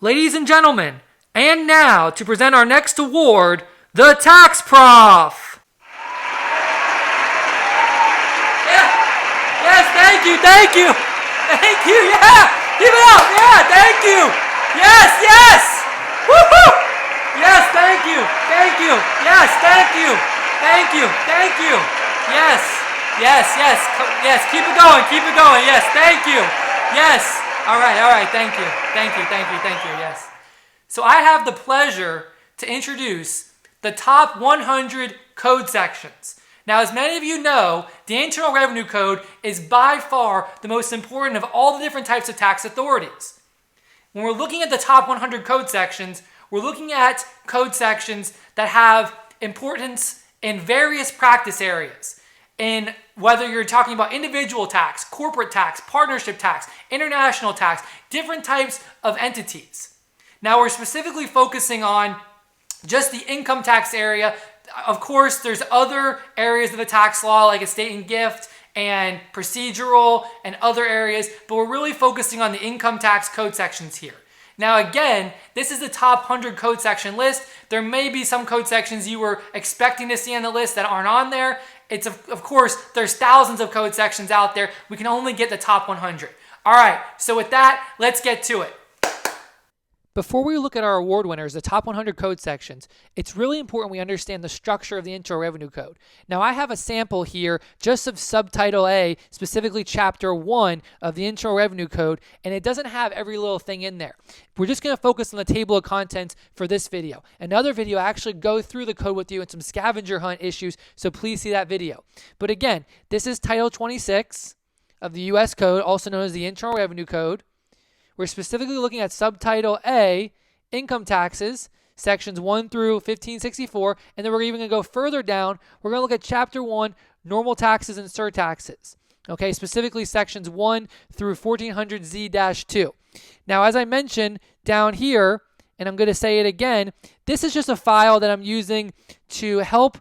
Ladies and gentlemen, and now to present our next award, the TaxProf. Yes, thank you, yeah, give it up, yeah, thank you, yes, woohoo, yes, thank you, yes, thank you, yes, keep it going, yes, thank you, yes, all right, thank you, yes. So I have the pleasure to introduce the top 100 code sections. Now, as many of you know, the Internal Revenue Code is by far the most important of all the different types of tax authorities. When we're looking at the top 100 code sections, we're looking at code sections that have importance in various practice areas. In whether you're talking about individual tax, corporate tax, partnership tax, international tax, different types of entities. Now, we're specifically focusing on just the income tax area. Of course, there's other areas of the tax law like estate and gift and procedural and other areas, but we're really focusing on the income tax code sections here. Now, again, this is the top 100 code section list. There may be some code sections you were expecting to see on the list that aren't on there. It's of course, there's thousands of code sections out there. We can only get the top 100. All right, so with that, let's get to it. Before we look at our award winners, the top 100 code sections, it's really important we understand the structure of the Internal Revenue Code. Now, I have a sample here just of Subtitle A, specifically Chapter 1 of the Internal Revenue Code, and it doesn't have every little thing in there. We're just going to focus on the table of contents for this video. Another video, I actually go through the code with you and some scavenger hunt issues, so please see that video. But again, this is Title 26 of the U.S. Code, also known as the Internal Revenue Code. We're specifically looking at Subtitle A, Income Taxes, Sections 1 through 1564, and then we're even going to go further down. We're going to look at Chapter 1, Normal Taxes and Surtaxes, okay, specifically Sections 1 through 1400Z-2. Now, as I mentioned down here, and I'm going to say it again, this is just a file that I'm using to help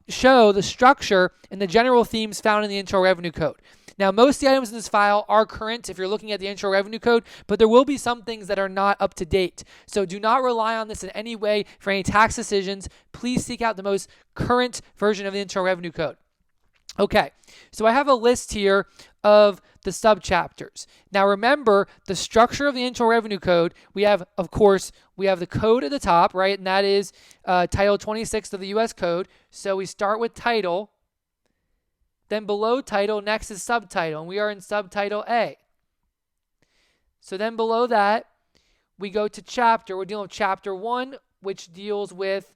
show the structure and the general themes found in the Internal Revenue Code. Now, most of the items in this file are current if you're looking at the Internal Revenue Code, but there will be some things that are not up to date. So do not rely on this in any way for any tax decisions. Please seek out the most current version of the Internal Revenue Code. Okay, so I have a list here of the subchapters. Now remember, the structure of the Internal Revenue Code, we have, of course, we have the code at the top, right? And that is Title 26 of the U.S. Code. So we start with title. Then below title, next is subtitle, and we are in Subtitle A. So then below that, we go to chapter. We're dealing with Chapter 1, which deals with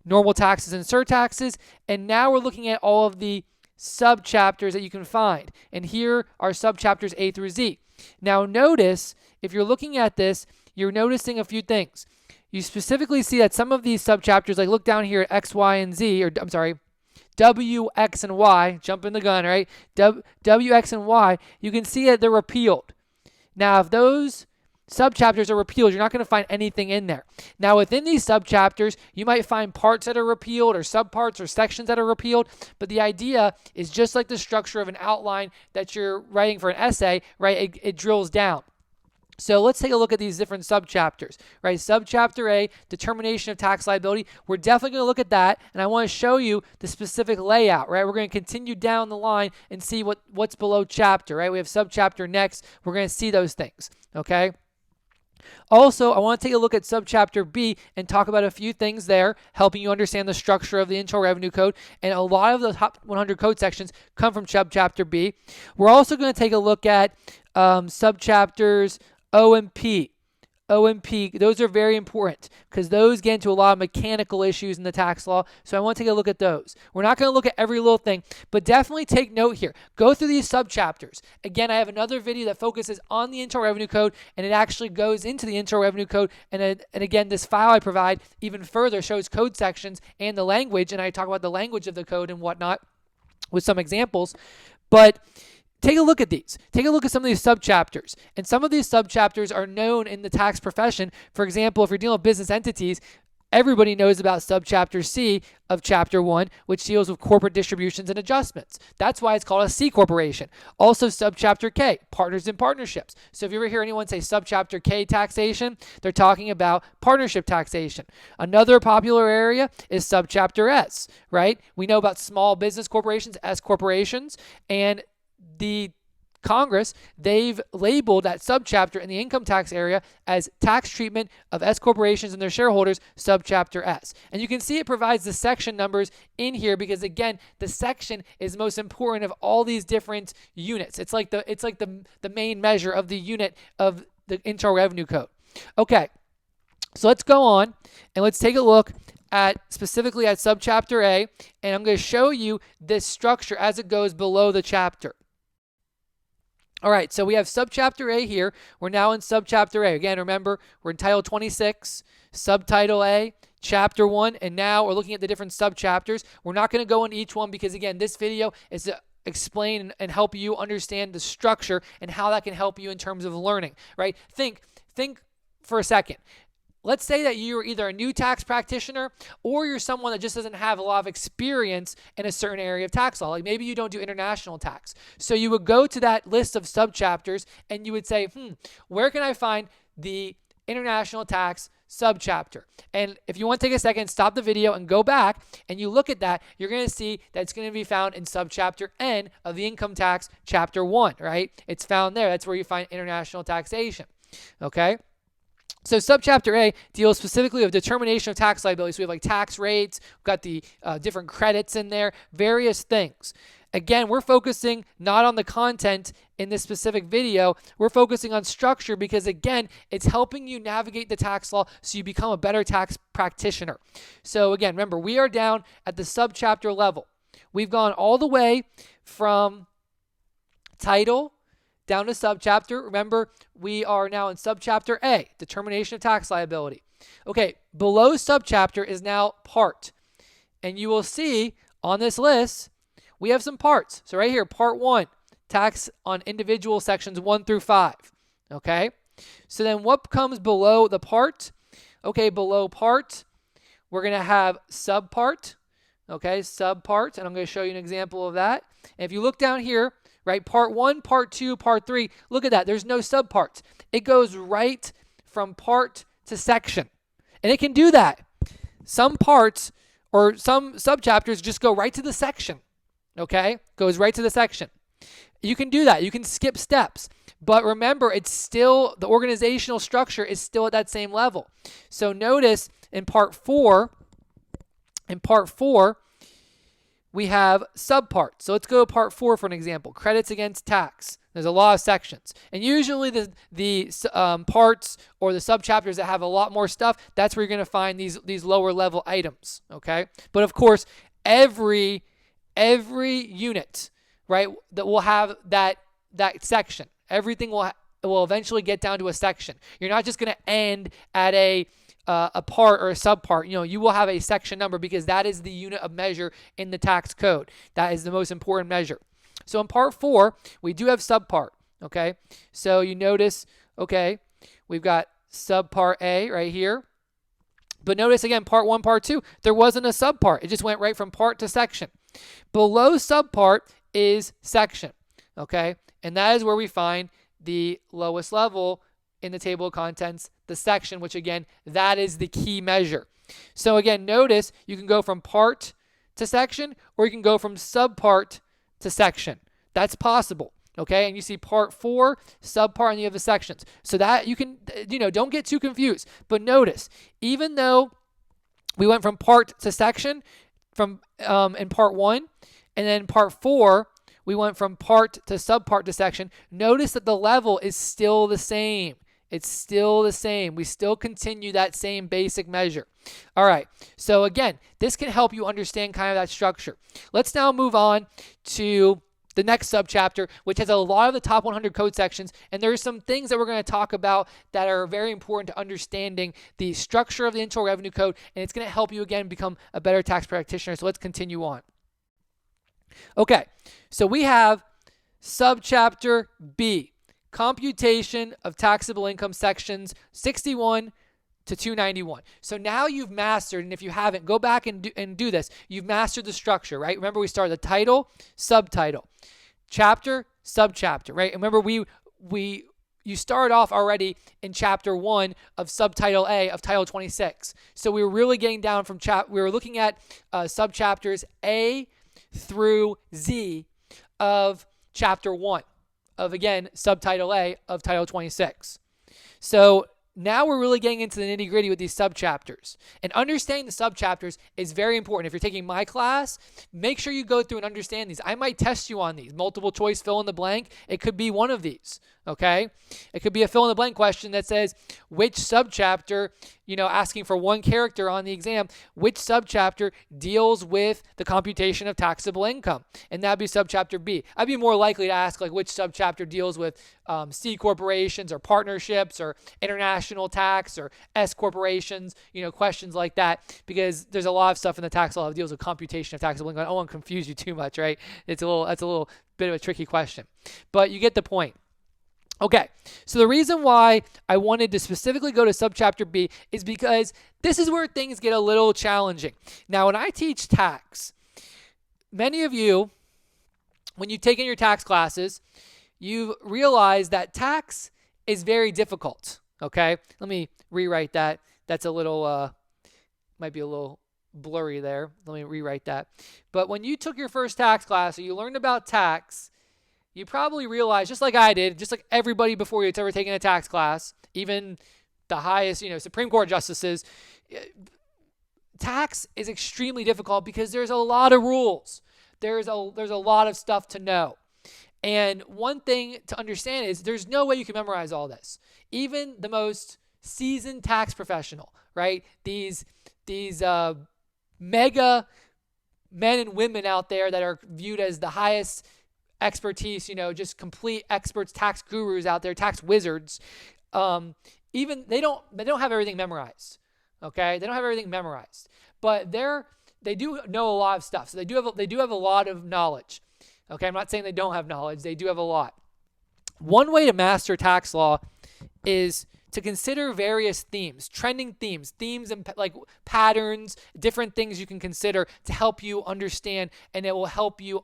normal taxes and surtaxes. And now we're looking at all of the subchapters that you can find. And here are subchapters A through Z. Now notice, if you're looking at this, you're noticing a few things. You specifically see that some of these subchapters, like look down here at X, Y, and Z, or I'm sorry, W, X, and Y, jumping the gun, right? W, X, and Y, you can see that they're repealed. Now, if those subchapters are repealed, you're not going to find anything in there. Now, within these subchapters, you might find parts that are repealed or subparts or sections that are repealed, but the idea is just like the structure of an outline that you're writing for an essay, right? It drills down. So let's take a look at these different subchapters, right? Subchapter A, determination of tax liability. We're definitely going to look at that, and I want to show you the specific layout, right? We're going to continue down the line and see what's below chapter, right? We have subchapter next. We're going to see those things, okay? Also, I want to take a look at Subchapter B and talk about a few things there, helping you understand the structure of the Internal Revenue Code, and a lot of the top 100 code sections come from Subchapter B. We're also going to take a look at subchapters O and P. O and P, those are very important because those get into a lot of mechanical issues in the tax law. So I want to take a look at those. We're not going to look at every little thing, but definitely take note here. Go through these subchapters. Again, I have another video that focuses on the Internal Revenue Code, and it actually goes into the Internal Revenue Code. And again, this file I provide even further shows code sections and the language, and I talk about the language of the code and whatnot with some examples. But take a look at these. Take a look at some of these subchapters. And some of these subchapters are known in the tax profession. For example, if you're dealing with business entities, Everybody knows about Subchapter C of Chapter 1, which deals with corporate distributions and adjustments. That's why it's called a C corporation. Also, Subchapter K, partners and partnerships. So if you ever hear anyone say Subchapter K taxation, they're talking about partnership taxation. Another popular area is Subchapter S, right? We know about small business corporations, S corporations, and the Congress, they've labeled that subchapter in the income tax area as tax treatment of S corporations and their shareholders, subchapter S. And you can see it provides the section numbers in here because, again, the section is most important of all these different units. It's like the main measure of the unit of the Internal Revenue Code. Okay, so let's go on and let's take a look at specifically at subchapter A, and I'm going to show you this structure as it goes below the chapter. All right, so we have subchapter A here. We're now in subchapter A. Again, remember, we're in Title 26, Subtitle A, Chapter 1, and now we're looking at the different subchapters. We're not going to go into each one because, again, this video is to explain and help you understand the structure and how that can help you in terms of learning, right? Think for a second. Let's say that you're either a new tax practitioner or you're someone that just doesn't have a lot of experience in a certain area of tax law. Like maybe you don't do international tax. So you would go to that list of subchapters and you would say, where can I find the international tax subchapter? And if you want to take a second, stop the video and go back and you look at that, you're going to see that it's going to be found in subchapter N of the income tax chapter 1, right? It's found there. That's where you find international taxation, okay? So subchapter A deals specifically with determination of tax liability. So we have like tax rates, we've got the different credits in there, various things. Again, we're focusing not on the content in this specific video. We're focusing on structure because, again, it's helping you navigate the tax law so you become a better tax practitioner. So again, remember, we are down at the subchapter level. We've gone all the way from title down to subchapter. Remember, we are now in subchapter A, determination of tax liability. Okay, below subchapter is now part. And you will see on this list, we have some parts. So right here, part 1, tax on individual sections 1 through 5. Okay, so then what comes below the part? Okay, below part, we're going to have subpart. Okay, subpart, and I'm going to show you an example of that. And if you look down here, right, part 1, part 2, part 3, look at that. There's no subparts. It goes right from part to section. And it can do that. Some parts or some subchapters just go right to the section, okay? Goes right to the section. You can do that. You can skip steps. But remember, it's still, the organizational structure is still at that same level. So notice in part 4, we have subparts. So let's go to part 4 for an example. Credits against tax. There's a lot of sections. And usually the parts or the subchapters that have a lot more stuff, that's where you're going to find these lower level items, okay? But of course, every unit, right, that will have that section. Everything will eventually get down to a section. You're not just going to end at a part or a subpart. You will have a section number because that is the unit of measure in the tax code. That is the most important measure. So in part 4, we do have subpart, okay? So you notice, okay, we've got subpart A right here. But notice again, part 1, part 2, there wasn't a subpart. It just went right from part to section. Below subpart is section, okay? And that is where we find the lowest level in the table of contents, the section, which again, that is the key measure. So again, notice you can go from part to section, or you can go from subpart to section. That's possible, okay? And you see part 4, subpart, and you have the sections. So that you can, don't get too confused. But notice, even though we went from part to section from in part 1, and then part 4, we went from part to subpart to section, notice that the level is still the same. It's still the same. We still continue that same basic measure. All right. So again, this can help you understand kind of that structure. Let's now move on to the next subchapter, which has a lot of the top 100 code sections. And there are some things that we're going to talk about that are very important to understanding the structure of the Internal Revenue Code. And it's going to help you, again, become a better tax practitioner. So let's continue on. Okay. So we have subchapter B. Computation of taxable income sections 61 to 291. So now you've mastered, and if you haven't, go back and do this. You've mastered the structure, right? Remember, we started the title, subtitle, chapter, subchapter, right? And remember, you start off already in chapter 1 of subtitle A of title 26. So we were really getting down from we were looking at subchapters A through Z of chapter 1 of, again, subtitle A of title 26. So now we're really getting into the nitty-gritty with these subchapters. And understanding the subchapters is very important. If you're taking my class, make sure you go through and understand these. I might test you on these. Multiple choice, fill in the blank. It could be one of these, okay? It could be a fill in the blank question that says, which subchapter, asking for one character on the exam, which subchapter deals with the computation of taxable income? And that'd be subchapter B. I'd be more likely to ask, like, which subchapter deals with C corporations or partnerships or international tax or S corporations, questions like that, because there's a lot of stuff in the tax law that deals with computation of taxable income. I don't want to confuse you too much, right? That's a little bit of a tricky question, but you get the point. Okay, so the reason why I wanted to specifically go to subchapter B is because this is where things get a little challenging. Now, when I teach tax, many of you, when you've taken your tax classes, you've realized that tax is very difficult, okay? Let me rewrite that. That's a little, might be a little blurry there. Let me rewrite that. But when you took your first tax class or you learned about tax, you probably realized, just like I did, just like everybody before you that's ever taken a tax class, even the highest, Supreme Court justices, tax is extremely difficult because there's a lot of rules. There's a lot of stuff to know. And one thing to understand is there's no way you can memorize all this. Even the most seasoned tax professional, right? These mega men and women out there that are viewed as the highest expertise, just complete experts, tax gurus out there, tax wizards, even they don't have everything memorized. Okay, they don't have everything memorized, but they do know a lot of stuff. So they do have a lot of knowledge. Okay, I'm not saying they don't have knowledge. They do have a lot. One way to master tax law is to consider various themes, trending themes and like patterns, different things you can consider to help you understand, and it will help you,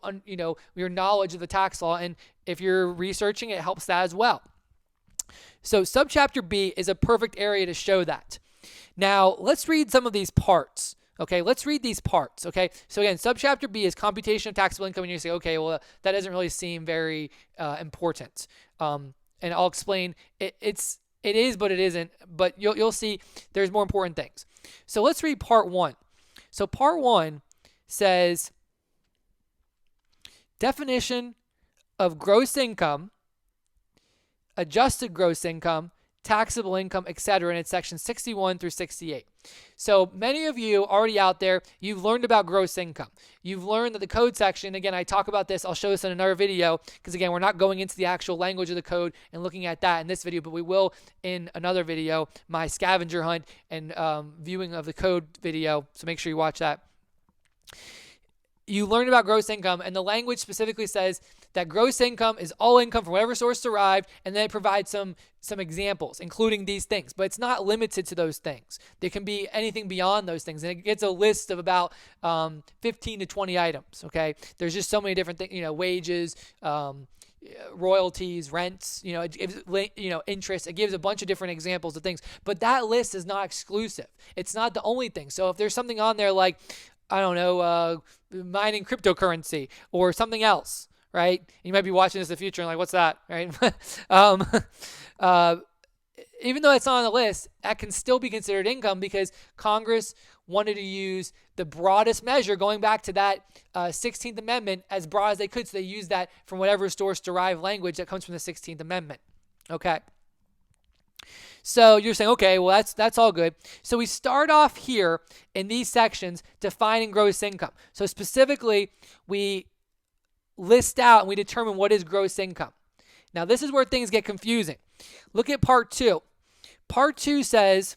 your knowledge of the tax law. And if you're researching, it helps that as well. So subchapter B is a perfect area to show that. Now let's read some of these parts. Okay, let's read these parts. Okay, so again, subchapter B is computation of taxable income, and you say, okay, well, that doesn't really seem very important. And I'll explain. It is, but it isn't. But you'll see there's more important things. So let's read part 1. So part 1 says definition of gross income, adjusted gross income, taxable income, etc. And it's section 61 through 68. So many of you already out there, you've learned about gross income. You've learned that the code section, again, I talk about this, I'll show this in another video, because again, we're not going into the actual language of the code and looking at that in this video, but we will in another video, my scavenger hunt and viewing of the code video. So make sure you watch that. You learned about gross income, and the language specifically says that gross income is all income from whatever source derived, and then it provides some examples, including these things. But it's not limited to those things. There can be anything beyond those things, and it gets a list of about 15 to 20 items. Okay, there's just so many different things. Wages, royalties, rents. It gives interest. It gives a bunch of different examples of things. But that list is not exclusive. It's not the only thing. So if there's something on there like, I don't know, mining cryptocurrency or something else, right? You might be watching this in the future and like, what's that, right? Even though it's not on the list, that can still be considered income because Congress wanted to use the broadest measure, going back to that 16th Amendment, as broad as they could. So they used that from whatever source derived language that comes from the 16th Amendment. Okay. So you're saying, okay, well, that's all good. So we start off here in these sections defining gross income. So specifically, we list out and we determine what is gross income. Now, this is where things get confusing. Look at part 2. Part 2 says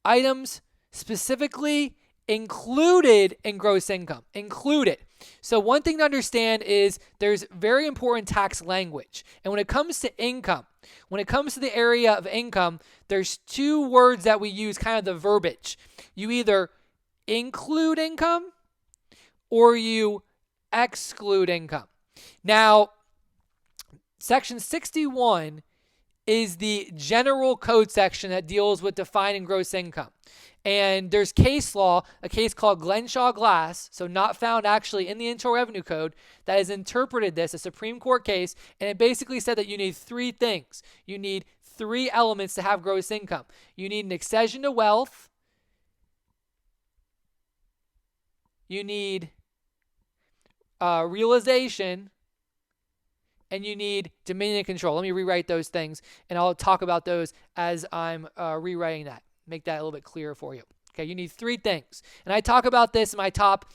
items specifically included in gross income. Included. So one thing to understand is there's very important tax language. And when it comes to income, when it comes to the area of income, there's two words that we use, kind of the verbiage. You either include income or you exclude income. Now, Section 61 is the general code section that deals with defining gross income. And there's case law, a case called Glenshaw Glass, so not found actually in the Internal Revenue Code, that has interpreted this, a Supreme Court case, and it basically said that you need three things. You need three elements to have gross income. You need an accession to wealth. You need realization. And you need dominion and control. Let me rewrite those things, and I'll talk about those as I'm rewriting that. Make that a little bit clearer for you. Okay, you need three things. And I talk about this in my top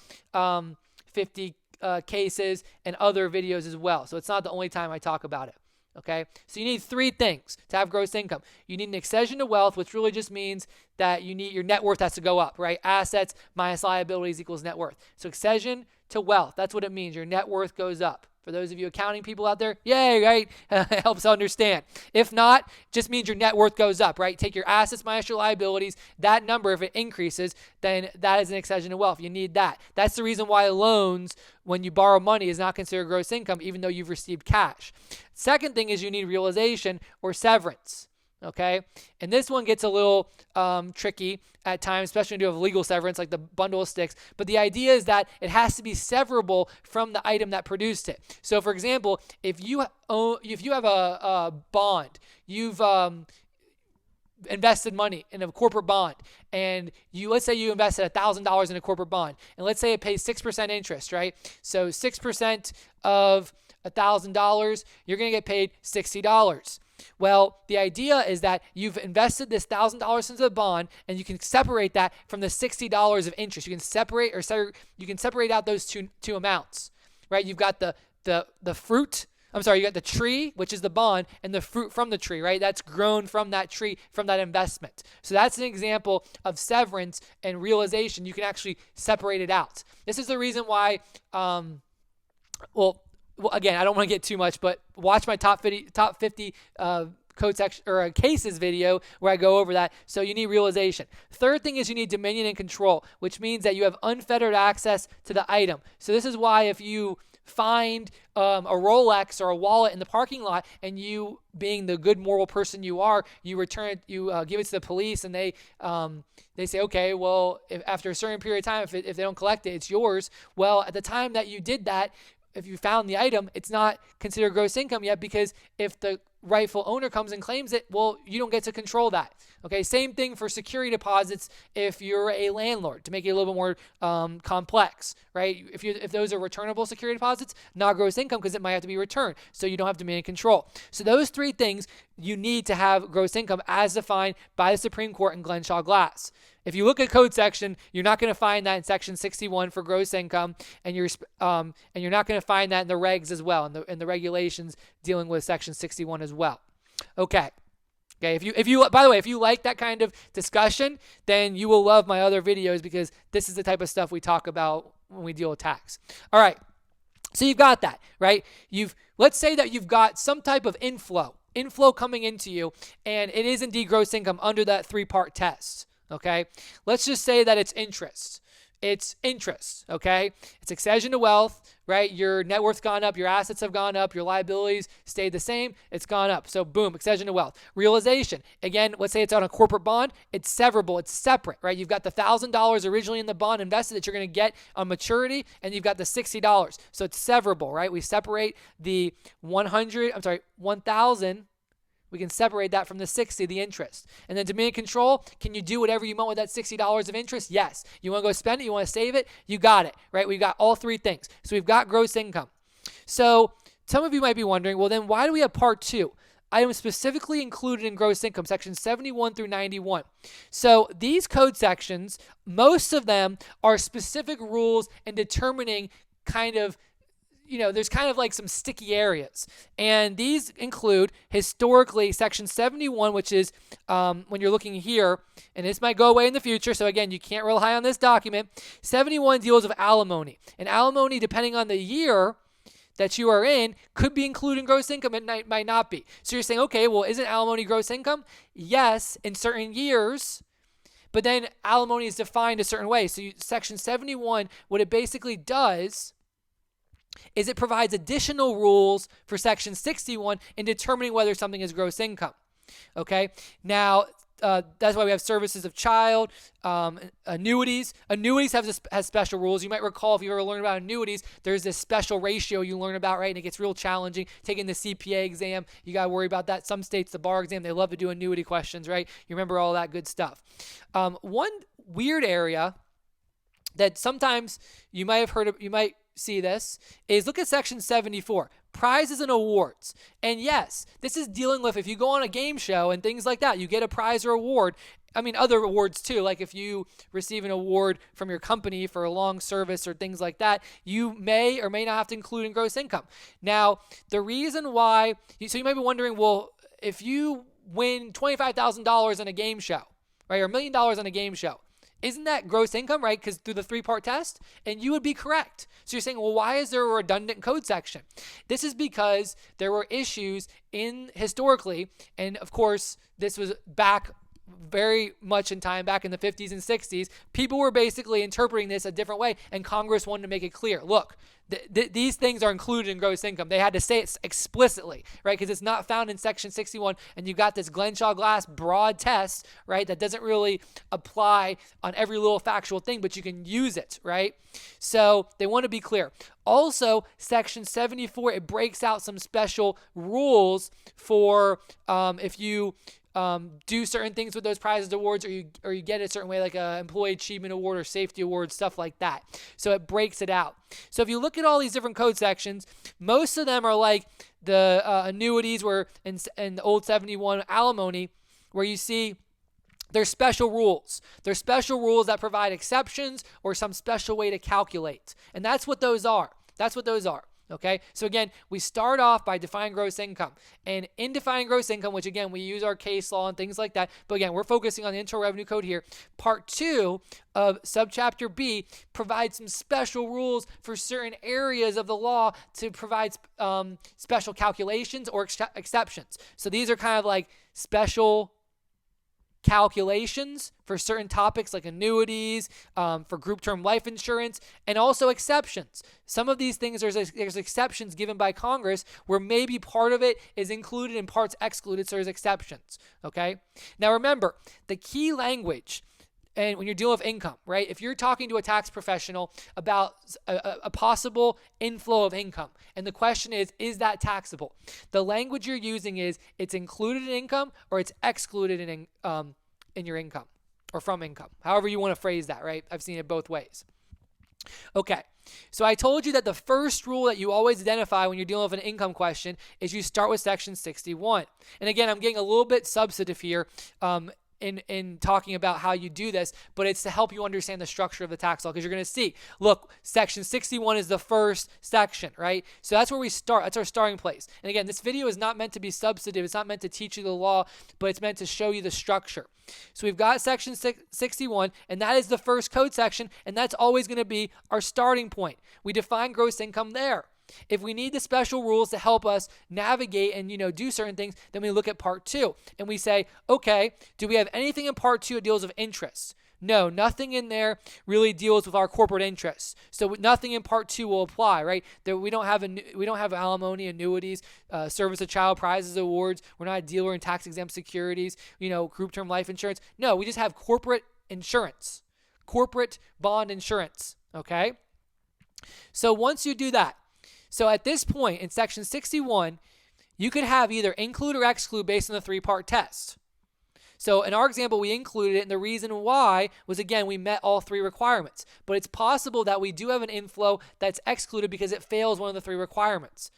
50 cases and other videos as well. So it's not the only time I talk about it. Okay, so you need three things to have gross income. You need an accession to wealth, which really just means that you need your net worth has to go up, right? Assets minus liabilities equals net worth. So accession to wealth, that's what it means. Your net worth goes up. For those of you accounting people out there, yay, right? It helps understand. If not, it just means your net worth goes up, right? Take your assets minus your liabilities. That number, if it increases, then that is an accession to wealth. You need that. That's the reason why loans, when you borrow money, is not considered gross income, even though you've received cash. Second thing is you need realization or severance. Okay, and this one gets a little tricky at times, especially when you have legal severance, like the bundle of sticks. But the idea is that it has to be severable from the item that produced it. So, for example, if you have a bond, you've invested money in a corporate bond, and let's say you invested $1,000 in a corporate bond, and let's say it pays 6% interest, right? So 6% of $1,000, you're going to get paid $60. Well, the idea is that you've invested this $1,000 into the bond, and you can separate that from the $60 of interest. You can separate out those two amounts, right? You've got the fruit. You got the tree, which is the bond, and the fruit from the tree, right? That's grown from that tree, from that investment. So that's an example of severance and realization. You can actually separate it out. This is the reason why, again, I don't want to get too much, but watch my top 50 code section or cases video where I go over that. So you need realization. Third thing is you need dominion and control, which means that you have unfettered access to the item. So this is why if you find a Rolex or a wallet in the parking lot, and you, being the good moral person you are, you return it, you give it to the police, and they say, okay, well, if after a certain period of time, if they don't collect it, it's yours. Well, at the time that you did that, if you found the item, it's not considered gross income yet, because if the rightful owner comes and claims it, well, you don't get to control that. Okay, same thing for security deposits if you're a landlord, to make it a little bit more complex, right? If those are returnable security deposits, not gross income because it might have to be returned, so you don't have dominion and control. So those three things you need to have gross income as defined by the Supreme Court in Glenshaw Glass. If you look at code section, you're not going to find that in section 61 for gross income, and you're not going to find that in the regs as well, in the regulations dealing with section 61 as well. Okay. If you by the way, if you like that kind of discussion, then you will love my other videos, because this is the type of stuff we talk about when we deal with tax. All right. So you've got that, right? Let's say that you've got some type of inflow coming into you, and it is indeed gross income under that 3-part test. Okay, let's just say that it's interest. It's interest, okay? It's accession to wealth, right? Your net worth's gone up, your assets have gone up, your liabilities stayed the same, it's gone up. So boom, accession to wealth. Realization, again, let's say it's on a corporate bond, it's severable, it's separate, right? You've got the $1,000 originally in the bond invested that you're going to get on maturity, and you've got the $60. So it's severable, right? We separate the 1,000. We can separate that from the 60, the interest. And then dominion control, can you do whatever you want with that $60 of interest? Yes. You want to go spend it? You want to save it? You got it, right? We've got all three things. So we've got gross income. So some of you might be wondering, well, then why do we have part 2? Items specifically included in gross income, sections 71 through 91. So these code sections, most of them are specific rules in determining kind of there's kind of like some sticky areas. And these include historically Section 71, which is when you're looking here, and this might go away in the future. So again, you can't rely on this document. 71 deals with alimony. And alimony, depending on the year that you are in, could be included in gross income. It might not be. So you're saying, okay, well, isn't alimony gross income? Yes, in certain years. But then alimony is defined a certain way. So Section 71, what it basically does is it provides additional rules for Section 61 in determining whether something is gross income. Okay? Now, that's why we have services of child, annuities. Annuities has special rules. You might recall if you ever learned about annuities, there's this special ratio you learn about, right? And it gets real challenging. Taking the CPA exam, you got to worry about that. Some states, the bar exam, they love to do annuity questions, right? You remember all that good stuff. One weird area that sometimes you might have heard of, you might see this, is look at Section 74, prizes and awards. And yes, this is dealing with if you go on a game show and things like that, you get a prize or award. I mean, other awards too, like if you receive an award from your company for a long service or things like that, you may or may not have to include in gross income. Now, the reason why, so you might be wondering, well, if you win $25,000 in a game show, right, or $1 million on a game show, isn't that gross income, right? Because through the 3-part test? And you would be correct. So you're saying, well, why is there a redundant code section? This is because there were issues historically, and of course, this was back very much in time, back in the 50s and 60s. People were basically interpreting this a different way, and Congress wanted to make it clear. Look, these things are included in gross income. They had to say it explicitly, right? Because it's not found in Section 61, and you've got this Glenshaw Glass broad test, right, that doesn't really apply on every little factual thing, but you can use it, right? So they want to be clear. Also, Section 74, it breaks out some special rules for if you do certain things with those prizes, awards, or you get it a certain way, like a employee achievement award or safety award, stuff like that. So it breaks it out. So if you look at all these different code sections, most of them are like the annuities, where in the old 71 alimony, where you see there's special rules. There's special rules that provide exceptions or some special way to calculate. And that's what those are. Okay, so again, we start off by defining gross income. And in defining gross income, which again, we use our case law and things like that, but again, we're focusing on the Internal Revenue Code here. Part 2 of Subchapter B provides some special rules for certain areas of the law to provide special calculations or exceptions. So these are kind of like special calculations for certain topics like annuities, for group term life insurance, and also exceptions. Some of these things, there's exceptions given by Congress where maybe part of it is included and parts excluded, so there's exceptions, okay? Now remember, the key language, and when you're dealing with income, right? If you're talking to a tax professional about a possible inflow of income, and the question is that taxable? The language you're using is it's included in income or it's excluded in your income or from income. However you want to phrase that, right? I've seen it both ways. Okay, so I told you that the first rule that you always identify when you're dealing with an income question is you start with Section 61. And again, I'm getting a little bit substantive here, in talking about how you do this, but it's to help you understand the structure of the tax law, because you're going to see, look, Section 61 is the first section, right? So that's where we start. That's our starting place. And again, this video is not meant to be substantive. It's not meant to teach you the law, but it's meant to show you the structure. So we've got Section 61, and that is the first code section, and that's always going to be our starting point. We define gross income there. If we need the special rules to help us navigate and, do certain things, then we look at Part 2 and we say, okay, do we have anything in Part 2 that deals with interest? No, nothing in there really deals with our corporate interests. So nothing in Part 2 will apply, right? We don't have alimony, annuities, service of child, prizes, awards. We're not a dealer in tax-exempt securities, group term life insurance. No, we just have corporate insurance, corporate bond insurance, okay? So once you do that, so at this point in Section 61, you could have either include or exclude based on the 3-part test. So in our example, we included it, and the reason why was, again, we met all 3 requirements. But it's possible that we do have an inflow that's excluded because it fails one of the 3 requirements.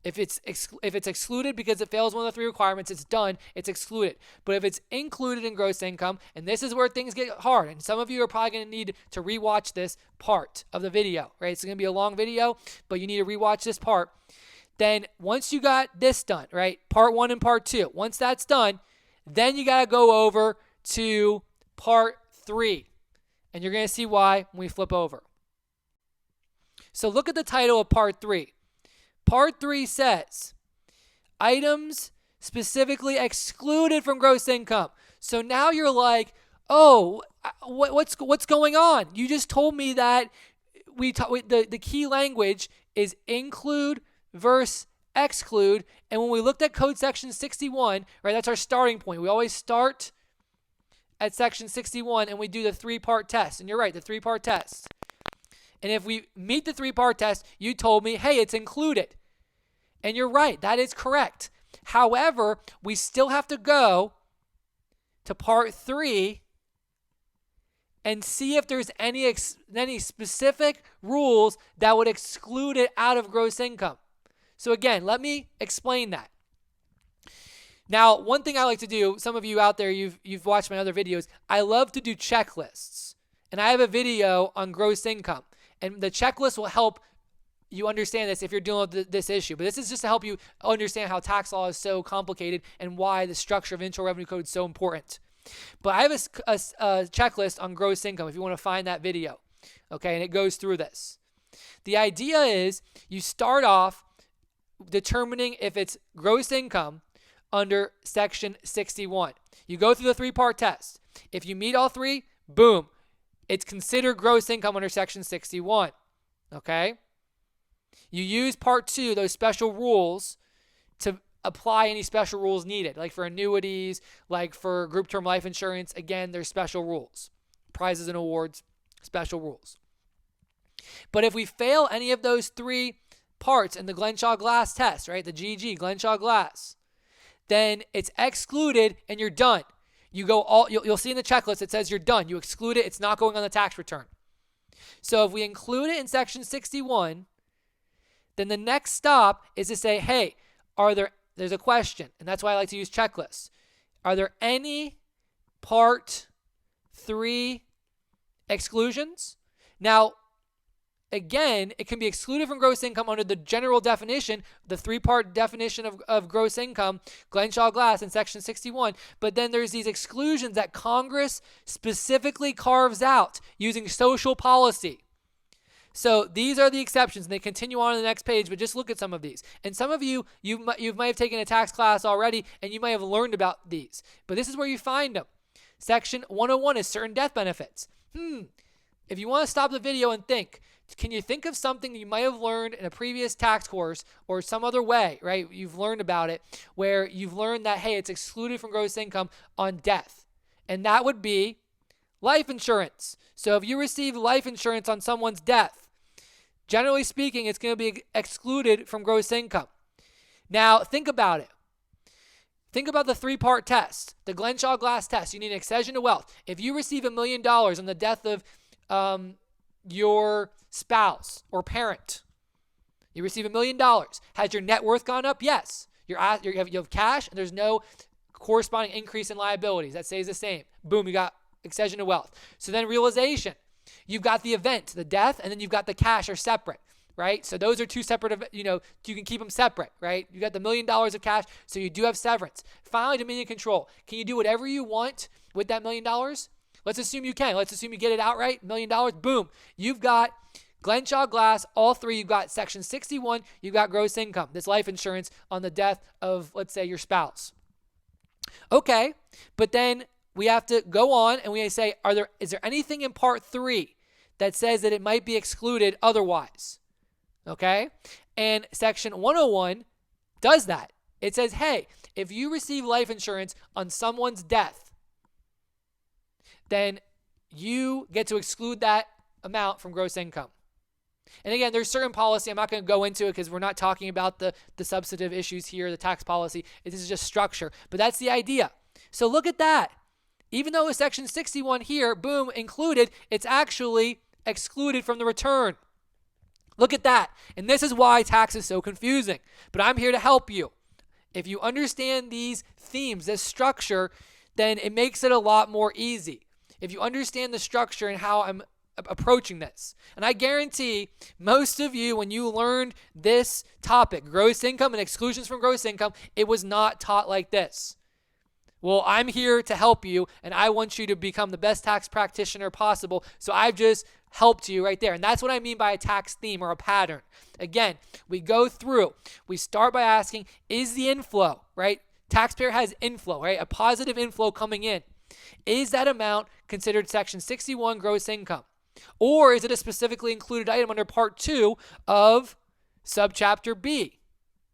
If it's excluded because it fails one of the 3 requirements, it's done, it's excluded. But if it's included in gross income, and this is where things get hard, and some of you are probably going to need to rewatch this part of the video, right? It's going to be a long video, but you need to rewatch this part. Then once you got this done, right, part 1 and part 2, once that's done, then you got to go over to part 3. And you're going to see why when we flip over. So look at the title of part 3. Part 3 says, items specifically excluded from gross income. So now you're like, oh, what's going on? You just told me that the key language is include versus exclude. And when we looked at Code Section 61, right, that's our starting point. We always start at Section 61 and we do the 3-part test. And you're right, the 3-part test. And if we meet the 3-part test, you told me, hey, it's included. And you're right, that is correct. However, we still have to go to part 3 and see if there's any specific rules that would exclude it out of gross income. So again, let me explain that. Now, one thing I like to do, some of you out there, you've watched my other videos, I love to do checklists. And I have a video on gross income. And the checklist will help you understand this if you're dealing with this issue. But this is just to help you understand how tax law is so complicated and why the structure of Internal Revenue Code is so important. But I have a checklist on gross income if you want to find that video. Okay, and it goes through this. The idea is you start off determining if it's gross income under Section 61. You go through the 3-part test. If you meet all 3, boom, it's considered gross income under Section 61, okay? You use Part 2, those special rules, to apply any special rules needed, like for annuities, like for group term life insurance. Again, there's special rules. Prizes and awards, special rules. But if we fail any of those 3 parts in the Glenshaw-Glass test, right, the GG, Glenshaw-Glass, then it's excluded and you're done. You'll see in the checklist it says you're done. You exclude it. It's not going on the tax return. So if we include it in Section 61, then the next stop is to say, hey, there's a question, and that's why I like to use checklists. Are there any Part 3 exclusions? Now, again, it can be excluded from gross income under the general definition, the 3-part definition of gross income, Glenshaw-Glass in Section 61. But then there's these exclusions that Congress specifically carves out using social policy. So these are the exceptions, and they continue on the next page, but just look at some of these. And some of you might have taken a tax class already, and you might have learned about these. But this is where you find them. Section 101 is certain death benefits. If you want to stop the video and think, can you think of something you might have learned in a previous tax course or some other way, right? You've learned about it where you've learned that, hey, it's excluded from gross income on death. And that would be life insurance. So if you receive life insurance on someone's death, generally speaking, it's going to be excluded from gross income. Now, think about it. Think about the 3-part test, the Glenshaw-Glass test. You need an accession to wealth. If you receive $1 million on the death of your spouse or parent, you receive $1 million. Has your net worth gone up? Yes. You have cash, and there's no corresponding increase in liabilities. That stays the same. Boom, you got accession to wealth. So then realization. You've got the event, the death, and then you've got the cash are separate, right? So those are 2 separate, you can keep them separate, right? You got the $1 million of cash, so you do have severance. Finally, dominion control. Can you do whatever you want with that $1 million? Let's assume you can. Let's assume you get it outright, $1 million. Boom. You've got Glenshaw-Glass, all 3. You've got Section 61. You've got gross income, this life insurance on the death of, let's say, your spouse. Okay, but then we have to go on and we say, is there anything in Part 3 that says that it might be excluded otherwise? Okay, and Section 101 does that. It says, hey, if you receive life insurance on someone's death, then you get to exclude that amount from gross income. And again, there's certain policy. I'm not going to go into it because we're not talking about the substantive issues here, the tax policy. This is just structure. But that's the idea. So look at that. Even though it's Section 61 here, boom, included, it's actually excluded from the return. Look at that. And this is why tax is so confusing. But I'm here to help you. If you understand these themes, this structure, then it makes it a lot more easy. If you understand the structure and how I'm approaching this. And I guarantee most of you, when you learned this topic, gross income and exclusions from gross income, it was not taught like this. Well, I'm here to help you, and I want you to become the best tax practitioner possible. So I've just helped you right there. And that's what I mean by a tax theme or a pattern. Again, we go through. We start by asking, is the inflow, right? Taxpayer has inflow, right? A positive inflow coming in. Is that amount considered Section 61 gross income? Or is it a specifically included item under Part 2 of Subchapter B,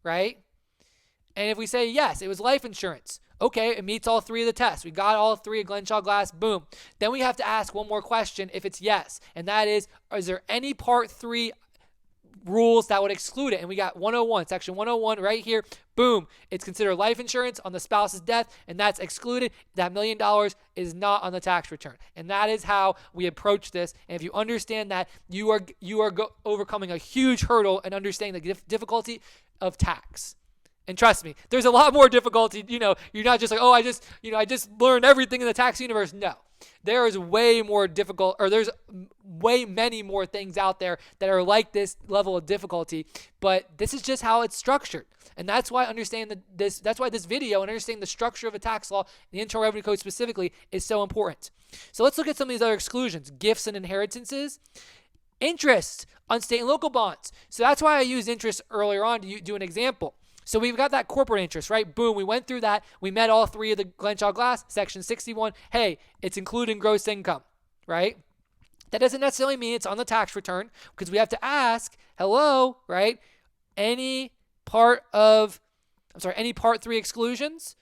right? And if we say yes, it was life insurance. Okay, it meets all three of the tests. We got all three of Glenshaw Glass, boom. Then we have to ask one more question if it's yes, and that is there any Part 3 rules that would exclude it? And we got 101, Section 101 right here, boom. It's considered life insurance on the spouse's death, and that's excluded. That $1 million is not on the tax return. And that is how we approach this. And if you understand that, you are overcoming a huge hurdle and understanding the difficulty of tax. And trust me, there's a lot more difficulty. You're not just like, I just learned everything in the tax universe. No, there is way more difficult, or there's way many more things out there that are like this level of difficulty. But this is just how it's structured, and that's why That's why this video and understanding the structure of a tax law, the Internal Revenue Code specifically, is so important. So let's look at some of these other exclusions: gifts and inheritances. Interest on state and local bonds. So that's why I used interest earlier on to do an example. So we've got that corporate interest, right? Boom, we went through that. We met all three of the Glenshaw Glass, Section 61. Hey, it's including gross income, right? That doesn't necessarily mean it's on the tax return, because we have to ask, hello, right? Any Part 3 exclusions?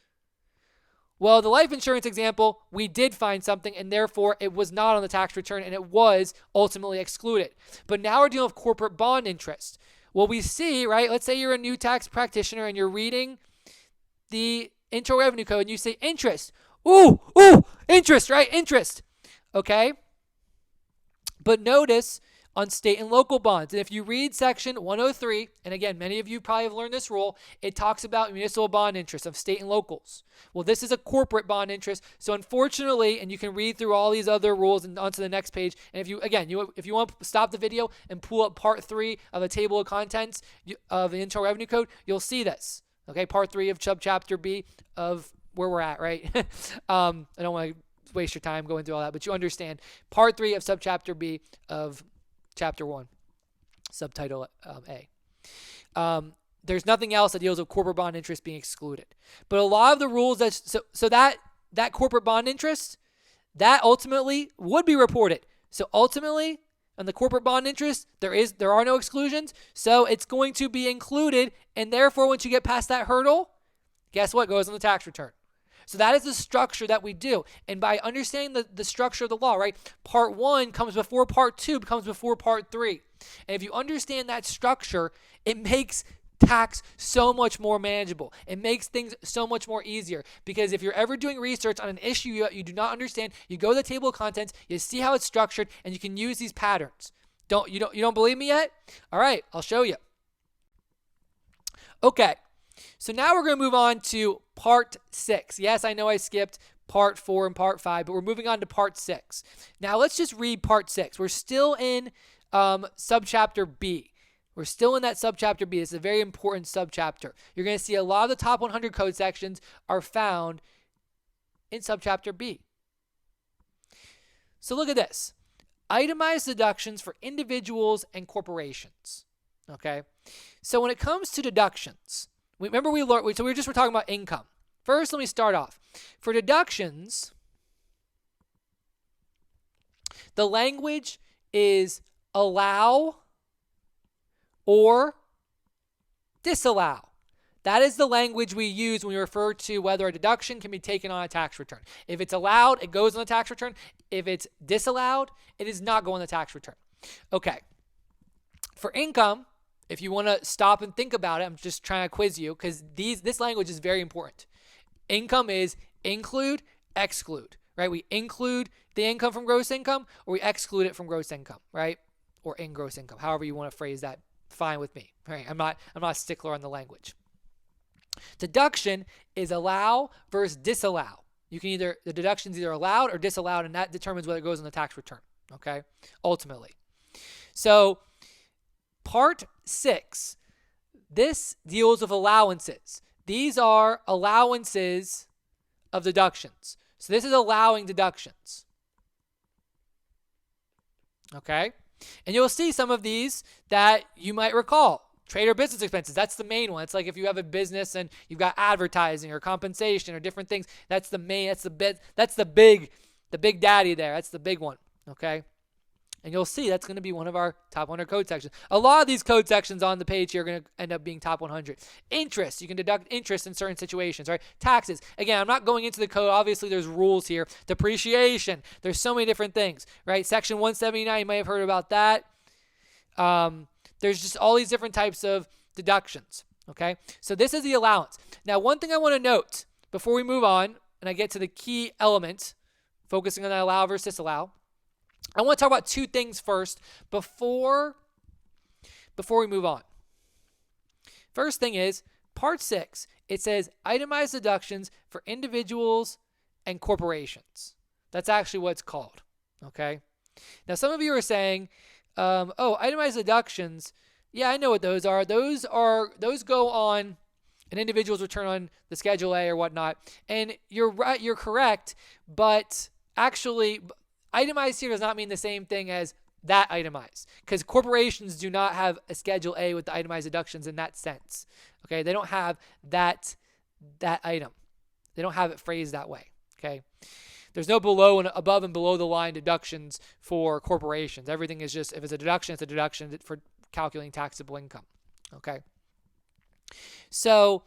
Well, the life insurance example, we did find something, and therefore it was not on the tax return, and it was ultimately excluded. But now we're dealing with corporate bond interest. Well, we see, right, let's say you're a new tax practitioner and you're reading the Internal Revenue Code and you say interest. Ooh, interest, right? Interest. Okay? But notice on state and local bonds, and if you read Section 103, and again, many of you probably have learned this rule, it talks about municipal bond interest of state and locals. Well, this is a corporate bond interest, so unfortunately, and you can read through all these other rules and onto the next page, and if you want to stop the video and pull up Part 3 of the table of contents of the Internal Revenue Code, you'll see this. Okay, Part 3 of Subchapter B of where we're at, right? I don't want to waste your time going through all that, but you understand. Part 3 of Subchapter B of Chapter 1, Subtitle A. There's nothing else that deals with corporate bond interest being excluded. But a lot of the rules that corporate bond interest, that ultimately would be reported. So ultimately, on the corporate bond interest, there are no exclusions. So it's going to be included, and therefore once you get past that hurdle, guess what goes on the tax return? So that is the structure that we do. And by understanding the structure of the law, right, Part 1 comes before Part 2, comes before Part 3. And if you understand that structure, it makes tax so much more manageable. It makes things so much more easier. Because if you're ever doing research on an issue you do not understand, you go to the table of contents, you see how it's structured, and you can use these patterns. You don't believe me yet? All right, I'll show you. Okay. So now we're going to move on to Part 6. Yes, I know I skipped Part 4 and Part 5, but we're moving on to Part 6. Now let's just read Part 6. We're still in Subchapter B. We're still in that Subchapter B. It's a very important subchapter. You're going to see a lot of the top 100 code sections are found in Subchapter B. So look at this. Itemized deductions for individuals and corporations. Okay? So when it comes to deductions, remember we were talking about income. First, let me start off. For deductions, the language is allow or disallow. That is the language we use when we refer to whether a deduction can be taken on a tax return. If it's allowed, it goes on the tax return. If it's disallowed, it does not go on the tax return. Okay. For income, if you want to stop and think about it, I'm just trying to quiz you because this language is very important. Income is include, exclude, right? We include the income from gross income or we exclude it from gross income, right? or in gross income. However you want to phrase that, fine with me. Right? I'm not a stickler on the language. Deduction is allow versus disallow. You can the deduction is either allowed or disallowed, and that determines whether it goes on the tax return. Okay, ultimately. So Part 6, this deals with allowances. These are allowances of deductions. So this is allowing deductions. Okay, and you'll see some of these that you might recall. Trade or business expenses, that's the main one. It's like if you have a business and you've got advertising or compensation or different things, that's the big daddy there. That's the big one, okay? And you'll see that's going to be one of our top 100 code sections. A lot of these code sections on the page here are going to end up being top 100. Interest, you can deduct interest in certain situations, right? Taxes, again, I'm not going into the code. Obviously, there's rules here. Depreciation, there's so many different things, right? Section 179, you may have heard about that. There's just all these different types of deductions, okay? So this is the allowance. Now, one thing I want to note before we move on, and I get to the key element, focusing on the allow versus disallow, I want to talk about two things first before we move on. First thing is, Part 6, it says itemized deductions for individuals and corporations. That's actually what it's called, okay? Now, some of you are saying, itemized deductions, yeah, I know what those are. Those go on an individual's return on the Schedule A or whatnot. And you're right, you're correct, but actually, itemized here does not mean the same thing as that itemized, because corporations do not have a Schedule A with the itemized deductions in that sense. Okay, they don't have that item. They don't have it phrased that way. Okay. There's no above and below the line deductions for corporations. Everything is just, if it's a deduction for calculating taxable income. Okay. So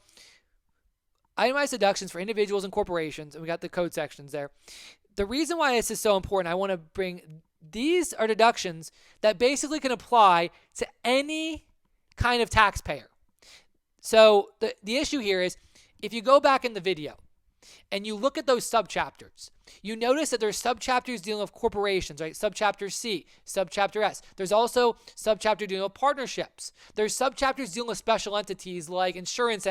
itemized deductions for individuals and corporations, and we got the code sections there. The reason why this is so important, I want to bring, these are deductions that basically can apply to any kind of taxpayer. So the issue here is, if you go back in the video and you look at those subchapters, you notice that there's subchapters dealing with corporations, right? Subchapter C, Subchapter S. There's also subchapter dealing with partnerships. There's subchapters dealing with special entities like insurance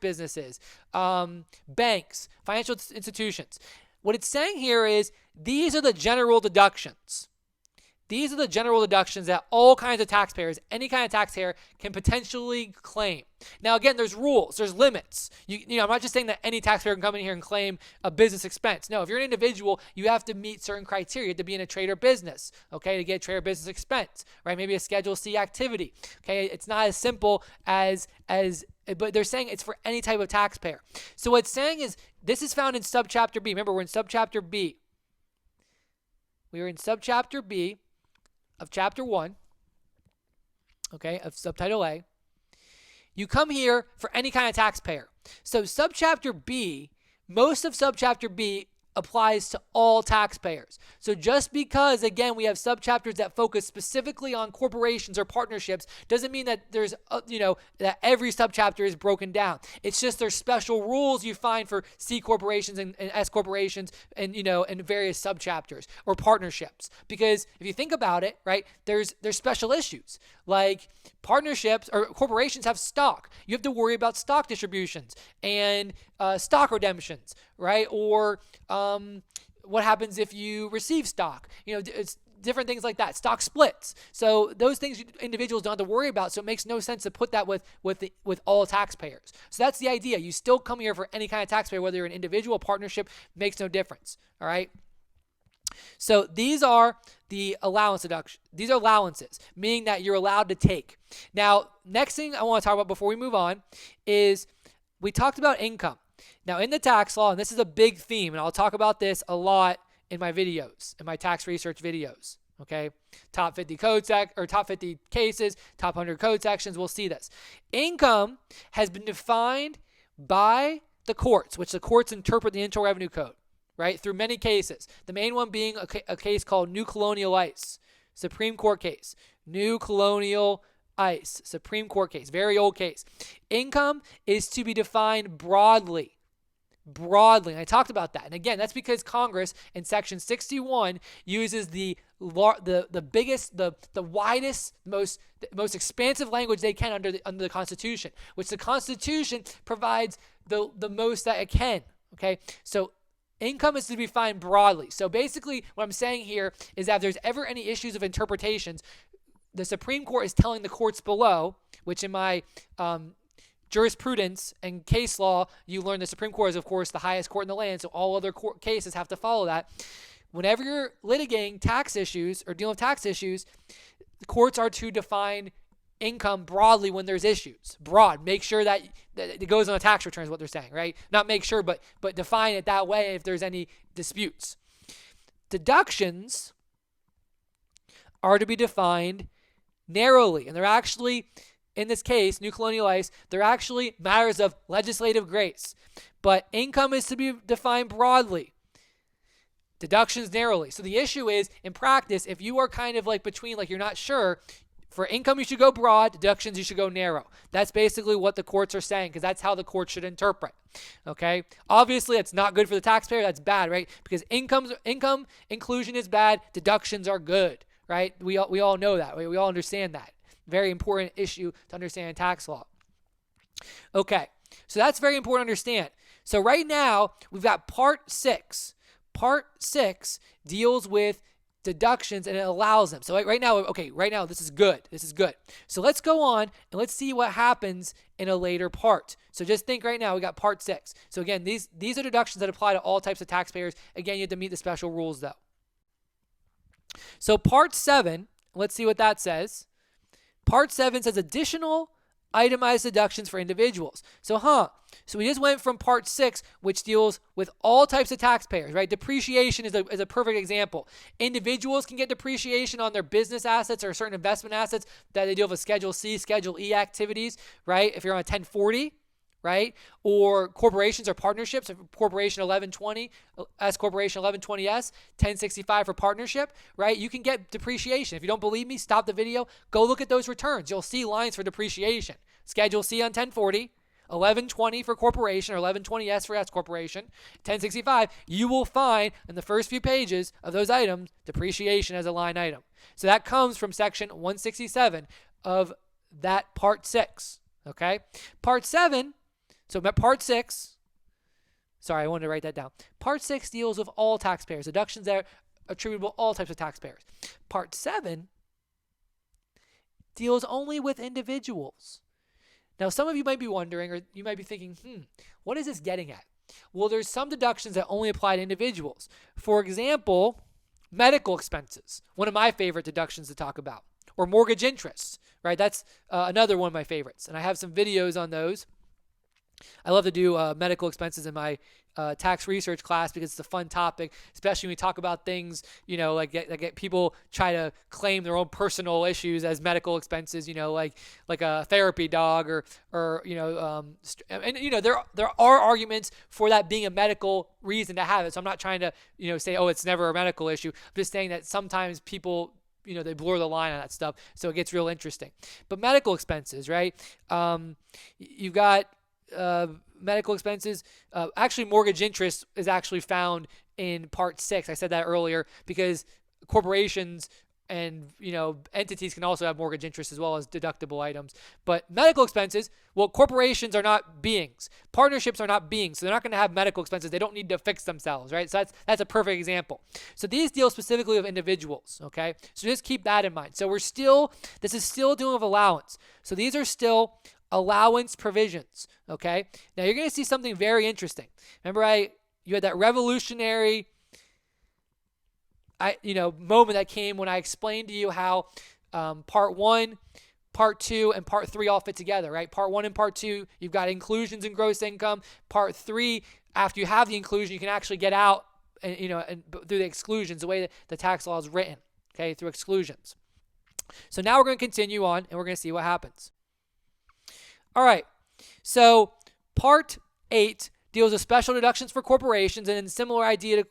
businesses, banks, financial institutions. What it's saying here is these are the general deductions. These are the general deductions that all kinds of taxpayers, any kind of taxpayer, can potentially claim. Now, again, there's rules, there's limits. I'm not just saying that any taxpayer can come in here and claim a business expense. No, if you're an individual, you have to meet certain criteria to be in a trade or business, okay, to get a trade or business expense, right? Maybe a Schedule C activity, okay? It's not as simple but they're saying it's for any type of taxpayer. So what it's saying is this is found in Subchapter B. Remember, we're in Subchapter B. We are in Subchapter B of Chapter 1, okay, of Subtitle A. You come here for any kind of taxpayer. So Subchapter B, most of Subchapter B applies to all taxpayers. So just because, again, we have subchapters that focus specifically on corporations or partnerships doesn't mean that there's, that every subchapter is broken down. It's just there's special rules you find for C corporations and S corporations and various subchapters or partnerships. Because if you think about it, right, there's special issues like partnerships or corporations have stock. You have to worry about stock distributions and stock redemptions, right? Or what happens if you receive stock? It's different things like that. Stock splits. So those things individuals don't have to worry about. So it makes no sense to put that with all taxpayers. So that's the idea. You still come here for any kind of taxpayer, whether you're an individual, partnership, makes no difference. All right. So these are the allowance deduction. These are allowances, meaning that you're allowed to take. Now, next thing I want to talk about before we move on is we talked about income. Now, in the tax law, and this is a big theme, and I'll talk about this a lot in my videos, in my tax research videos, okay? Top 50 top 50 cases, top 100 code sections, we'll see this. Income has been defined by the courts, which the courts interpret the Internal Revenue Code, right, through many cases. The main one being a case called New Colonial Ice, Supreme Court case. New Colonial Ice, Supreme Court case, very old case. Income is to be defined broadly broadly. And I talked about that. And again, that's because Congress in Section 61 uses the biggest, the widest, most expansive language they can under the Constitution, which the Constitution provides the most that it can. Okay, so income is to be defined broadly. So basically, what I'm saying here is that if there's ever any issues of interpretations, the Supreme Court is telling the courts below, which in my jurisprudence and case law, you learn the Supreme Court is, of course, the highest court in the land, so all other court cases have to follow that. Whenever you're litigating tax issues or dealing with tax issues, the courts are to define income broadly when there's issues. Broad. Make sure that it goes on the tax return is what they're saying, right? Not make sure, but define it that way if there's any disputes. Deductions are to be defined narrowly, and they're actually, in this case, New Colonial Ice, they're actually matters of legislative grace. But income is to be defined broadly. Deductions narrowly. So the issue is, in practice, if you are kind of like between, like you're not sure, for income you should go broad, deductions you should go narrow. That's basically what the courts are saying, because that's how the court should interpret. Okay? Obviously, it's not good for the taxpayer. That's bad, right? Because income inclusion is bad, deductions are good, right? We all know that. We all understand that. Very important issue to understand in tax law. Okay, so that's very important to understand. So right now, we've got Part 6. Part 6 deals with deductions and it allows them. So right now, this is good. This is good. So let's go on and let's see what happens in a later part. So just think right now, we got Part 6. So again, these are deductions that apply to all types of taxpayers. Again, you have to meet the special rules though. So Part 7, let's see what that says. Part 7 says additional itemized deductions for individuals. So we just went from Part 6, which deals with all types of taxpayers, right? Depreciation is a perfect example. Individuals can get depreciation on their business assets or certain investment assets that they deal with Schedule C, Schedule E activities, right? If you're on a 1040, right? Or corporations or partnerships, so corporation 1120, S corporation 1120S, 1065 for partnership, right? You can get depreciation. If you don't believe me, stop the video, go look at those returns. You'll see lines for depreciation. Schedule C on 1040, 1120 for corporation or 1120S for S corporation, 1065, you will find in the first few pages of those items depreciation as a line item. So that comes from section 167 of that Part 6, okay? Part 7, so Part 6, sorry, I wanted to write that down. Part 6 deals with all taxpayers, deductions that are attributable to all types of taxpayers. Part 7 deals only with individuals. Now, some of you might be wondering, or you might be thinking, what is this getting at? Well, there's some deductions that only apply to individuals. For example, medical expenses, one of my favorite deductions to talk about, or mortgage interest, right? That's another one of my favorites, and I have some videos on those. I love to do medical expenses in my tax research class because it's a fun topic, especially when we talk about things, like get people try to claim their own personal issues as medical expenses, like a therapy dog or there are arguments for that being a medical reason to have it. So I'm not trying to, say, oh, it's never a medical issue. I'm just saying that sometimes people, they blur the line on that stuff. So it gets real interesting. But medical expenses, right? You've got medical expenses. Actually, mortgage interest is actually found in Part 6. I said that earlier because corporations and entities can also have mortgage interest as well as deductible items. But medical expenses, well, corporations are not beings. Partnerships are not beings, so they're not going to have medical expenses. They don't need to fix themselves, right? So that's a perfect example. So these deal specifically with individuals, okay? So just keep that in mind. So this is still dealing with allowance. So these are still allowance provisions, okay? Now you're going to see something very interesting. Remember you had that revolutionary moment that came when I explained to you how Part 1, Part 2, and Part 3 all fit together, right? Part 1 and Part 2, you've got inclusions and gross income. Part 3, after you have the inclusion, you can actually get out and through the exclusions, the way that the tax law is written, okay, through exclusions. So now we're going to continue on and we're going to see what happens. All right, so Part 8 deals with special deductions for corporations, and a similar idea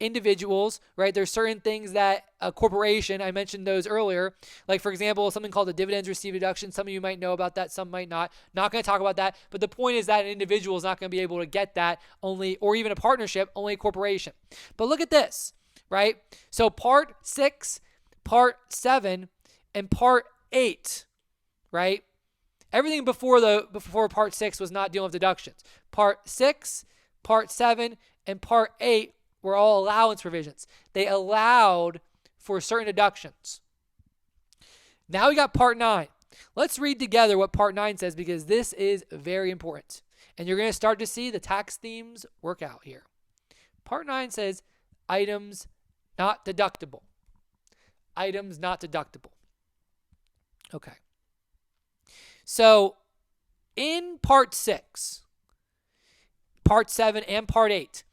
individuals, right? There's certain things that a corporation, I mentioned those earlier, like for example, something called the dividends received deduction. Some of you might know about that, some might not. Not going to talk about that, but the point is that an individual is not going to be able to get that only, or even a partnership, only a corporation. But look at this, right? So Part 6, Part 7, and Part 8, right? Everything before Part 6 was not dealing with deductions. Part 6, Part 7, and Part 8 were all allowance provisions. They allowed for certain deductions. Now we got Part 9. Let's read together what Part 9 says, because this is very important. And you're going to start to see the tax themes work out here. Part 9 says items not deductible. Items not deductible. Okay. So in Part 6, Part 7, and Part 8,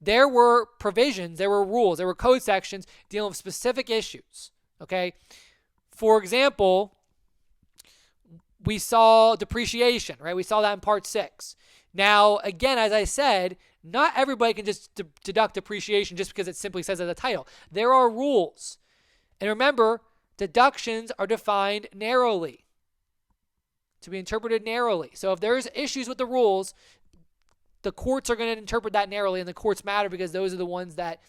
there were provisions, there were rules, there were code sections dealing with specific issues. Okay? For example, we saw depreciation, right? We saw that in Part 6. Now, again, as I said, not everybody can just deduct depreciation just because it simply says as a title. There are rules. And remember, deductions are defined narrowly, to be interpreted narrowly. So if there's issues with the rules, the courts are going to interpret that narrowly, and the courts matter because those are the ones that,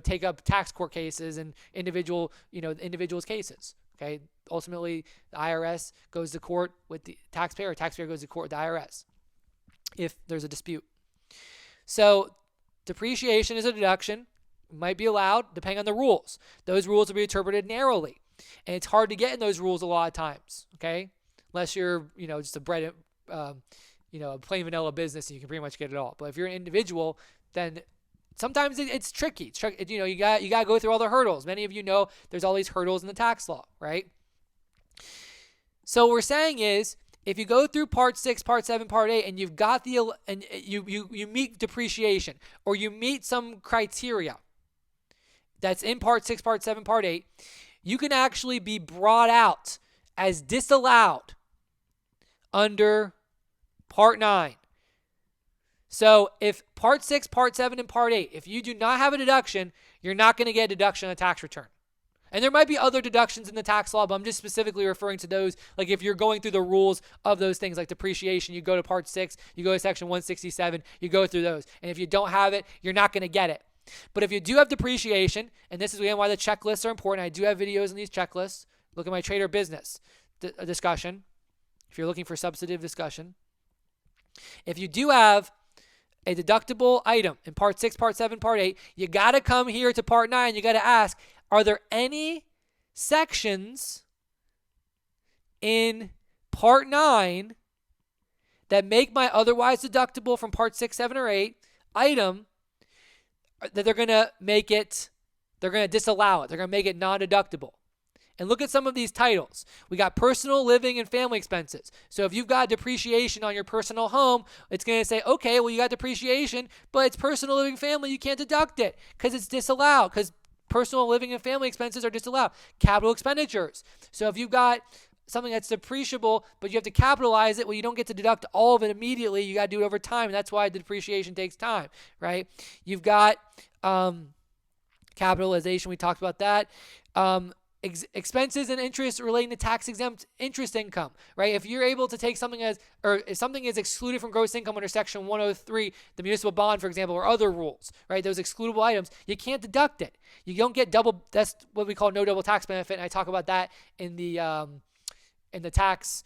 take up tax court cases and individuals cases. Okay. Ultimately, the IRS goes to court with the taxpayer, or taxpayer goes to court with the IRS if there's a dispute. So depreciation is a deduction, might be allowed depending on the rules. Those rules will be interpreted narrowly, and it's hard to get in those rules a lot of times. Okay. Unless you're, just a a plain vanilla business and you can pretty much get it all. But if you're an individual, then sometimes it's tricky. You got to go through all the hurdles. Many of you know there's all these hurdles in the tax law, right? So what we're saying is, if you go through Part 6, Part 7, Part 8, and you've got and you meet depreciation, or you meet some criteria that's in Part 6, Part 7, Part 8, you can actually be brought out as disallowed under Part 9. So if Part 6, Part 7, and Part 8, if you do not have a deduction, you're not going to get a deduction on a tax return. And there might be other deductions in the tax law, but I'm just specifically referring to those. Like if you're going through the rules of those things, like depreciation, you go to Part 6, you go to Section 167, you go through those. And if you don't have it, you're not going to get it. But if you do have depreciation, and this is again why the checklists are important. I do have videos on these checklists. Look at my Trader Business discussion if you're looking for substantive discussion. If you do have a deductible item in Part 6, Part 7, Part 8, you got to come here to Part 9. You got to ask, are there any sections in Part 9 that make my otherwise deductible from Part 6, 7, or 8 item that they're going to disallow it. They're going to make it non-deductible. And look at some of these titles. We got personal, living, and family expenses. So if you've got depreciation on your personal home, it's going to say, okay, well, you got depreciation, but it's personal, living, family. You can't deduct it because it's disallowed, because personal, living, and family expenses are disallowed. Capital expenditures. So if you've got something that's depreciable, but you have to capitalize it, well, you don't get to deduct all of it immediately. You got to do it over time, and that's why the depreciation takes time, right? You've got capitalization. We talked about that. Expenses and interest relating to tax-exempt interest income, right? If you're able to take something if something is excluded from gross income under Section 103, the municipal bond, for example, or other rules, right? Those excludable items, you can't deduct it. You don't get that's what we call no double tax benefit, and I talk about that in the tax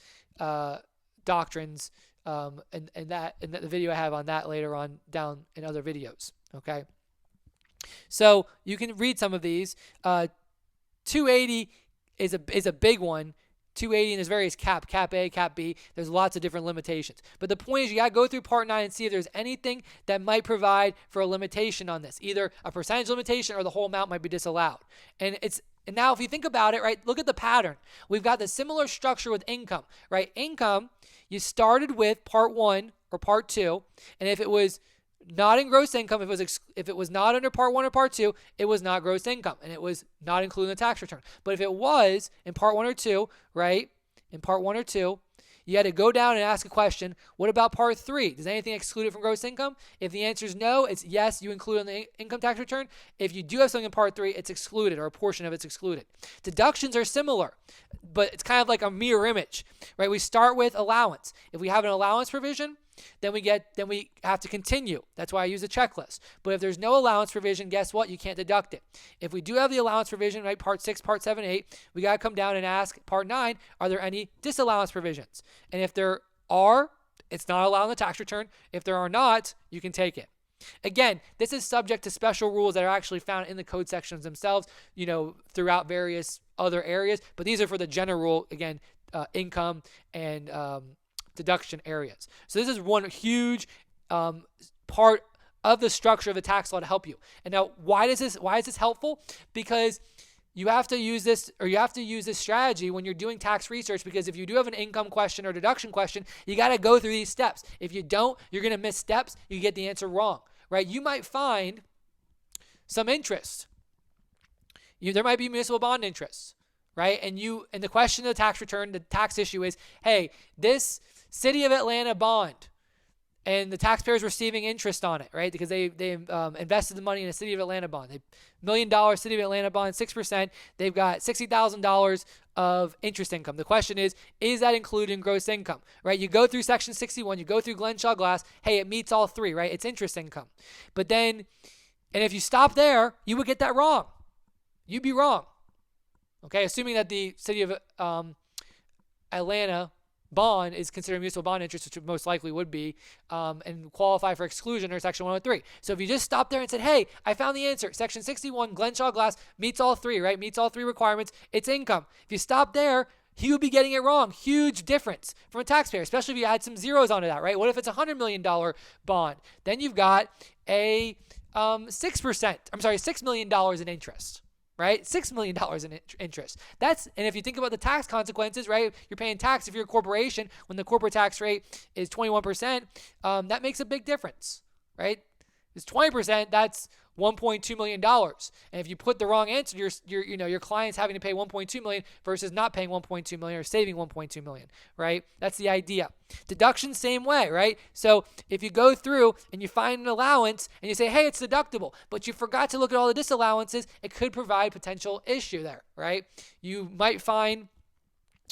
doctrines, and the video I have on that later on down in other videos, okay? So you can read some of these. 280 is a big one. 280, and there's various cap A, cap B. There's lots of different limitations. But the point is, you got to go through Part 9 and see if there's anything that might provide for a limitation on this. Either a percentage limitation or the whole amount might be disallowed. And now if you think about it, right, look at the pattern. We've got the similar structure with income, right? Income, you started with Part 1 or Part 2, and if it was not in gross income, if it was not under Part 1 or Part 2, it was not gross income, and it was not including the tax return. But if it was in Part 1 or 2, right, in Part 1 or 2, You had to go down and ask a question, what about Part 3? Does anything exclude it from gross income? If the answer is no, it's yes, you include it on the income tax return. If you do have something in Part 3, it's excluded, or a portion of it's excluded. Deductions are similar, but it's kind of like a mirror image, right? We start with allowance. If we have an allowance provision, then we have to continue. That's why I use a checklist. But if there's no allowance provision, guess what? You can't deduct it. If we do have the allowance provision, right, Part 6, Part 7, 8, we got to come down and ask Part 9, are there any disallowance provisions? And if there are, it's not allowed on the tax return. If there are not, you can take it. Again, this is subject to special rules that are actually found in the code sections themselves, throughout various other areas. But these are for the general, again, income and deduction areas. So this is one huge part of the structure of the tax law to help you. And now, why is this helpful? Because you have to use this strategy when you're doing tax research, because if you do have an income question or deduction question, you got to go through these steps. If you don't, you're going to miss steps. You get the answer wrong, right? You might find some interest. There might be municipal bond interest, right? And the question of the tax return, the tax issue is, hey, this City of Atlanta bond, and the taxpayer's receiving interest on it, right? Because they invested the money in a City of Atlanta bond. $1 million City of Atlanta bond, 6%. They've got $60,000 of interest income. The question is that included in gross income, right? You go through Section 61, you go through Glenshaw Glass. Hey, it meets all three, right? It's interest income. But then, and if you stop there, you would get that wrong. You'd be wrong. Okay, assuming that the City of Atlanta bond is considered municipal bond interest, which most likely would be, and qualify for exclusion or Section 103. So if you just stop there and said, hey, I found the answer. Section 61, Glenshaw Glass meets all three, right? Meets all three requirements. It's income. If you stop there, he would be getting it wrong. Huge difference from a taxpayer, especially if you add some zeros onto that, right? What if it's a $100 million bond? Then you've got a $6 million in interest. Right? $6 million in interest. And if you think about the tax consequences, right? You're paying tax if you're a corporation when the corporate tax rate is 21%. That makes a big difference, right? It's 20%. That's $1.2 million. And if you put the wrong answer, your client's having to pay $1.2 million versus not paying $1.2 million or saving $1.2 million, right? That's the idea. Deduction, same way, right? So if you go through and you find an allowance and you say, hey, it's deductible, but you forgot to look at all the disallowances, it could provide potential issue there, right? You might find,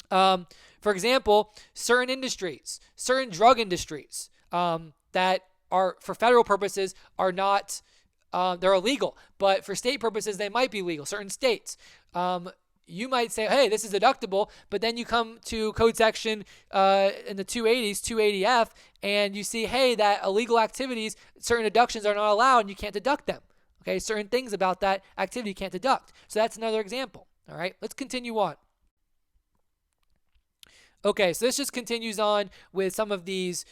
for example, certain industries, certain drug industries that are, for federal purposes, are not they're illegal, but for state purposes, they might be legal. Certain states, you might say, hey, this is deductible, but then you come to code section in the 280s, 280F, and you see, hey, that illegal activities, certain deductions are not allowed, and you can't deduct them. Okay, certain things about that activity you can't deduct. So that's another example. All right, let's continue on. Okay, so this just continues on with some of these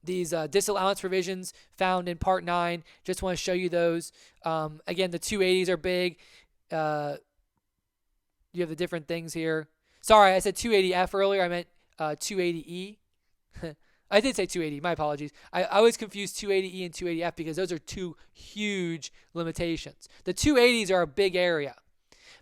disallowance provisions found in Part 9. Just want to show you those. Again, the 280s are big. You have the different things here. Sorry, I said 280F earlier. I meant 280E. I did say 280. My apologies. I always confuse 280E and 280F because those are two huge limitations. The 280s are a big area.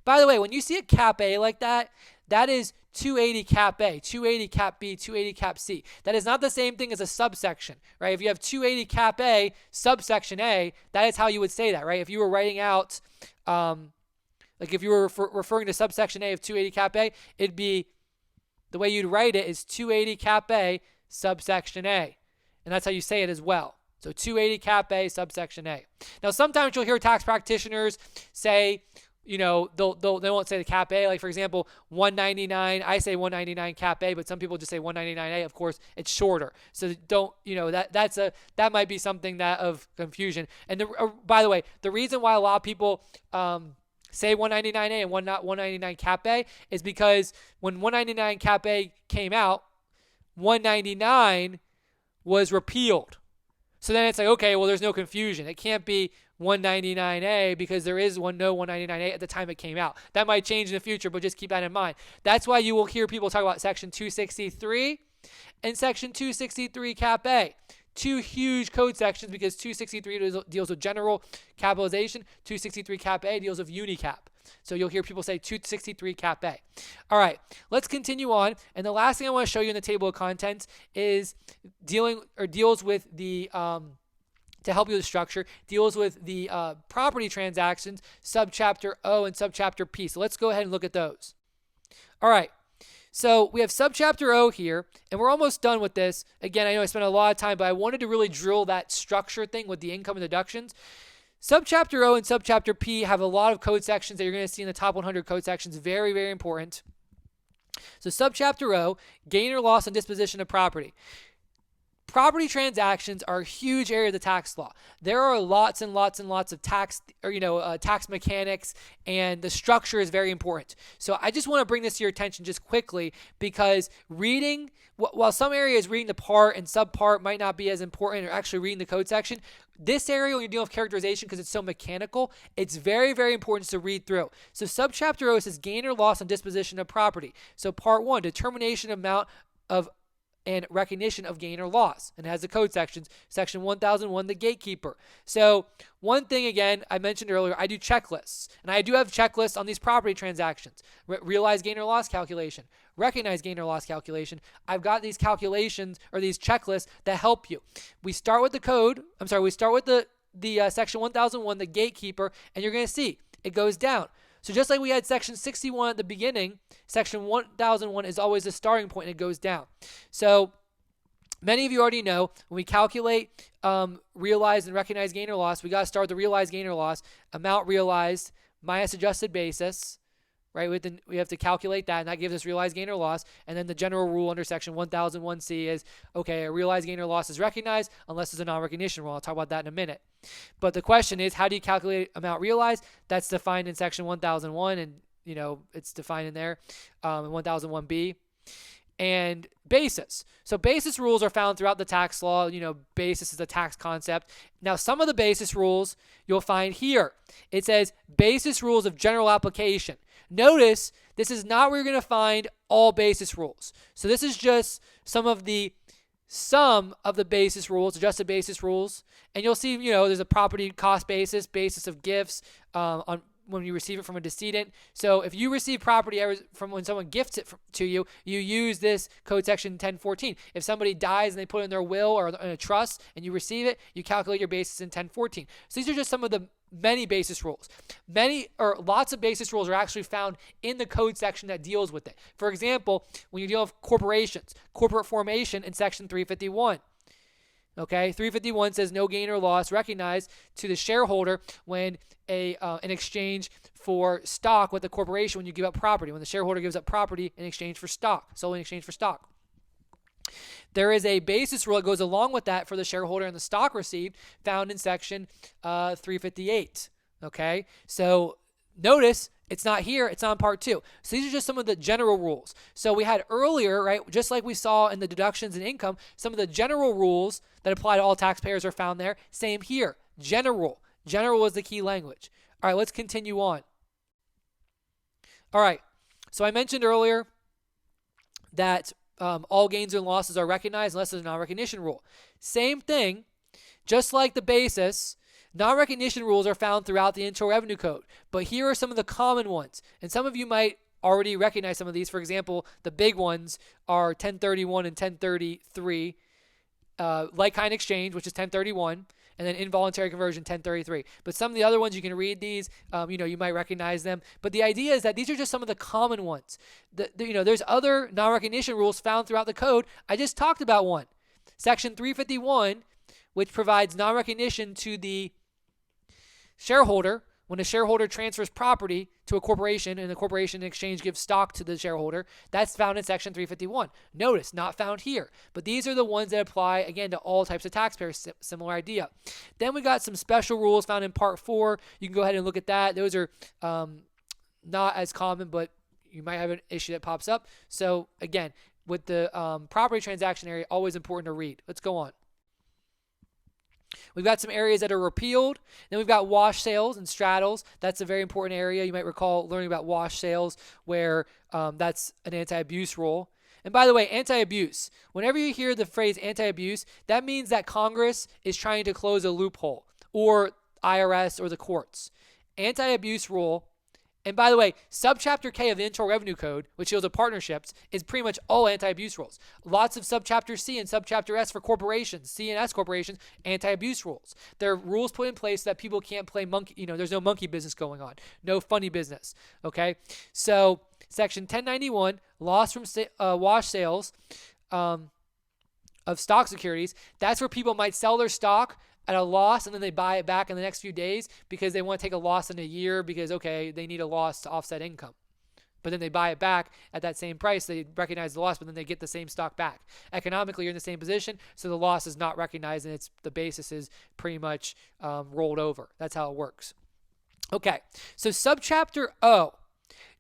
By the way, when you see a Cap A like that, that is 280 Cap A, 280 Cap B, 280 Cap C. That is not the same thing as a subsection, right? If you have 280 Cap A, subsection A, that is how you would say that, right? If you were writing out, like if you were referring to subsection A of 280 Cap A, it'd be, the way you'd write it is 280 Cap A, subsection A. And that's how you say it as well. So 280 Cap A, subsection A. Now, sometimes you'll hear tax practitioners say, they won't say the Cap A. Like, for example, 199, I say 199 Cap A, but some people just say 199A. Of course, it's shorter. So don't, that might be something of confusion. And by the way, the reason why a lot of people say 199A and not 199 Cap A is because when 199 Cap A came out, 199 was repealed. So then it's like, okay, well, there's no confusion. It can't be 199A because there is no 199A at the time it came out. That might change in the future, but just keep that in mind. That's why you will hear people talk about Section 263 and Section 263 Cap A. Two huge code sections because 263 deals with general capitalization. 263 Cap A deals with unicap. So you'll hear people say 263 Cap A. All right, let's continue on. And the last thing I want to show you in the table of contents is deals with the to help you with the structure, deals with the property transactions, Subchapter O and Subchapter P. So let's go ahead and look at those. All right. So we have Subchapter O here, and we're almost done with this. Again, I know I spent a lot of time, but I wanted to really drill that structure thing with the income and deductions. Subchapter O and Subchapter P have a lot of code sections that you're going to see in the top 100 code sections. Very, very important. So Subchapter O, gain or loss on disposition of property. Property transactions are a huge area of the tax law. There are lots and lots and lots of tax mechanics, and the structure is very important. So I just want to bring this to your attention just quickly, because reading, while some areas reading the part and subpart might not be as important, or actually reading the code section, this area when you're dealing with characterization, because it's so mechanical, it's very, very important to read through. So Subchapter O says gain or loss on disposition of property. So part 1, determination amount of and recognition of gain or loss, and it has the code sections. Section 1001, the gatekeeper. So one thing, again, I mentioned earlier, I do checklists, and I do have checklists on these property transactions. Realize gain or loss calculation, recognize gain or loss calculation. I've got these calculations or these checklists that help you. We start with the code. We start with the section 1001, the gatekeeper, and you're going to see it goes down. So just like we had section 61 at the beginning, section 1001 is always the starting point, and it goes down. So many of you already know when we calculate realized and recognized gain or loss, we got to start with the realized gain or loss, amount realized minus adjusted basis, right? We have to calculate that, and that gives us realized gain or loss. And then the general rule under section 1001C is, okay, a realized gain or loss is recognized unless there's a non-recognition rule. I'll talk about that in a minute. But the question is, how do you calculate amount realized? That's defined in section 1001, and it's defined in there in 1001B. And basis. So basis rules are found throughout the tax law. Basis is a tax concept. Now, some of the basis rules you'll find here. It says basis rules of general application. Notice this is not where you're going to find all basis rules. So this is just some of the basis rules, adjusted basis rules. And you'll see, there's a property cost basis, basis of gifts on when you receive it from a decedent. So if you receive property from when someone gifts it to you, you use this code section 1014. If somebody dies and they put it in their will or in a trust and you receive it, you calculate your basis in 1014. So these are just some of the many basis rules. Lots of basis rules are actually found in the code section that deals with it. For example, when you deal with corporations, corporate formation in section 351. Okay, 351 says no gain or loss recognized to the shareholder when in exchange for stock with the corporation when you give up property. When the shareholder gives up property in exchange for stock, solely in exchange for stock. There is a basis rule that goes along with that for the shareholder and the stock received, found in section 358. Okay, so notice it's not here, it's on part 2. So these are just some of the general rules. So we had earlier, right, just like we saw in the deductions and income, some of the general rules that apply to all taxpayers are found there. Same here, general. General is the key language. All right, let's continue on. All right, so I mentioned earlier that all gains and losses are recognized unless there's a non-recognition rule. Same thing, just like the basis, non-recognition rules are found throughout the Internal Revenue Code, but here are some of the common ones, and some of you might already recognize some of these. For example, the big ones are 1031 and 1033, like-kind exchange, which is 1031, and then involuntary conversion, 1033. But some of the other ones, you can read these, you might recognize them. But the idea is that these are just some of the common ones. There's other non-recognition rules found throughout the code. I just talked about one. Section 351, which provides non-recognition to the shareholder when a shareholder transfers property to a corporation and the corporation in exchange gives stock to the shareholder. That's found in section 351. Notice, not found here. But these are the ones that apply, again, to all types of taxpayers. Similar idea. Then we got some special rules found in part 4. You can go ahead and look at that. Those are not as common, but you might have an issue that pops up. So again, with the property transaction area, always important to read. Let's go on. We've got some areas that are repealed. Then we've got wash sales and straddles. That's a very important area. You might recall learning about wash sales, where that's an anti-abuse rule. And by the way, anti-abuse, whenever you hear the phrase anti-abuse, that means that Congress is trying to close a loophole, or IRS or the courts. Anti-abuse rule And by the way, Subchapter K of the Internal Revenue Code, which deals with partnerships, is pretty much all anti-abuse rules. Lots of Subchapter C and Subchapter S for corporations, C and S corporations, anti-abuse rules. There are rules put in place so that people can't play monkey, there's no monkey business going on, no funny business, okay? So Section 1091, loss from wash sales of stock securities, that's where people might sell their stock at a loss and then they buy it back in the next few days because they want to take a loss in a year because, okay, they need a loss to offset income. But then they buy it back at that same price. They recognize the loss, but then they get the same stock back. Economically, you're in the same position, so the loss is not recognized and the basis is pretty much rolled over. That's how it works. Okay, so Subchapter O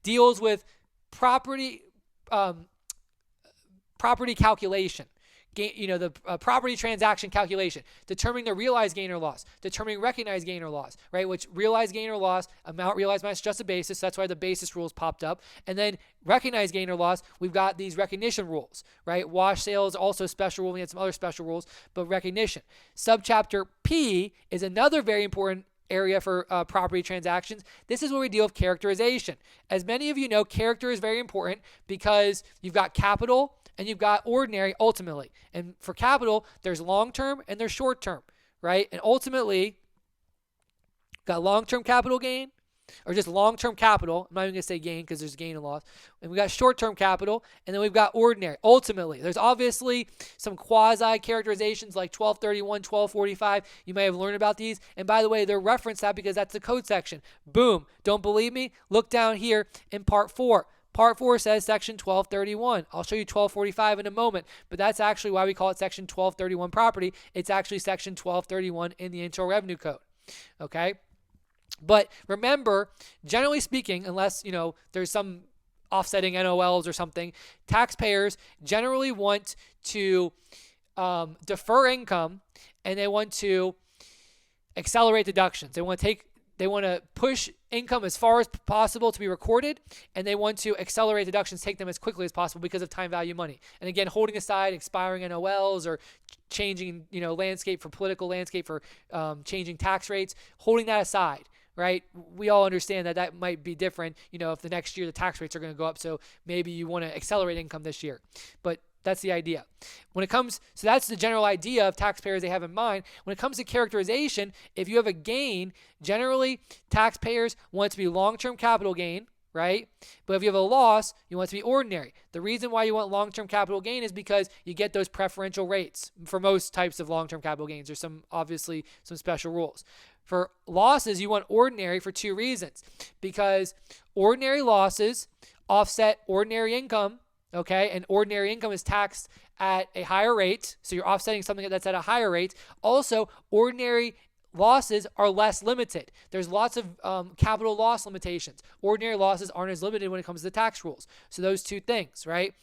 deals with property calculation. The property transaction calculation, determining the realized gain or loss, determining recognized gain or loss, right? Which realized gain or loss, amount realized minus adjusted basis, that's why the basis rules popped up. And then recognized gain or loss, we've got these recognition rules, right? Wash sales, also special rule, we had some other special rules, but recognition. Subchapter P is another very important area for property transactions. This is where we deal with characterization. As many of you know, character is very important because you've got capital and you've got ordinary ultimately. And for capital, there's long-term and there's short-term, right? And ultimately, got long-term capital gain, or just long-term capital. I'm not even going to say gain because there's gain and loss. And we got short-term capital, and then we've got ordinary. Ultimately, there's obviously some quasi-characterizations like 1231, 1245. You may have learned about these. And by the way, they're referenced that because that's the code section. Boom. Don't believe me? Look down here in Part 4. Part 4 says Section 1231. I'll show you 1245 in a moment, but that's actually why we call it Section 1231 property. It's actually Section 1231 in the Internal Revenue Code, okay? But remember, generally speaking, unless, there's some offsetting NOLs or something, taxpayers generally want to defer income and they want to accelerate deductions. They want to push income as far as possible to be recorded, and they want to accelerate deductions, take them as quickly as possible because of time value money. And again, holding aside expiring NOLs or changing, political landscape for changing tax rates, holding that aside, right? We all understand that might be different, if the next year the tax rates are going to go up, so maybe you want to accelerate income this year. But that's the idea. So that's the general idea of taxpayers they have in mind. When it comes to characterization, if you have a gain, generally taxpayers want it to be long-term capital gain, right? But if you have a loss, you want it to be ordinary. The reason why you want long-term capital gain is because you get those preferential rates for most types of long-term capital gains. There's obviously some special rules. For losses, you want ordinary for two reasons. Because ordinary losses offset ordinary income, okay, and ordinary income is taxed at a higher rate, so you're offsetting something that's at a higher rate. Also, ordinary losses are less limited. There's lots of capital loss limitations. Ordinary losses aren't as limited when it comes to the tax rules. So those two things, right?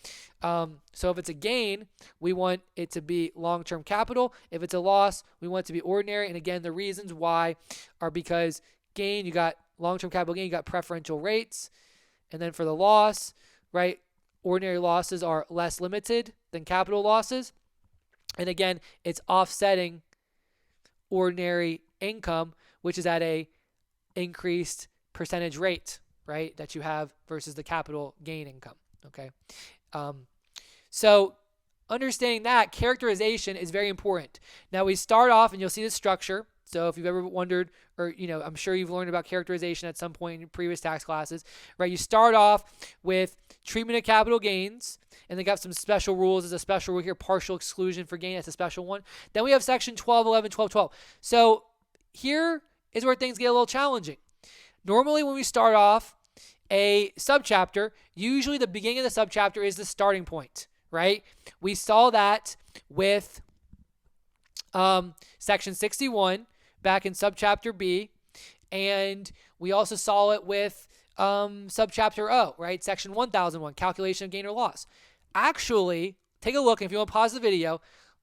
So if it's a gain, we want it to be long-term capital. If it's a loss, we want it to be ordinary. And again, the reasons why are because gain, you got long-term capital gain, you got preferential rates. And then for the loss, right, ordinary losses are less limited than capital losses. And again, it's offsetting ordinary income, which is at a increased percentage rate, right, that you have versus the capital gain income, okay? So understanding that, characterization is very important. Now we start off, and you'll see the structure. So if you've ever wondered, or I'm sure you've learned about characterization at some point in previous tax classes, right? You start off with treatment of capital gains, and they got some special rules. There's a special rule here, partial exclusion for gain. That's a special one. Then we have Section 1211, 1212. So here is where things get a little challenging. Normally when we start off a subchapter, usually the beginning of the subchapter is the starting point, right? We saw that with Section 61 back in Subchapter B, and we also saw it with Subchapter O, right? Section 1001, calculation of gain or loss. Actually, take a look, and if you want to pause the video,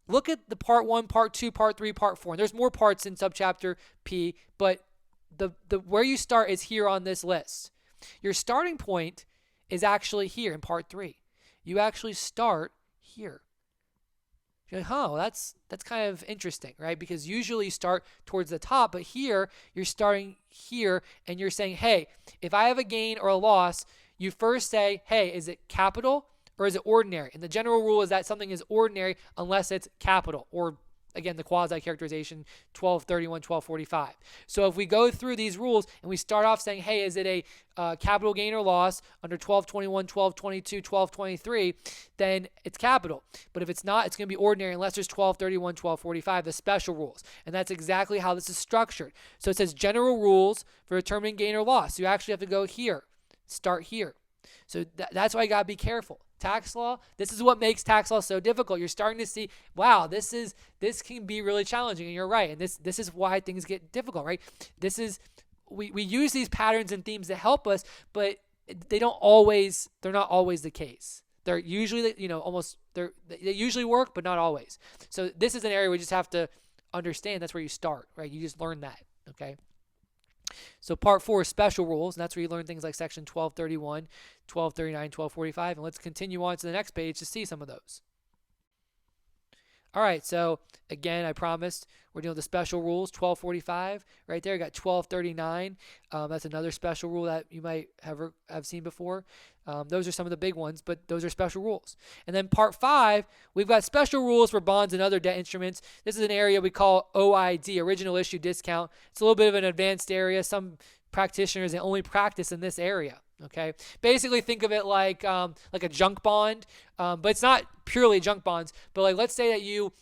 look at the Part 1, Part 2, Part 3, Part 4. And there's more parts in Subchapter P, but the where you start is here on this list. Your starting point is actually here in Part 3. You actually start here. You're like, well, that's kind of interesting, right? Because usually you start towards the top, but here you're starting here and you're saying, hey, if I have a gain or a loss, you first say, hey, is it capital or is it ordinary? And the general rule is that something is ordinary unless it's capital, or again, the quasi-characterization 1231, 1245. So if we go through these rules and we start off saying, hey, is it a capital gain or loss under 1221, 1222, 1223, then it's capital. But if it's not, it's going to be ordinary unless there's 1231, 1245, the special rules. And that's exactly how this is structured. So it says general rules for determining gain or loss. So you actually have to go here, start here. So that's why you got to be careful. Tax law, this is what makes tax law so difficult. You're starting to see, wow, this can be really challenging, and you're right. And this is why things get difficult, right? We use these patterns and themes to help us, but they're not always the case. They're usually, they usually work, but not always. So this is an area we just have to understand. That's where you start, right? You just learn that, okay? So part 4 is special rules, and that's where you learn things like section 1231, 1239, 1245, and let's continue on to the next page to see some of those. All right, so again, I promised we're dealing with the special rules, 1245. Right there, you got 1239. That's another special rule that you might have seen before. Those are some of the big ones, but those are special rules. And then part 5, we've got special rules for bonds and other debt instruments. This is an area we call OID, original issue discount. It's a little bit of an advanced area. Some practitioners, they only practice in this area. Okay, basically think of it like a junk bond, but it's not purely junk bonds. But like, let's say that you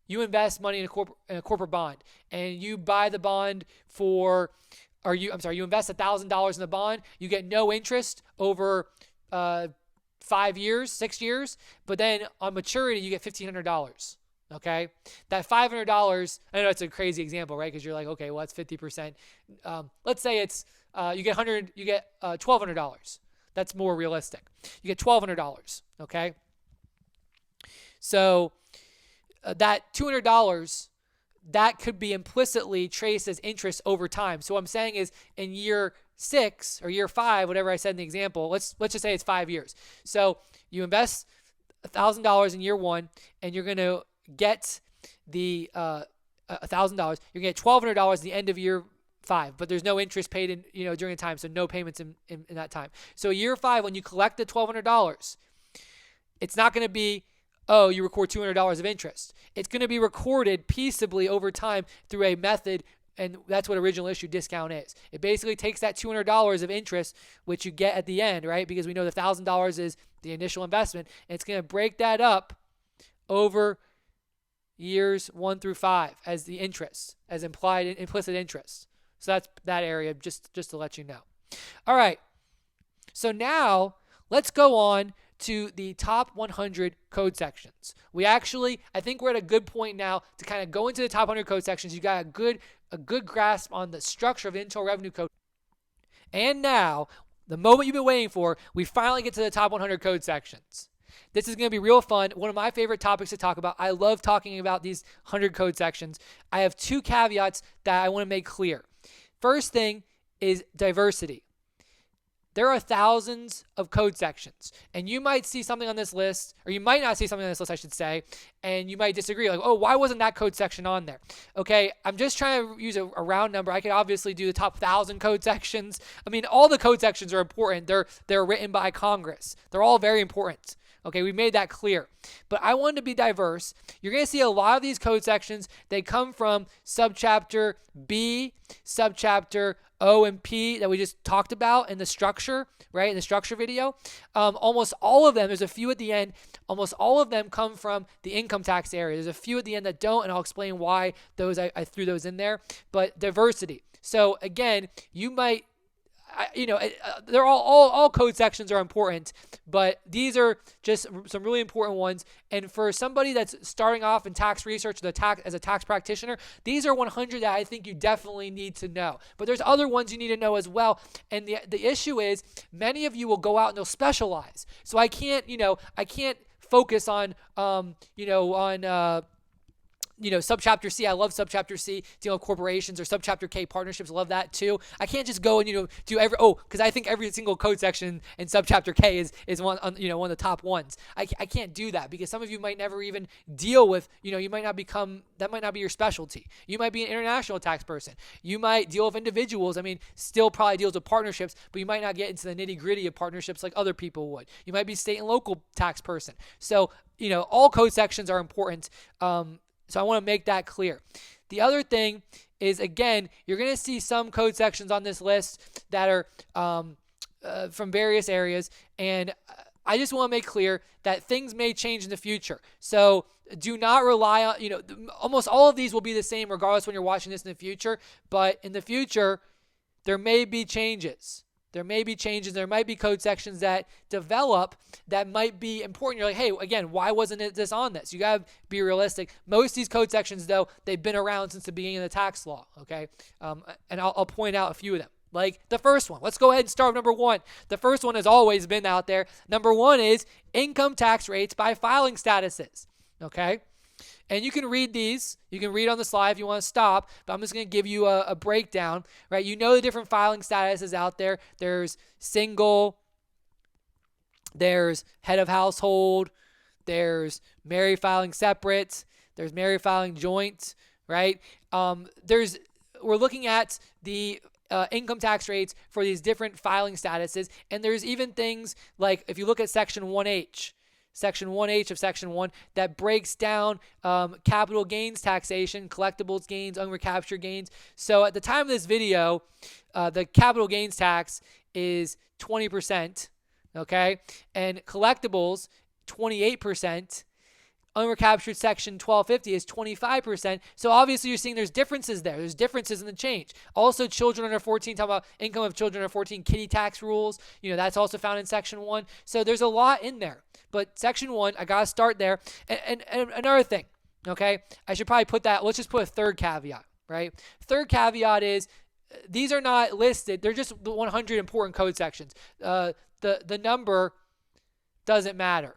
invest money in a corporate bond, and you buy the bond you invest $1,000 in the bond. You get no interest over 5 years, 6 years, but then on maturity you get $1,500. Okay, that $500. I know it's a crazy example, right? Because you're like, okay, well that's 50%. Let's say it's you get $1,200. That's more realistic. You get $1,200. Okay, so that $200 that could be implicitly traced as interest over time. So what I'm saying is, in year 6 or year 5, whatever I said in the example, let's just say it's 5 years. So you invest $1,000 in year 1, and you're going to get the $1,000. You're gonna get $1,200 at the end of year 5, but there's no interest paid in during the time, so no payments in that time. So year 5, when you collect the $1,200, it's not going to be, oh, you record $200 of interest. It's going to be recorded peaceably over time through a method, and that's what original issue discount is. It basically takes that $200 of interest, which you get at the end, right? Because we know the $1,000 is the initial investment, and it's going to break that up over years 1 through 5 as the interest, as implied implicit interest. So that's that area, just to let you know. All right. So now let's go on to the top 100 code sections. I think we're at a good point now to kind of go into the top 100 code sections. You got a good grasp on the structure of the internal revenue code. And now, the moment you've been waiting for, we finally get to the top 100 code sections. This is going to be real fun. One of my favorite topics to talk about. I love talking about these 100 code sections. I have 2 caveats that I want to make clear. First thing is diversity. There are thousands of code sections, and you might see something on this list, or you might not see something on this list, I should say, and you might disagree. Like, oh, why wasn't that code section on there? Okay, I'm just trying to use a round number. I could obviously do the top 1,000 code sections. I mean, all the code sections are important. They're written by Congress. They're all very important. Okay, we made that clear. But I wanted to be diverse. You're going to see a lot of these code sections. They come from Subchapter B, Subchapter O and P that we just talked about in the structure, right? In the structure video. Almost all of them, there's a few at the end, almost all of them come from the income tax area. There's a few at the end that don't, and I'll explain why I threw those in there. But diversity. So again, you might, they're all code sections are important, but these are just some really important ones. And for somebody that's starting off in tax research as a tax practitioner, these are 100 that I think you definitely need to know. But there's other ones you need to know as well. And the issue is many of you will go out and they'll specialize. So I can't focus on Subchapter C, I love Subchapter C, dealing with corporations, or Subchapter K, partnerships, love that too. I can't just go and, do because I think every single code section in Subchapter K is one of the top ones. I can't do that because some of you might never even deal with, you might not that might not be your specialty. You might be an international tax person. You might deal with individuals. Still probably deals with partnerships, but you might not get into the nitty gritty of partnerships like other people would. You might be state and local tax person. So, all code sections are important. So I want to make that clear. The other thing is, again, you're going to see some code sections on this list that are from various areas, and I just want to make clear that things may change in the future. So do not rely on, almost all of these will be the same regardless when you're watching this in the future, but in the future, there may be changes. There may be changes. There might be code sections that develop that might be important. You're like, hey, again, why wasn't this on this? You got to be realistic. Most of these code sections, though, they've been around since the beginning of the tax law, okay? And I'll point out a few of them. Like the first one. Let's go ahead and start with number one. The first one has always been out there. Number one is income tax rates by filing statuses, okay? And you can read these. You can read on the slide if you want to stop, but I'm just going to give you a breakdown, right? You know the different filing statuses out there. There's single, there's head of household, there's married filing separate, there's married filing joint, right? We're looking at the income tax rates for these different filing statuses, and there's even things like if you look at Section 1H, Section 1H of Section 1 that breaks down capital gains taxation, collectibles gains, unrecaptured gains. So at the time of this video, the capital gains tax is 20%, okay? And collectibles, 28%. Unrecaptured Section 1250 is 25%. So obviously you're seeing there's differences there. There's differences in the change. Also, children under 14, talking about income of children under 14, kiddie tax rules. That's also found in Section 1. So there's a lot in there. But Section 1, I got to start there. And another thing, okay? I should probably put that, let's just put a third caveat, right? Third caveat is these are not listed. They're just the 100 important code sections. The number doesn't matter.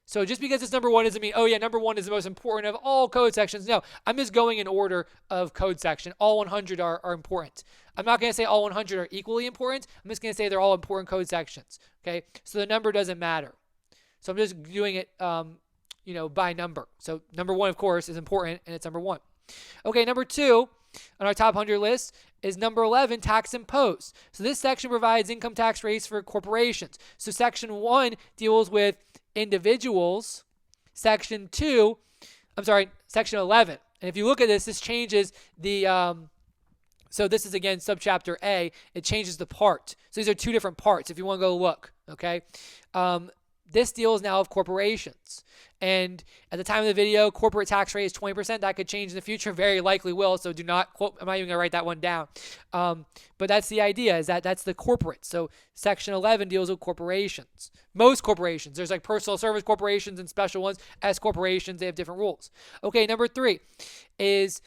So just because it's number one doesn't mean, number one is the most important of all code sections. No, I'm just going in order of code section. All 100 are important. I'm not going to say all 100 are equally important. I'm just going to say they're all important code sections. Okay, so the number doesn't matter. So I'm just doing it, by number. So number one, of course, is important, and it's number one. Okay, number two on our top 100 list is number 11, tax imposed. So this section provides income tax rates for corporations. So Section 1 deals with individuals. Section 11. And if you look at this, this changes the, so this is again Subchapter A. It changes the part. So these are two different parts if you want to go look, okay? This deals now with corporations. And at the time of the video, corporate tax rate is 20%. That could change in the future, very likely will. So do not quote, I'm not even going to write that one down. But that's the idea, is that's the corporate. So Section 11 deals with corporations. Most corporations. There's like personal service corporations and special ones. As corporations, they have different rules. Okay, number 3 is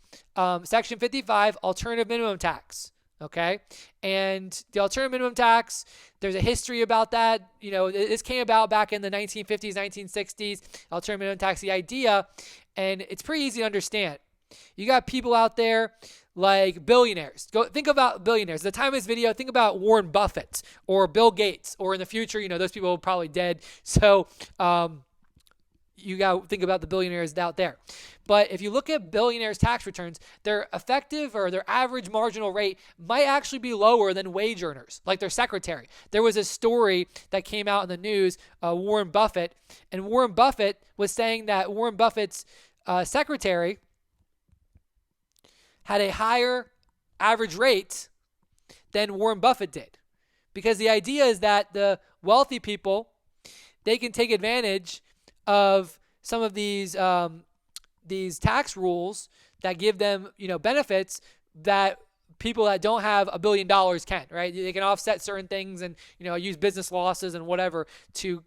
Section 55, alternative minimum tax. Okay, and the alternative minimum tax, there's a history about that. This came about back in the 1950s, 1960s, alternative minimum tax, the idea, and it's pretty easy to understand. You got people out there like billionaires. Go think about billionaires. At the time of this video, think about Warren Buffett or Bill Gates, or in the future, those people are probably dead. So, you got to think about the billionaires out there. But if you look at billionaires' tax returns, their effective or their average marginal rate might actually be lower than wage earners, like their secretary. There was a story that came out in the news, Warren Buffett, and Warren Buffett was saying that Warren Buffett's secretary had a higher average rate than Warren Buffett did. Because the idea is that the wealthy people, they can take advantage of some of these tax rules that give them, benefits that people that don't have $1 billion can, right? They can offset certain things and, use business losses and whatever to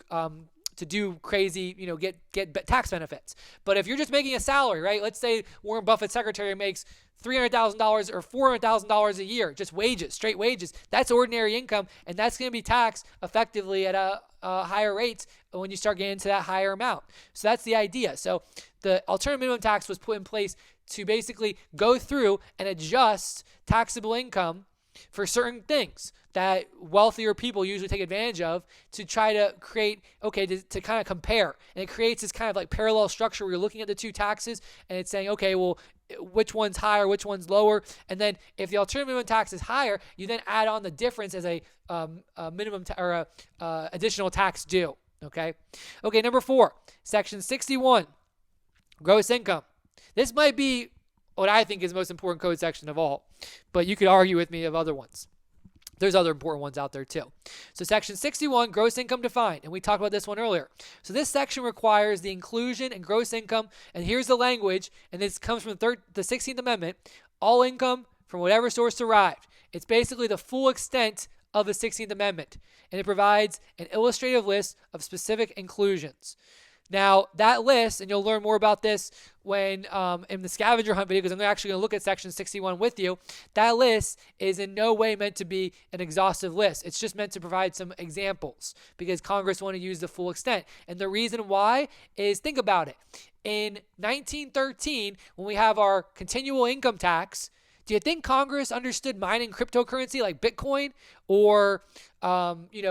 do crazy, get tax benefits. But if you're just making a salary, right? Let's say Warren Buffett's secretary makes $300,000 or $400,000 a year, just wages, straight wages. That's ordinary income, and that's going to be taxed effectively at a higher rates when you start getting into that higher amount. So that's the idea. So the alternative minimum tax was put in place to basically go through and adjust taxable income for certain things that wealthier people usually take advantage of to try to create, to kind of compare. And it creates this kind of like parallel structure where you're looking at the two taxes and it's saying, okay, well, which one's higher, which one's lower. And then if the alternative minimum tax is higher, you then add on the difference as a minimum or a additional tax due. Okay, number 4, Section 61, gross income. This might be what I think is the most important code section of all, but you could argue with me of other ones. There's other important ones out there too. So Section 61, gross income defined, and we talked about this one earlier. So this section requires the inclusion in gross income, and here's the language, and this comes from the 16th Amendment, all income from whatever source derived. It's basically the full extent of the 16th Amendment, and it provides an illustrative list of specific inclusions. Now, that list, and you'll learn more about this when in the scavenger hunt video, because I'm actually going to look at Section 61 with you, that list is in no way meant to be an exhaustive list. It's just meant to provide some examples because Congress wanted to use the full extent. And the reason why is, think about it. In 1913, when we have our continual income tax, do you think Congress understood mining cryptocurrency like Bitcoin or,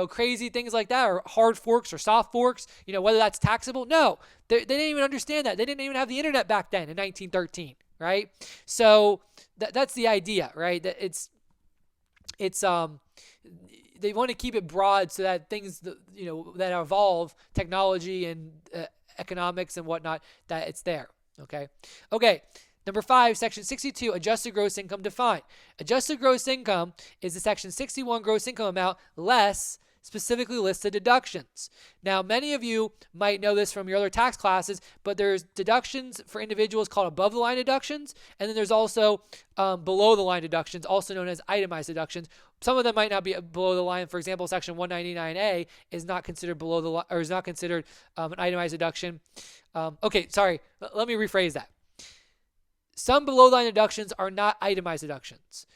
crazy things like that, or hard forks or soft forks, whether that's taxable? No, they didn't even understand that. They didn't even have the internet back then in 1913, right? So that's the idea, right? That it's they want to keep it broad so that things, that evolve, technology and economics and whatnot, that it's there, okay? Number 5, Section 62, adjusted gross income defined. Adjusted gross income is the Section 61 gross income amount less specifically listed deductions. Now, many of you might know this from your other tax classes, but there's deductions for individuals called above-the-line deductions, and then there's also below-the-line deductions, also known as itemized deductions. Some of them might not be below the line. For example, Section 199A is not considered below the line, or is not considered an itemized deduction. Let me rephrase that. Some below-the-line deductions are not itemized deductions.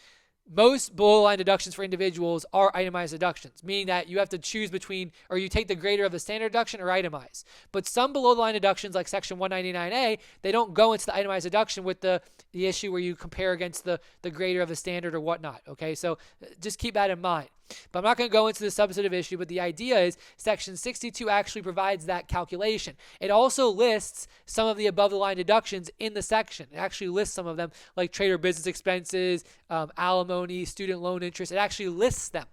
Most below-the-line deductions for individuals are itemized deductions, meaning that you have to choose between, or you take the greater of the standard deduction or itemized. But some below-the-line deductions, like Section 199A, they don't go into the itemized deduction with the issue where you compare against the greater of the standard or whatnot. Okay, so just keep that in mind. But I'm not going to go into the substantive issue, but the idea is Section 62 actually provides that calculation. It also lists some of the above-the-line deductions in the section. It actually lists some of them, like trade or business expenses, alimony, student loan interest. It actually lists them.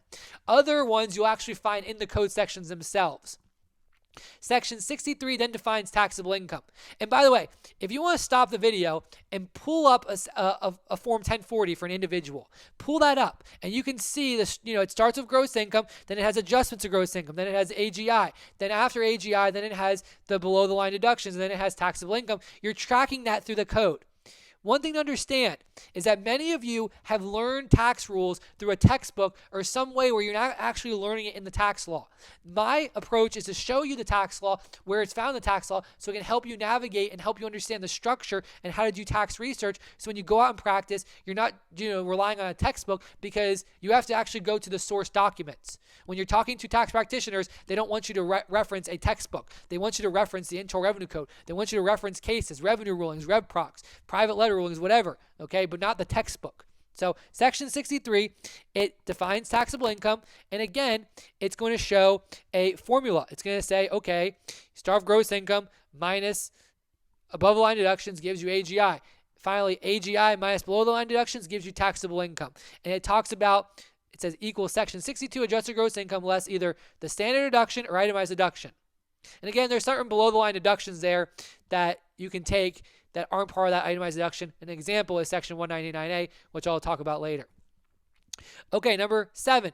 Other ones you'll actually find in the code sections themselves. Section 63 then defines taxable income. And by the way, if you want to stop the video and pull up a Form 1040 for an individual, pull that up and you can see this, it starts with gross income, then it has adjustments to gross income, then it has AGI, then after AGI, then it has the below the line deductions, and then it has taxable income. You're tracking that through the code. One thing to understand is that many of you have learned tax rules through a textbook or some way where you're not actually learning it in the tax law. My approach is to show you the tax law, where it's found in the tax law, so it can help you navigate and help you understand the structure and how to do tax research. So when you go out and practice, you're not relying on a textbook, because you have to actually go to the source documents. When you're talking to tax practitioners, they don't want you to reference a textbook. They want you to reference the Internal Revenue Code. They want you to reference cases, revenue rulings, rev procs, private letter rulings, whatever, okay, but not the textbook. So Section 63, it defines taxable income, and again, it's going to show a formula. It's going to say, okay, start with gross income minus above the line deductions gives you AGI. Finally, AGI minus below the line deductions gives you taxable income. And it talks about, it says equals Section 62 adjusted gross income less either the standard deduction or itemized deduction. And again, there's certain below the line deductions there that you can take that aren't part of that itemized deduction. An example is Section 199A, which I'll talk about later. Okay, number 7.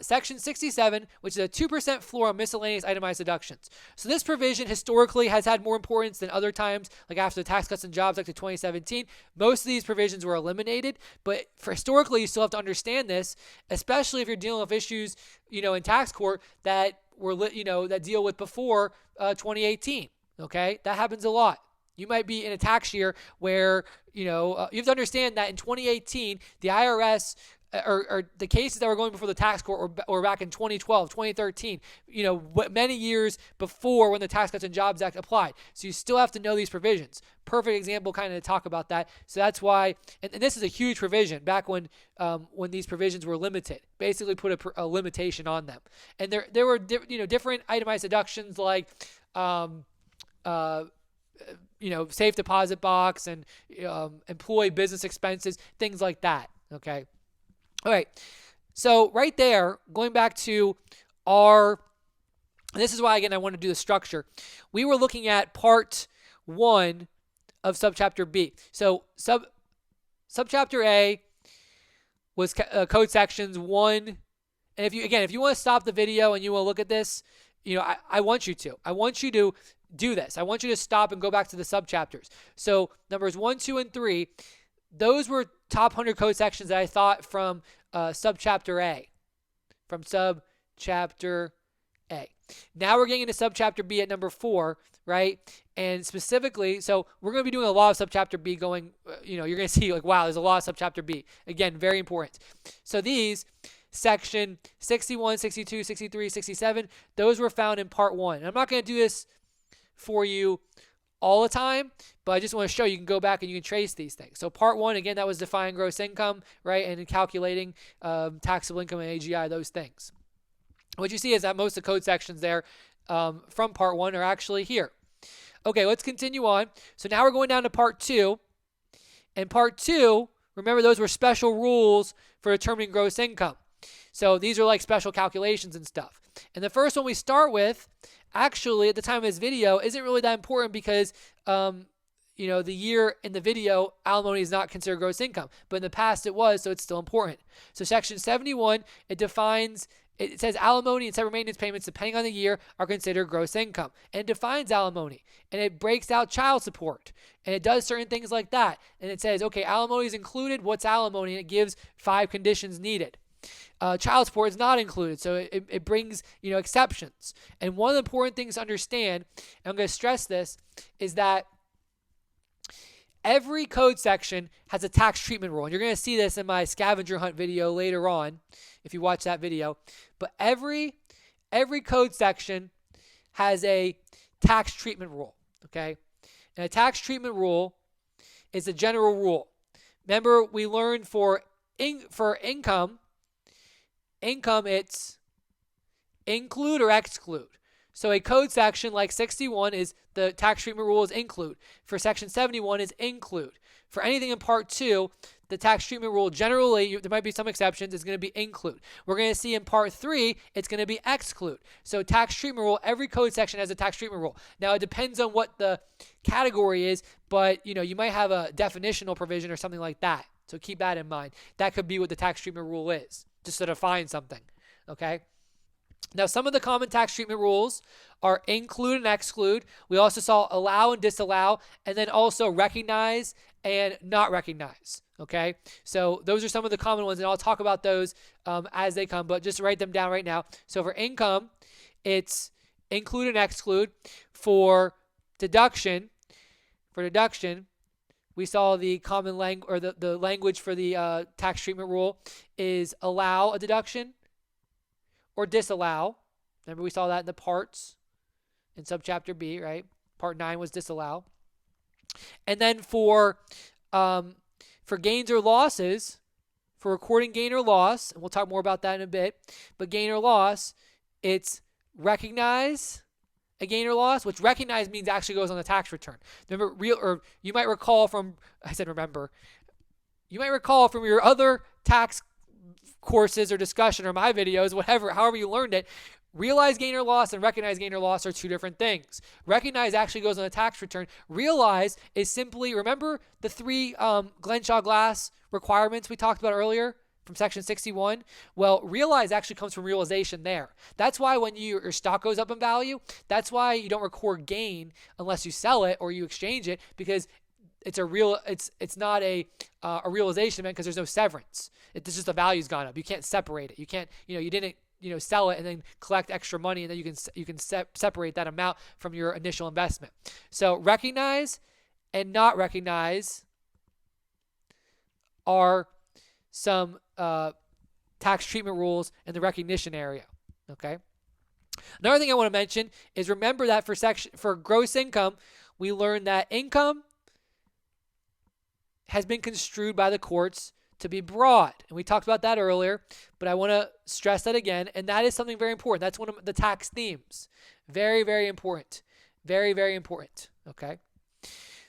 Section 67, which is a 2% floor on miscellaneous itemized deductions. So this provision historically has had more importance than other times, like after the Tax Cuts and Jobs Act of 2017. Most of these provisions were eliminated, but for historically, you still have to understand this, especially if you're dealing with issues, in tax court that were, that deal with before 2018. Okay, that happens a lot. You might be in a tax year where, you have to understand that in 2018, the IRS or the cases that were going before the tax court were back in 2012, 2013, many years before when the Tax Cuts and Jobs Act applied. So you still have to know these provisions. Perfect example kind of to talk about that. So that's why, and this is a huge provision back when these provisions were limited. Basically put a limitation on them. And there were different itemized deductions like safe deposit box and employee business expenses, things like that. Okay. All right. So right there, going back to this is why, again, I want to do the structure. We were looking at part 1 of subchapter B. So subchapter A was code sections 1. And if you want to stop the video and you want to look at this, I want you to. I want you to do this. I want you to stop and go back to the subchapters. So numbers 1, 2, and 3, those were top 100 code sections that I thought from subchapter A. From subchapter A. Now we're getting into subchapter B at number 4, right? And specifically, so we're going to be doing a lot of subchapter B going, you're going to see like, wow, there's a lot of subchapter B. Again, very important. So these, section 61, 62, 63, 67, those were found in part 1. And I'm not going to do this for you all the time, but I just want to show you can go back and you can trace these things. So part 1, again, that was defining gross income, right, and calculating taxable income and AGI, those things. What you see is that most of the code sections there from part 1 are actually here. Okay, let's continue on. So now we're going down to part 2. And part 2, remember those were special rules for determining gross income. So these are like special calculations and stuff. And the first one we start with, actually at the time of this video, isn't really that important because the year in the video, alimony is not considered gross income. But in the past it was, so it's still important. So section 71, it says alimony and separate maintenance payments, depending on the year, are considered gross income. And it defines alimony. And it breaks out child support. And it does certain things like that. And it says, okay, alimony is included. What's alimony? And it gives 5 conditions needed. Child support is not included, so it brings exceptions. And one of the important things to understand, and I'm going to stress this, is that every code section has a tax treatment rule. And you're going to see this in my scavenger hunt video later on, if you watch that video. But every code section has a tax treatment rule. Okay, and a tax treatment rule is a general rule. Remember, we learned for income, it's include or exclude. So a code section like 61 is the tax treatment rule is include. For section 71 is include. For anything in part 2, the tax treatment rule generally, there might be some exceptions, is going to be include. We're going to see in part 3, it's going to be exclude. So tax treatment rule, every code section has a tax treatment rule. Now it depends on what the category is, but you might have a definitional provision or something like that. So keep that in mind. That could be what the tax treatment rule is, just to define something, okay? Now, some of the common tax treatment rules are include and exclude. We also saw allow and disallow, and then also recognize and not recognize, okay? So those are some of the common ones, and I'll talk about those as they come, but just write them down right now. So for income, it's include and exclude. For deduction, we saw the common language, or the language for the tax treatment rule is allow a deduction or disallow. Remember, we saw that in the parts in subchapter B, right? Part 9 was disallow. And then for gains or losses, for recording gain or loss, and we'll talk more about that in a bit, but gain or loss, it's recognize a gain or loss, which recognize means actually goes on the tax return. Remember, you might recall from your other tax courses or discussion or my videos, however you learned it, realize gain or loss and recognize gain or loss are two different things. Recognize actually goes on the tax return. Realize is simply, remember the 3 Glenshaw Glass requirements we talked about earlier? From section 61, well, realize actually comes from realization there. That's why when your stock goes up in value, that's why you don't record gain unless you sell it or you exchange it, because it's not a realization event because there's no severance. It's just the value's gone up. You can't separate it. You can't, you didn't, sell it and then collect extra money, and then you can separate that amount from your initial investment. So recognize and not recognize are some tax treatment rules in the recognition area. Okay. Another thing I want to mention is remember that for gross income, we learned that income has been construed by the courts to be broad. And we talked about that earlier, but I want to stress that again. And that is something very important. That's one of the tax themes. Very, very important. Very, very important. Okay.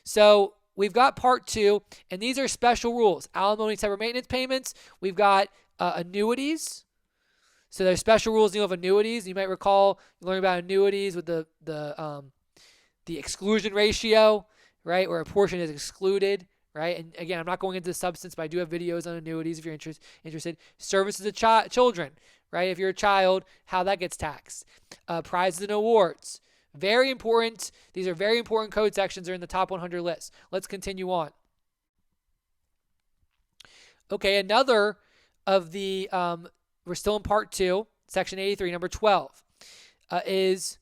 So we've got part 2, and these are special rules. Alimony, separate maintenance payments. We've got annuities. So there's special rules dealing with annuities. You might recall you learned about annuities with the exclusion ratio, right, where a portion is excluded, right? And again, I'm not going into the substance, but I do have videos on annuities if you're interested. Services to children, right? If you're a child, how that gets taxed. Prizes and awards. Very important. These are very important code sections. They're in the top 100 list. Let's continue on. Okay, another of the, we're still in part 2, section 83, number 12, is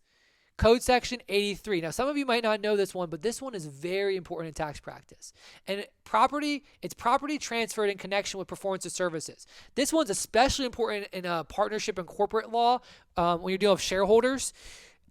code section 83. Now, some of you might not know this one, but this one is very important in tax practice. And it's property transferred in connection with performance of services. This one's especially important in partnership and corporate law when you're dealing with shareholders.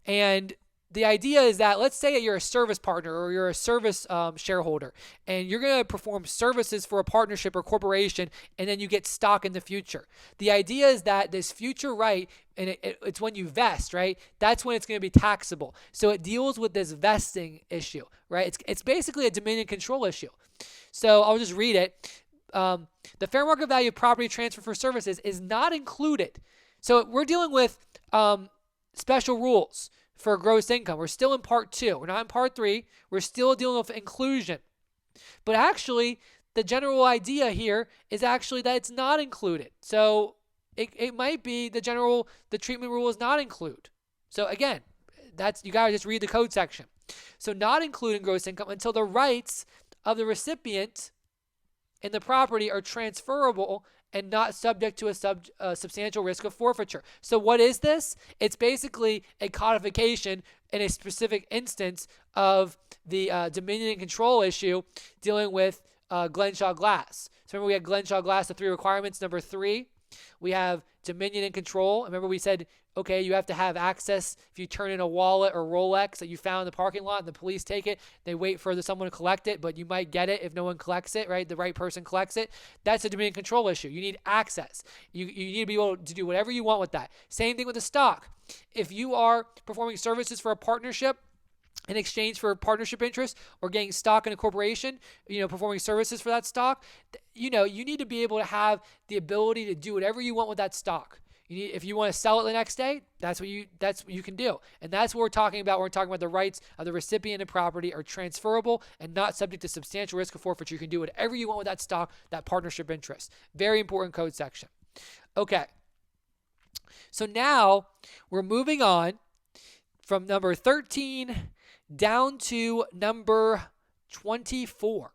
And the idea is that, let's say you're a service partner or you're a service shareholder, and you're going to perform services for a partnership or corporation, and then you get stock in the future. The idea is that this future right, and it's when you vest, right? That's when it's going to be taxable. So it deals with this vesting issue, right? It's basically a dominion control issue. So I'll just read it. The fair market value of property transfer for services is not included. So we're dealing with special rules for gross income. We're still in part 2. We're not in part 3. We're still dealing with inclusion. But actually, the general idea here is actually that it's not included. So it might be the treatment rule is not include. So again, you got to just read the code section. So not including gross income until the rights of the recipient in the property are transferable and not subject to a substantial risk of forfeiture. So what is this? It's basically a codification in a specific instance of the dominion and control issue dealing with Glenshaw Glass. So remember we had Glenshaw Glass, the 3 requirements. Number 3, we have dominion and control. Remember we said, okay, you have to have access. If you turn in a wallet or Rolex that you found in the parking lot and the police take it, they wait for someone to collect it, but you might get it if no one collects it, right? The right person collects it. That's a dominion control issue. You need access. You need to be able to do whatever you want with that. Same thing with the stock. If you are performing services for a partnership in exchange for partnership interest or getting stock in a corporation, performing services for that stock, you need to be able to have the ability to do whatever you want with that stock. If you want to sell it the next day, that's what you can do. And that's what we're talking about. We're talking about the rights of the recipient of property are transferable and not subject to substantial risk of forfeiture. You can do whatever you want with that stock, that partnership interest. Very important code section. Okay. So now we're moving on from number 13 down to number 24.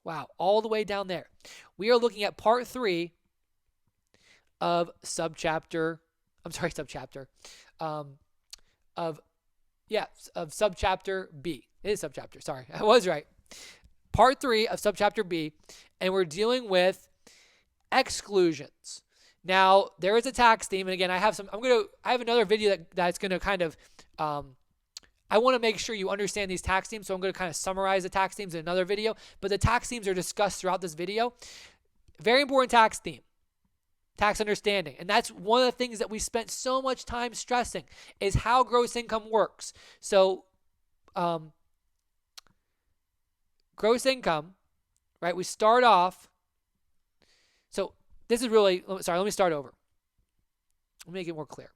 Wow, all the way down there. We are looking at part 3 of subchapter B. It is subchapter. Sorry, I was right. Part 3 of subchapter B, and we're dealing with exclusions. Now, there is a tax theme, and again, I have another video that's gonna kind of I want to make sure you understand these tax themes, so I'm going to kind of summarize the tax themes in another video, but the tax themes are discussed throughout this video. Very important tax theme. Tax understanding. And that's one of the things that we spent so much time stressing is how gross income works. So gross income, right? We start off. So this is really, let me start over. Let me make it more clear.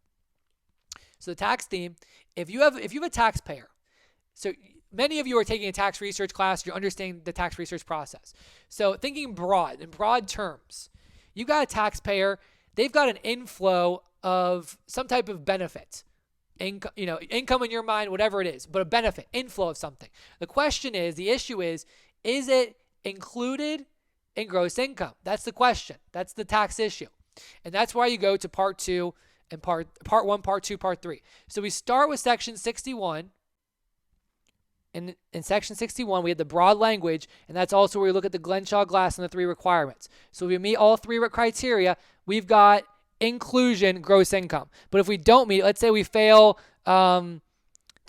So the tax theme, if you have a taxpayer, so many of you are taking a tax research class, you're understanding the tax research process. So thinking in broad terms, you got a taxpayer, they've got an inflow of some type of benefit. Income in your mind, whatever it is, but a benefit, inflow of something. The issue is it included in gross income? That's the question. That's the tax issue. And that's why you go to part 2 and part 1, part 2, part 3. So we start with section 61. in Section 61, we have the broad language, and that's also where we look at the Glenshaw glass and the 3 requirements. So if we meet all 3 criteria, we've got inclusion, gross income. But if we don't meet, let's say we fail domain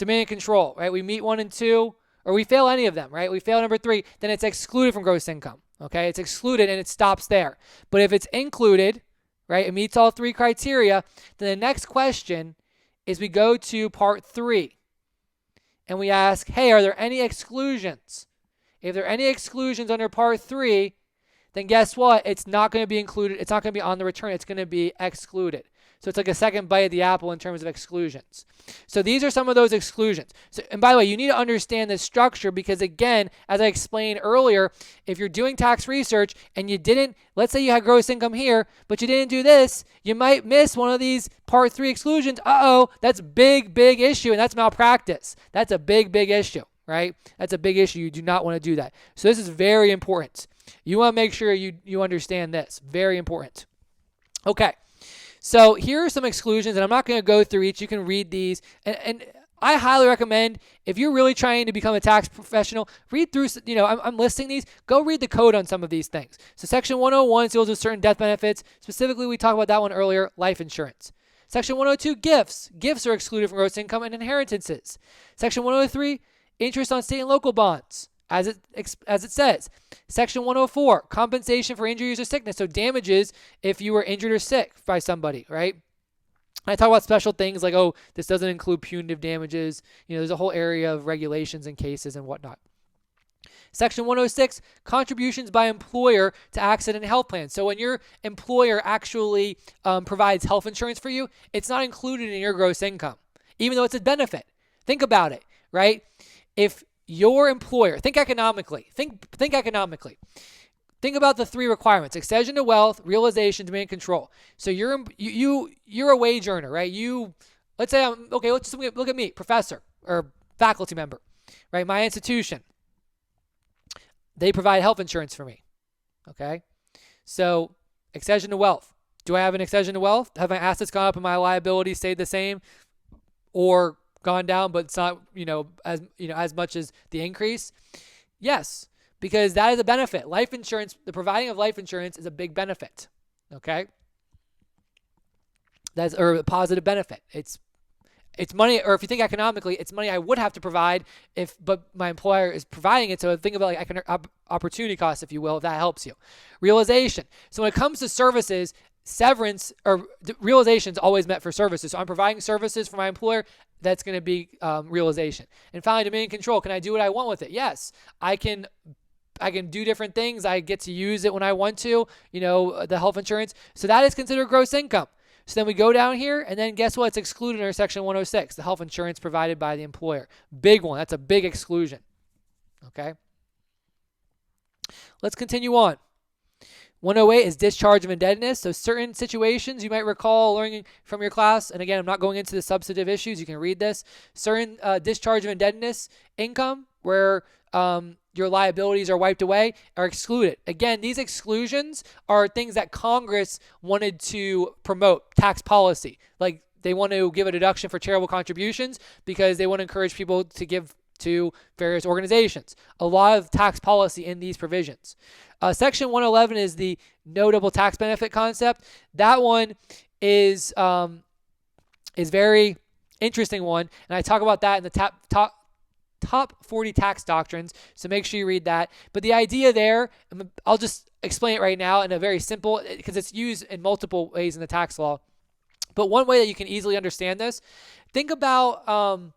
and control, right? We meet 1 and 2, or we fail any of them, right? We fail number 3, then it's excluded from gross income, okay? It's excluded and it stops there. But if it's included, right, it meets all 3 criteria, then the next question is we go to Part 3, and we ask, hey, are there any exclusions? If there are any exclusions under Part 3, then guess what? It's not going to be included. It's not going to be on the return. It's going to be excluded. So it's like a second bite of the apple in terms of exclusions. So these are some of those exclusions. So, and by the way, you need to understand this structure because, again, as I explained earlier, if you're doing tax research and you didn't, let's say you had gross income here, but you didn't do this, you might miss one of these Part 3 exclusions. That's big issue, and that's malpractice. That's a big issue, right? That's a big issue. You do not want to do that. So this is very important. You want to make sure you understand this. Very important. Okay. So here are some exclusions, and I'm not going to go through each. You can read these. And I highly recommend, if you're really trying to become a tax professional, read through, I'm listing these. Go read the code on some of these things. So Section 101 deals with certain death benefits. Specifically, we talked about that one earlier, life insurance. Section 102, gifts. Gifts are excluded from gross income and inheritances. Section 103, interest on state and local bonds, as it says. Section 104, compensation for injuries or sickness. So damages if you were injured or sick by somebody, right? I talk about special things like, this doesn't include punitive damages. There's a whole area of regulations and cases and whatnot. Section 106, contributions by employer to accident and health plans. So when your employer actually provides health insurance for you, it's not included in your gross income, even though it's a benefit. Think about it, right? If your employer, think economically. Think about the 3 requirements: accession to wealth, realization, demand control. So you're a wage earner, right? Let's say let's just look at me, professor or faculty member, right? My institution, they provide health insurance for me. Okay. So accession to wealth. Do I have an accession to wealth? Have my assets gone up and my liabilities stayed the same, or gone down, but it's not, as much as the increase? Yes, because that is a benefit. Life insurance, the providing of life insurance is a big benefit. Okay? That's a positive benefit. It's money, or if you think economically, it's money I would have to provide but my employer is providing it. So think about opportunity costs, if you will, if that helps you. Realization. So when it comes to services, severance or realization is always meant for services. So I'm providing services for my employer. That's going to be realization. And finally, domain control. Can I do what I want with it? Yes, I can do different things. I get to use it when I want to, the health insurance. So that is considered gross income. So then we go down here, and then guess what? It's excluded under Section 106, the health insurance provided by the employer. Big one. That's a big exclusion. Okay. Let's continue on. 108 is discharge of indebtedness. So certain situations you might recall learning from your class, and again, I'm not going into the substantive issues. You can read this. Certain discharge of indebtedness income where your liabilities are wiped away are excluded. Again, these exclusions are things that Congress wanted to promote, tax policy. Like they want to give a deduction for charitable contributions because they want to encourage people to give to various organizations. A lot of tax policy in these provisions. Section 111 is the no double tax benefit concept. That one is very interesting one, and I talk about that in the top 40 tax doctrines, so make sure you read that. But the idea there, I'll just explain it right now in a very simple, because it's used in multiple ways in the tax law. But one way that you can easily understand this, think about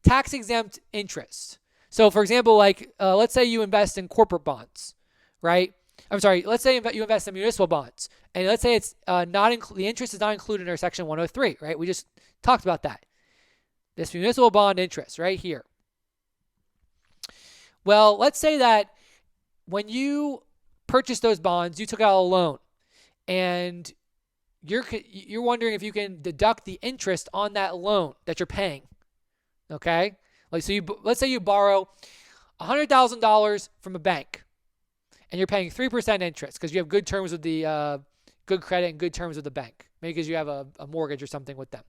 tax-exempt interest. So, for example, let's say you invest in corporate bonds, right? Let's say you invest in municipal bonds, and let's say it's the interest is not included in our Section 103, right? We just talked about that. This municipal bond interest right here. Well, let's say that when you purchased those bonds, you took out a loan, and you're wondering if you can deduct the interest on that loan that you're paying. Okay, let's say you borrow $100,000 from a bank, and you're paying 3% interest because you have good terms with the good credit and good terms with the bank. maybe because you have a mortgage or something with them.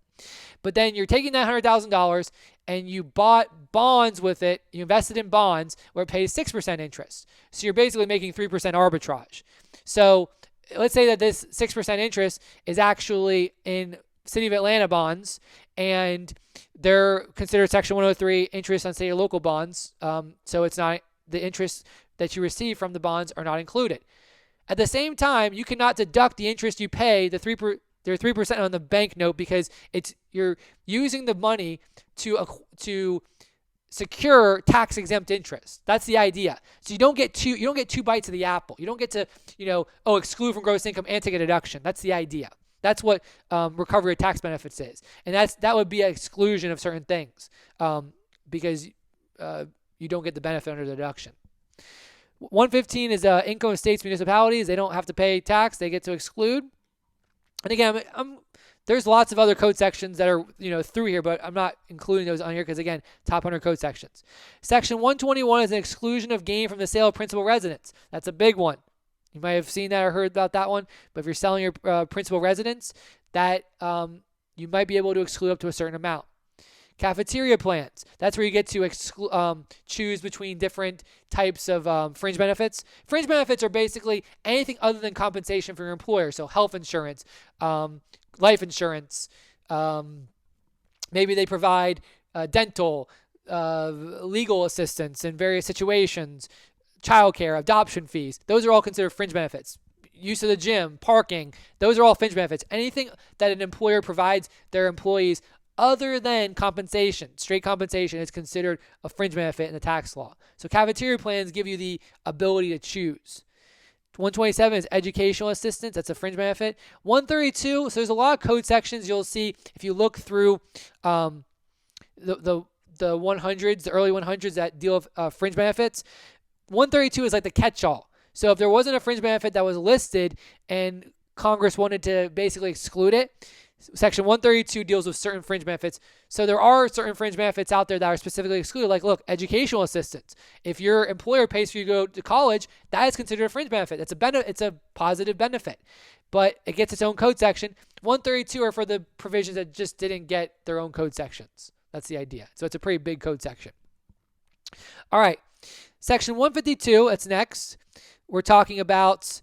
But then you're taking that $100,000 and you bought bonds with it. You invested in bonds where it pays 6% interest. So you're basically making 3% arbitrage. So let's say that this 6% interest is actually in City of Atlanta bonds, and they're considered Section 103 interest on state or local bonds. So it's not, the interest that you receive from the bonds are not included. At the same time, you cannot deduct the interest you pay, the 3% on the bank note, because you're using the money to secure tax-exempt interest. That's the idea. So you don't get two bites of the apple. You don't get to exclude from gross income and take a deduction. That's the idea. That's what recovery of tax benefits is, and that would be an exclusion of certain things because you don't get the benefit under the deduction. 115 is income of states, municipalities. They don't have to pay tax. They get to exclude. And again, there's lots of other code sections that are through here, but I'm not including those on here because, again, top 100 code sections. Section 121 is an exclusion of gain from the sale of principal residence. That's a big one. You might have seen that or heard about that one. But if you're selling your principal residence, that you might be able to exclude up to a certain amount. Cafeteria plans. That's where you get to choose between different types of fringe benefits. Fringe benefits are basically anything other than compensation for your employer. So health insurance, life insurance. Maybe they provide dental, legal assistance in various situations, childcare, adoption fees. Those are all considered fringe benefits. Use of the gym, parking. Those are all fringe benefits. Anything that an employer provides their employees other than compensation, straight compensation, is considered a fringe benefit in the tax law. So cafeteria plans give you the ability to choose. 127 is educational assistance. That's a fringe benefit. 132, so there's a lot of code sections you'll see if you look through the 100s, the early 100s that deal with fringe benefits. 132 is like the catch-all. So if there wasn't a fringe benefit that was listed and Congress wanted to basically exclude it, Section 132 deals with certain fringe benefits. So there are certain fringe benefits out there that are specifically excluded. Like, look, educational assistance. If your employer pays for you to go to college, that is considered a fringe benefit. It's a positive benefit. But it gets its own code section. 132 are for the provisions that just didn't get their own code sections. That's the idea. So it's a pretty big code section. All right. Section 152, that's next. We're talking about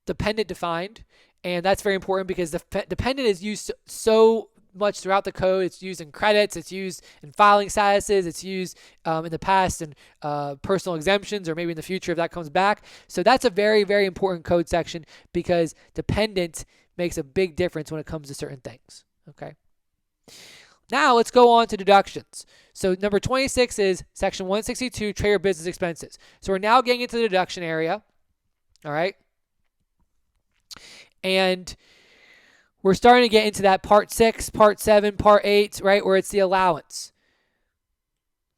dependent defined. And that's very important because the dependent is used so much throughout the code. It's used in credits. It's used in filing statuses. It's used in the past in personal exemptions, or maybe in the future if that comes back. So that's a very, very important code section because dependent makes a big difference when it comes to certain things. Okay. Now let's go on to deductions. So number 26 is Section 162, trade or business expenses. So we're now getting into the deduction area. All right. And we're starting to get into that Part 6, Part 7, Part 8, right, where it's the allowance.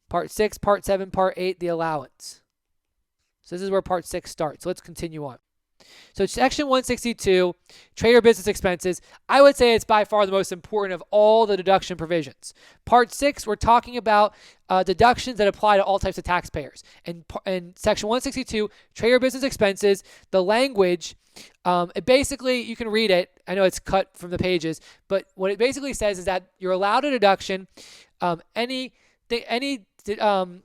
Part 6, Part 7, Part 8, the allowance. So this is where Part 6 starts. So let's continue on. So Section 162, trade or business expenses, I would say it's by far the most important of all the deduction provisions. Part 6, we're talking about deductions that apply to all types of taxpayers. And Section 162, trade or business expenses, the language, it basically, you can read it. I know it's cut from the pages, but what it basically says is that you're allowed a deduction, any item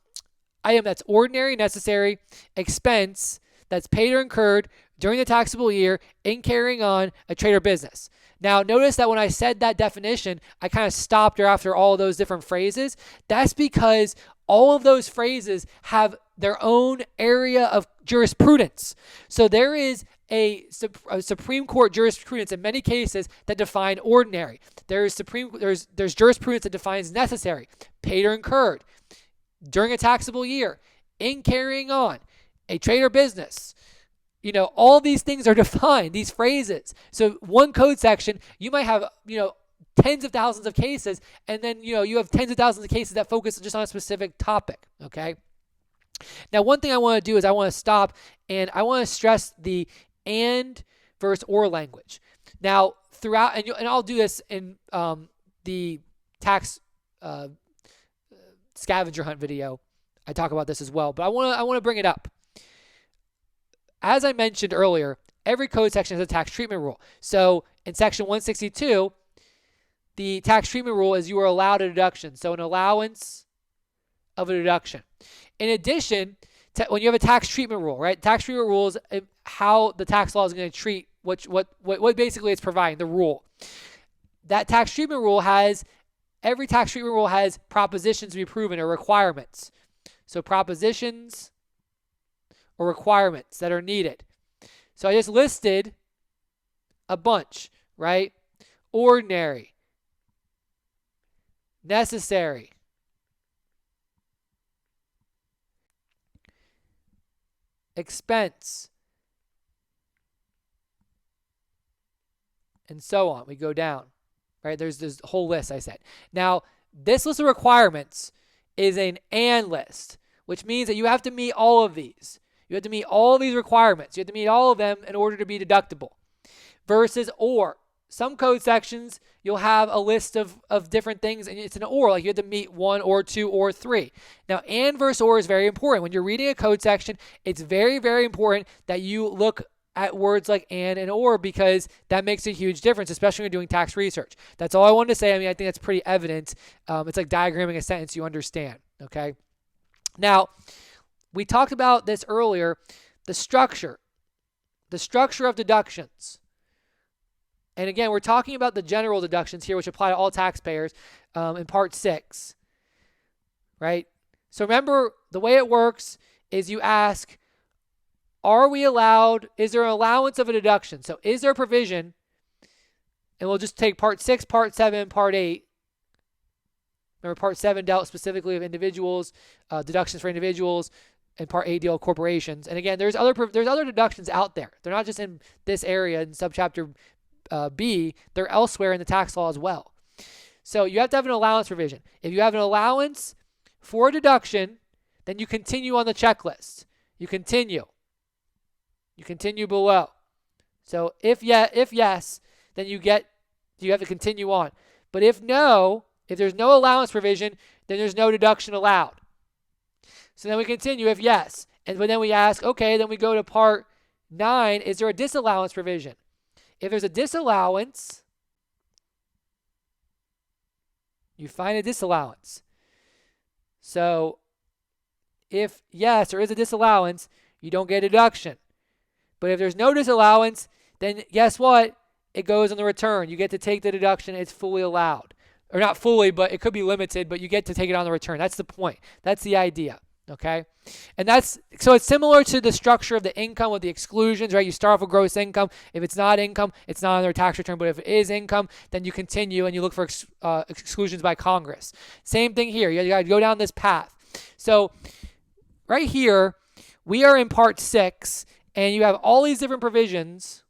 that's ordinary, necessary, expense that's paid or incurred during the taxable year in carrying on a trade or business. Now, notice that when I said that definition, I kind of stopped after all those different phrases. That's because all of those phrases have their own area of jurisprudence. So there is a Supreme Court jurisprudence in many cases that define ordinary. There's jurisprudence that defines necessary, paid or incurred during a taxable year, in carrying on a trade or business. All these things are defined, these phrases. So one code section, you might have, tens of thousands of cases, and then, you have tens of thousands of cases that focus just on a specific topic, okay? Now, one thing I want to do is I want to stop and I want to stress the and versus or language. Now, throughout, and I'll do this in the tax scavenger hunt video. I talk about this as well, but I want to bring it up. As I mentioned earlier, every code section has a tax treatment rule. So in section 162, the tax treatment rule is you are allowed a deduction. So an allowance of a deduction. In addition, when you have a tax treatment rule, right? Tax treatment rule is how the tax law is going to treat what basically it's providing, the rule. That tax treatment rule every tax treatment rule has propositions to be proven or requirements. So propositions or requirements that are needed. So I just listed a bunch, right? Ordinary, necessary, expense, and so on. We go down, right? There's this whole list I said. Now, this list of requirements is an and list, which means that you have to meet all of these. You have to meet all these requirements. You have to meet all of them in order to be deductible. Versus or. Some code sections, you'll have a list of different things, and it's an or, like you have to meet 1 or 2 or 3. Now, and versus or is very important. When you're reading a code section, it's very, very important that you look at words like and or, because that makes a huge difference, especially when you're doing tax research. That's all I wanted to say. I mean, I think that's pretty evident. It's like diagramming a sentence you understand, okay? Now, we talked about this earlier, the structure of deductions. And again, we're talking about the general deductions here, which apply to all taxpayers in Part 6, right? So remember, the way it works is you ask, are we allowed, is there an allowance of a deduction? So is there a provision, and we'll just take Part 6, Part 7, Part 8. Remember, Part 7 dealt specifically of individuals, deductions for individuals, and Part 8 deal with corporations. And again, there's other deductions out there. They're not just in this area in Subchapter B, they're elsewhere in the tax law as well. So you have to have an allowance provision. If you have an allowance for a deduction, then you continue on the checklist. You continue below. So if yes, then you have to continue on. But if there's no allowance provision, then there's no deduction allowed. So then we continue if yes. But then we ask, okay, then we go to Part 9, is there a disallowance provision? If there's a disallowance, you find a disallowance. So if yes, there is a disallowance, you don't get a deduction. But if there's no disallowance, then guess what? It goes on the return. You get to take the deduction. It's fully allowed. Or not fully, but it could be limited, but you get to take it on the return. That's the point. That's the idea. Okay? And so it's similar to the structure of the income with the exclusions, right? You start off with gross income. If it's not income, it's not on their tax return. But if it is income, then you continue and you look for exclusions by Congress. Same thing here. You got to go down this path. So right here, we are in Part 6, and you have all these different provisions.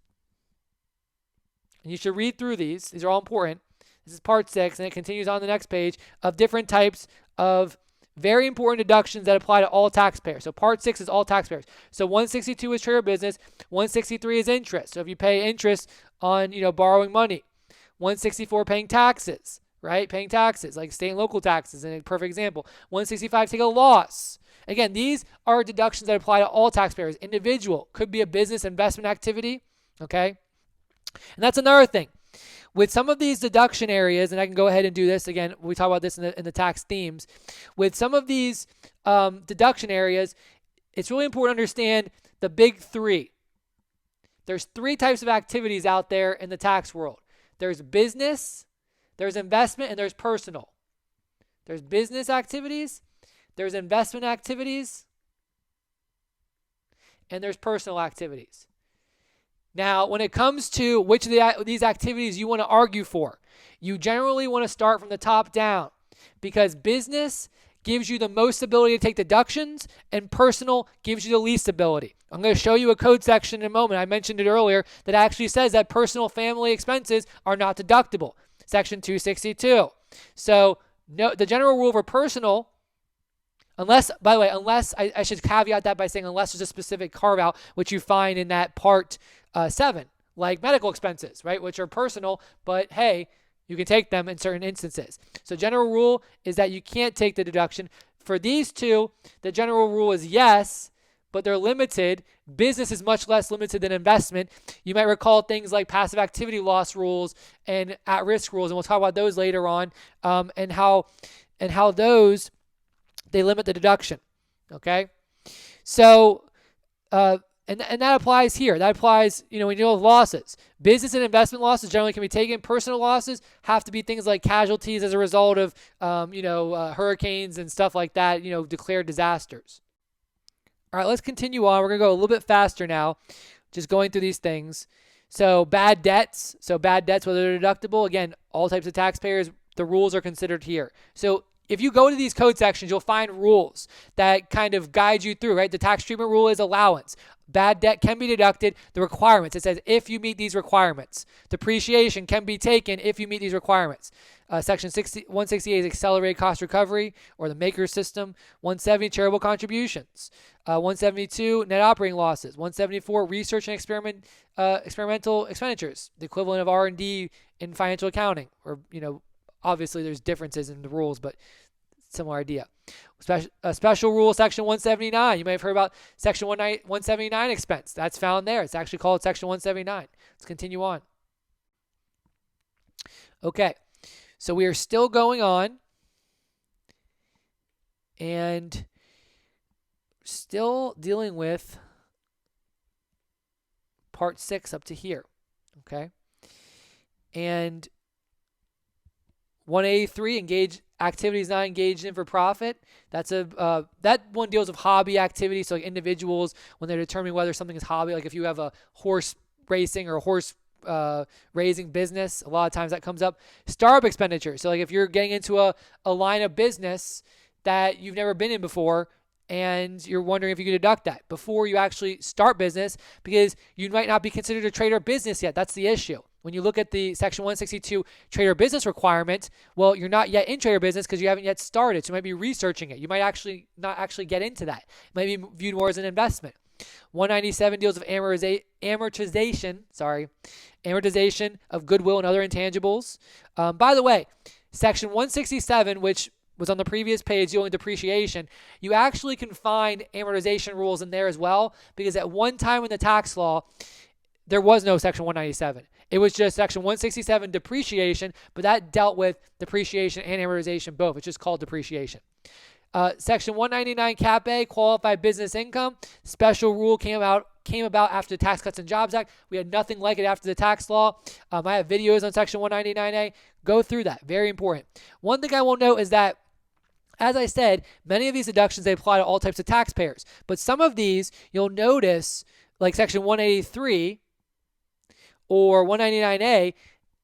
And you should read through these. These are all important. This is Part 6, and it continues on the next page of different types of very important deductions that apply to all taxpayers. So Part 6 is all taxpayers. So 162 is trade or business. 163 is interest. So if you pay interest on, borrowing money. 164 paying taxes, right? Paying taxes, like state and local taxes, in a perfect example. 165 take a loss. Again, these are deductions that apply to all taxpayers. Individual could be a business investment activity, okay? And that's another thing. With some of these deduction areas, and I can go ahead and do this again, we talk about this in the tax themes. With some of these deduction areas, it's really important to understand the big three. There's 3 types of activities out there in the tax world. There's business, there's investment, and there's personal. There's business activities, there's investment activities, and there's personal activities. Now, when it comes to which of these activities you want to argue for, you generally want to start from the top down, because business gives you the most ability to take deductions and personal gives you the least ability. I'm going to show you a code section in a moment. I mentioned it earlier that actually says that personal family expenses are not deductible. Section 262. So the general rule for personal, unless I should caveat that by saying unless there's a specific carve out, which you find in that Part 7, like medical expenses, right, which are personal, but hey, you can take them in certain instances. So general rule is that you can't take the deduction. For these two, the general rule is yes, but they're limited. Business is much less limited than investment. You might recall things like passive activity loss rules and at-risk rules, and we'll talk about those later on, and how those, they limit the deduction. Okay, so and that applies here. That applies, when you deal with losses. Business and investment losses generally can be taken. Personal losses have to be things like casualties as a result of, hurricanes and stuff like that, declared disasters. All right, let's continue on. We're going to go a little bit faster now, just going through these things. So bad debts. Whether they're deductible, again, all types of taxpayers, the rules are considered here. So if you go to these code sections, you'll find rules that kind of guide you through, right? The tax treatment rule is allowance. Bad debt can be deducted. The requirements, it says if you meet these requirements. Depreciation can be taken if you meet these requirements. Section 168 is accelerated cost recovery, or the maker system. 170, charitable contributions. 172, net operating losses. 174, research and experimental expenditures, the equivalent of R&D in financial accounting, or, obviously there's differences in the rules, but similar idea. Special rule, section 179. You may have heard about section 179 expense. That's found there. It's actually called section 179. Let's continue on. Okay, so we are still going on and still dealing with part 6 up to here. Okay, and 183, activities not engaged in for profit. That's that one deals with hobby activities. So like individuals, when they're determining whether something is hobby, like if you have a horse racing or a horse raising business, a lot of times that comes up. Startup expenditure. So like if you're getting into a line of business that you've never been in before, and you're wondering if you can deduct that before you actually start business, because you might not be considered a trade or business yet. That's the issue. When you look at the section 162 trade or business requirement, well, you're not yet in trade or business because you haven't yet started. So you might be researching it. You might actually not actually get into that. It might be viewed more as an investment. 197 deals with amortization of goodwill and other intangibles. By the way, section 167, which was on the previous page dealing with depreciation, you actually can find amortization rules in there as well, because at one time in the tax law, there was no section 197. It was just section 167 depreciation, but that dealt with depreciation and amortization both. It's just called depreciation. Section 199 Cap A, qualified business income. Special rule came about after the Tax Cuts and Jobs Act. We had nothing like it after the tax law. I have videos on section 199A. Go through that. Very important. One thing I will note is that, as I said, many of these deductions, they apply to all types of taxpayers. But some of these, you'll notice, like section 183 or 199A,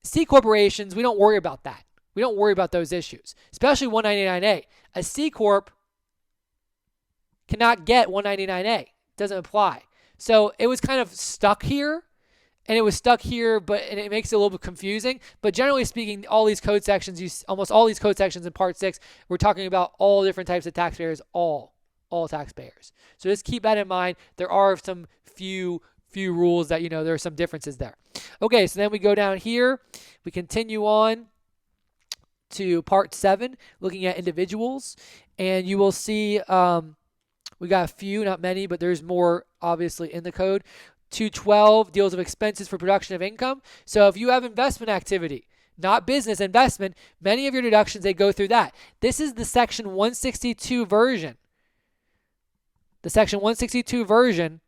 C corporations, we don't worry about that. We don't worry about those issues, especially 199A. A C corp cannot get 199A. It doesn't apply. So it was kind of stuck here, and it it makes it a little bit confusing. But generally speaking, all these code sections, almost all these code sections in Part 6, we're talking about all different types of taxpayers, all taxpayers. So just keep that in mind. There are some few rules that, there are some differences there. Okay, so then we go down here. We continue on to Part 7, looking at individuals. And you will see we got a few, not many, but there's more obviously in the code. 212 deals with expenses for production of income. So if you have investment activity, not business, investment, many of your deductions, they go through that. This is the section 162 version. The section 162 version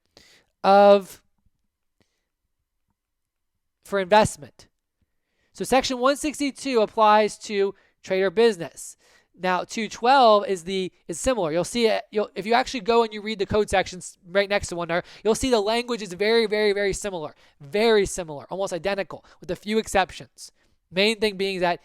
for investment. So section 162 applies to trade or business. Now 212 is similar. You'll see it. If you actually go and you read the code sections right next to one another, you'll see the language is very, very, very similar. Very similar, almost identical, with a few exceptions. Main thing being that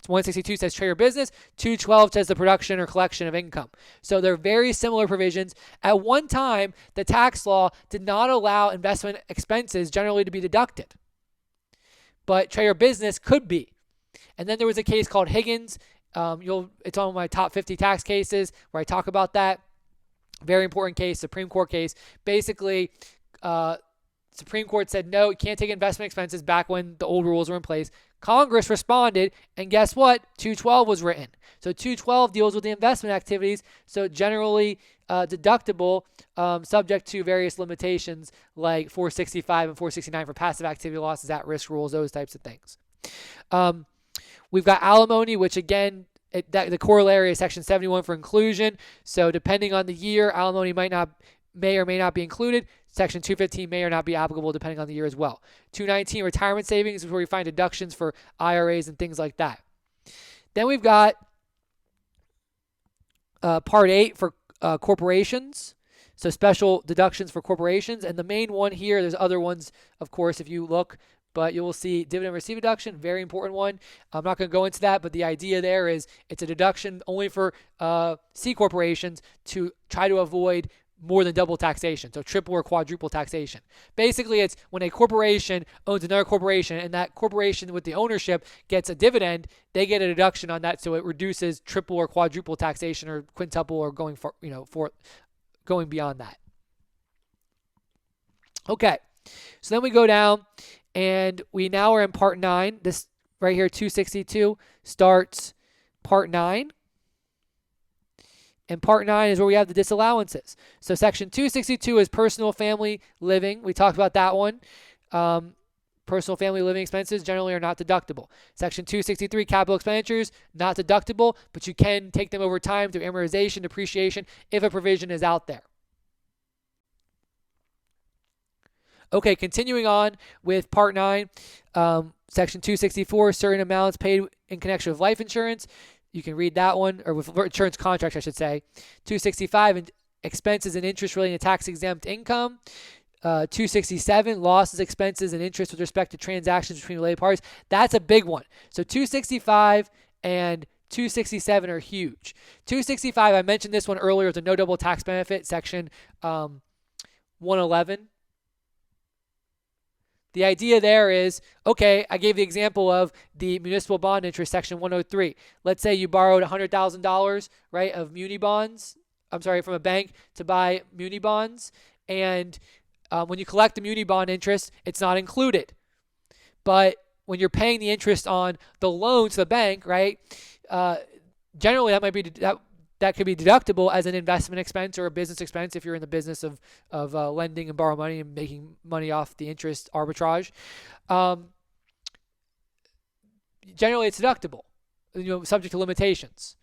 162 says trade or business, 212 says the production or collection of income. So they're very similar provisions. At one time, the tax law did not allow investment expenses generally to be deducted, but trade or business could be. And then there was a case called Higgins. It's on my top 50 tax cases where I talk about that. Very important case, Supreme Court case. Basically, Supreme Court said, no, you can't take investment expenses back when the old rules were in place. Congress responded, and guess what? 212 was written. So 212 deals with the investment activities. So generally, deductible, subject to various limitations like 465 and 469 for passive activity losses, at-risk rules, those types of things. We've got alimony, which again, the corollary is Section 71 for inclusion. So depending on the year, alimony may or may not be included. Section 215 may or not be applicable depending on the year as well. 219, retirement savings, is where we find deductions for IRAs and things like that. Then we've got Part 8 for corporations. So special deductions for corporations. And the main one here, there's other ones, of course, if you look, but you will see dividend receipt deduction, very important one. I'm not going to go into that, but the idea there is it's a deduction only for C corporations to try to avoid more than double taxation, so triple or quadruple taxation. Basically, it's when a corporation owns another corporation and that corporation with the ownership gets a dividend, they get a deduction on that, so it reduces triple or quadruple taxation or quintuple or going beyond that. Okay, so then we go down and we now are in Part 9. This right here, 262, starts Part 9. And Part 9 is where we have the disallowances. So Section 262 is personal family living. We talked about that one. Personal family living expenses generally are not deductible. Section 263, capital expenditures, not deductible, but you can take them over time through amortization, depreciation, if a provision is out there. Okay, continuing on with Part 9, Section 264, certain amounts paid in connection with life insurance. You can read that one, or with insurance contracts, I should say. 265, expenses and interest relating to tax-exempt income. 267, losses, expenses, and interest with respect to transactions between related parties. That's a big one. So 265 and 267 are huge. 265, I mentioned this one earlier, the no double tax benefit, Section 111. The idea there is, okay, I gave the example of the municipal bond interest, Section 103. Let's say you borrowed $100,000, right, of muni bonds, from a bank to buy muni bonds. And when you collect the muni bond interest, it's not included. But when you're paying the interest on the loan to the bank, right, generally that could be deductible as an investment expense or a business expense if you're in the business of lending and borrow money and making money off the interest arbitrage. Generally, it's deductible, subject to limitations.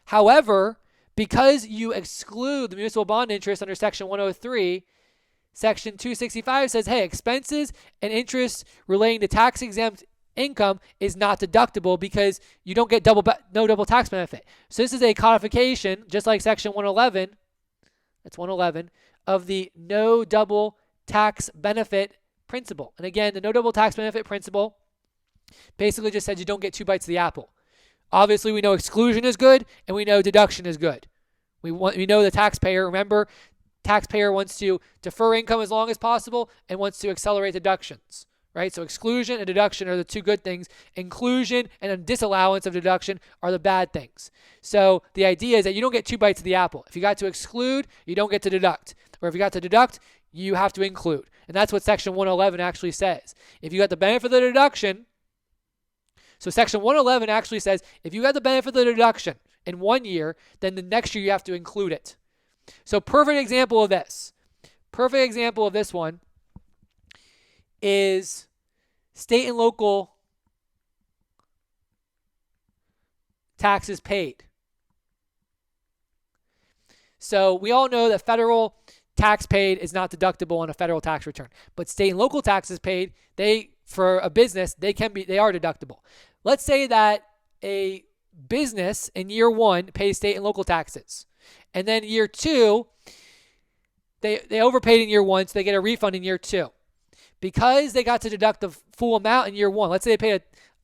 However, because you exclude the municipal bond interest under Section 103, Section 265 says, hey, expenses and interest relating to tax-exempt income is not deductible because you don't get no double tax benefit. So this is a codification, just like Section 111, that's 111, of the no double tax benefit principle. And again, the no double tax benefit principle basically just says you don't get two bites of the apple. Obviously, we know exclusion is good and we know deduction is good. We know the taxpayer, remember, taxpayer wants to defer income as long as possible and wants to accelerate deductions. Right? So exclusion and deduction are the two good things. Inclusion and a disallowance of deduction are the bad things. So the idea is that you don't get two bites of the apple. If you got to exclude, you don't get to deduct. Or if you got to deduct, you have to include. And that's what Section 111 actually says. If you got the benefit of the deduction, so Section 111 actually says if you got the benefit of the deduction in 1 year, then the next year you have to include it. So perfect example of this one is state and local taxes paid. So we all know that federal tax paid is not deductible on a federal tax return, but state and local taxes paid, for a business, they are deductible. Let's say that a business in year 1 pays state and local taxes, and then year 2 they overpaid in year 1, so they get a refund in year 2. Because they got to deduct the full amount in year 1, let's say they paid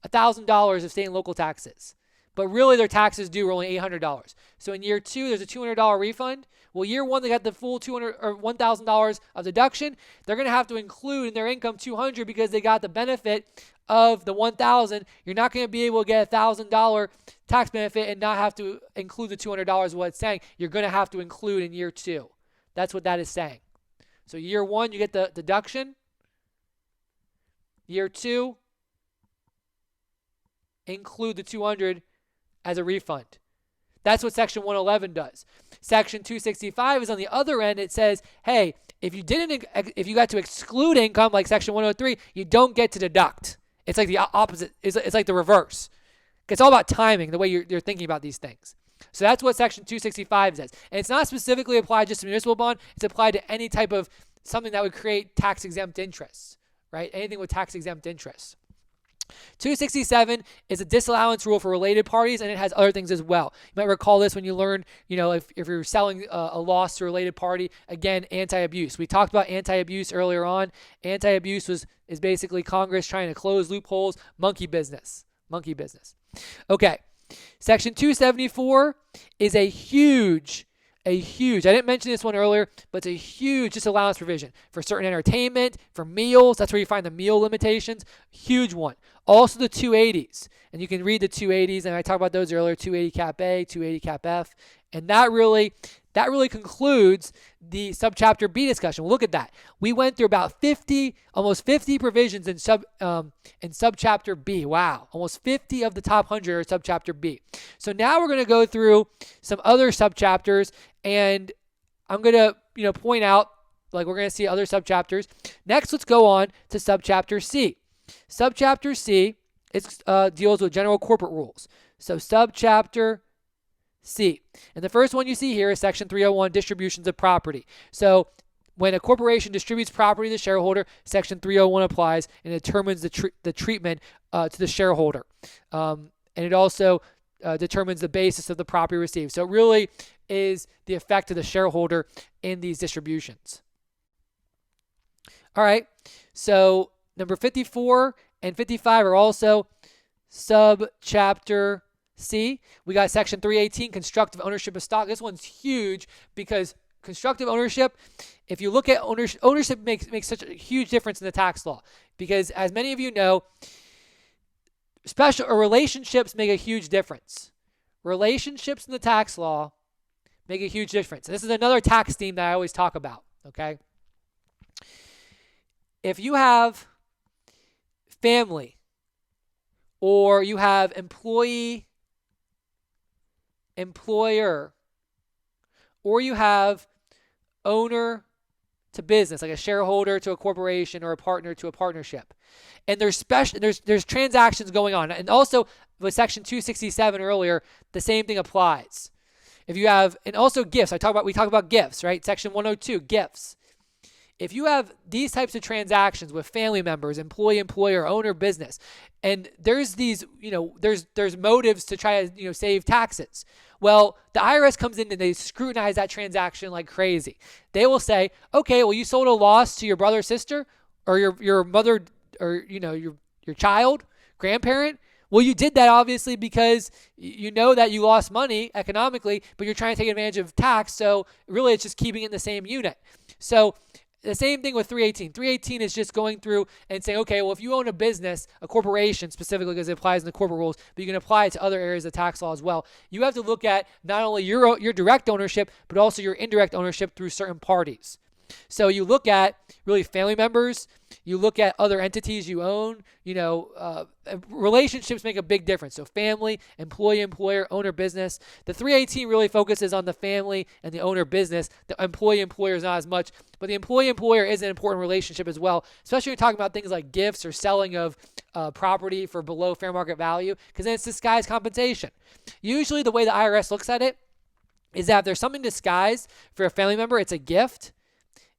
$1,000 of state and local taxes, but really their taxes due were only $800. So in year 2, there's a $200 refund. Well, year 1, they got the full $200 or $1,000 of deduction. They're going to have to include in their income $200 because they got the benefit of the $1,000. You're not going to be able to get a $1,000 tax benefit and not have to include the $200 what it's saying. You're going to have to include in year 2. That's what that is saying. So year 1, you get the deduction. Year 2, include the $200 as a refund. That's what Section 111 does. Section 265 is on the other end. It says, hey, if you got to exclude income like Section 103, you don't get to deduct. It's like the opposite. It's like the reverse. It's all about timing, the way you're thinking about these things. So that's what Section 265 says. And it's not specifically applied just to municipal bond. It's applied to any type of something that would create tax-exempt interest, right? Anything with tax-exempt interest. 267 is a disallowance rule for related parties, and it has other things as well. You might recall this when you learned, if you're selling a loss to a related party, again, anti-abuse. We talked about anti-abuse earlier on. Anti-abuse is basically Congress trying to close loopholes, monkey business. Okay, Section 274 is a huge, I didn't mention this one earlier, but it's a huge disallowance provision for certain entertainment, for meals. That's where you find the meal limitations. Huge one. Also the 280s. And you can read the 280s, and I talked about those earlier, 280 Cap A, 280 Cap F. And that really concludes the Subchapter B discussion. Well, look at that. We went through about almost 50 provisions in Subchapter B. Wow. Almost 50 of the top 100 are Subchapter B. So now we're going to go through some other subchapters, and I'm going to point out, like, we're going to see other subchapters. Next, let's go on to Subchapter C. Subchapter C deals with general corporate rules. So Subchapter C. And the first one you see here is Section 301, distributions of property. So when a corporation distributes property to the shareholder, Section 301 applies and determines the treatment to the shareholder. And it also determines the basis of the property received. So it really is the effect of the shareholder in these distributions. All right. So number 54 and 55 are also Subchapter C. We got Section 318, constructive ownership of stock. This one's huge because constructive ownership, if you look at ownership makes such a huge difference in the tax law, because as many of you know, relationships make a huge difference. Relationships in the tax law make a huge difference. This is another tax theme that I always talk about, okay? If you have family, or you have employee, employer, or you have owner to business, like a shareholder to a corporation or a partner to a partnership, and there's transactions going on, and also with Section 267 earlier, the same thing applies. If you have, and also gifts, we talk about gifts, right? Section 102, gifts. If you have these types of transactions with family members, employee, employer, owner, business, and there's these, there's motives to try to, save taxes. Well, the IRS comes in and they scrutinize that transaction like crazy. They will say, okay, well, you sold a loss to your brother, sister, or your mother, or, your child, grandparent. Well, you did that obviously because you know that you lost money economically, but you're trying to take advantage of tax. So really it's just keeping it in the same unit. So the same thing with 318. 318 is just going through and saying, okay, well, if you own a business, a corporation specifically, because it applies in the corporate rules, but you can apply it to other areas of tax law as well. You have to look at not only your direct ownership, but also your indirect ownership through certain parties. So you look at really family members, you look at other entities you own, relationships make a big difference. So family, employee, employer, owner, business. The 318 really focuses on the family and the owner business. The employee, employer is not as much, but the employee, employer is an important relationship as well, especially when you're talking about things like gifts or selling of property for below fair market value, because then it's disguised compensation. Usually the way the IRS looks at it is that if there's something disguised for a family member, it's a gift.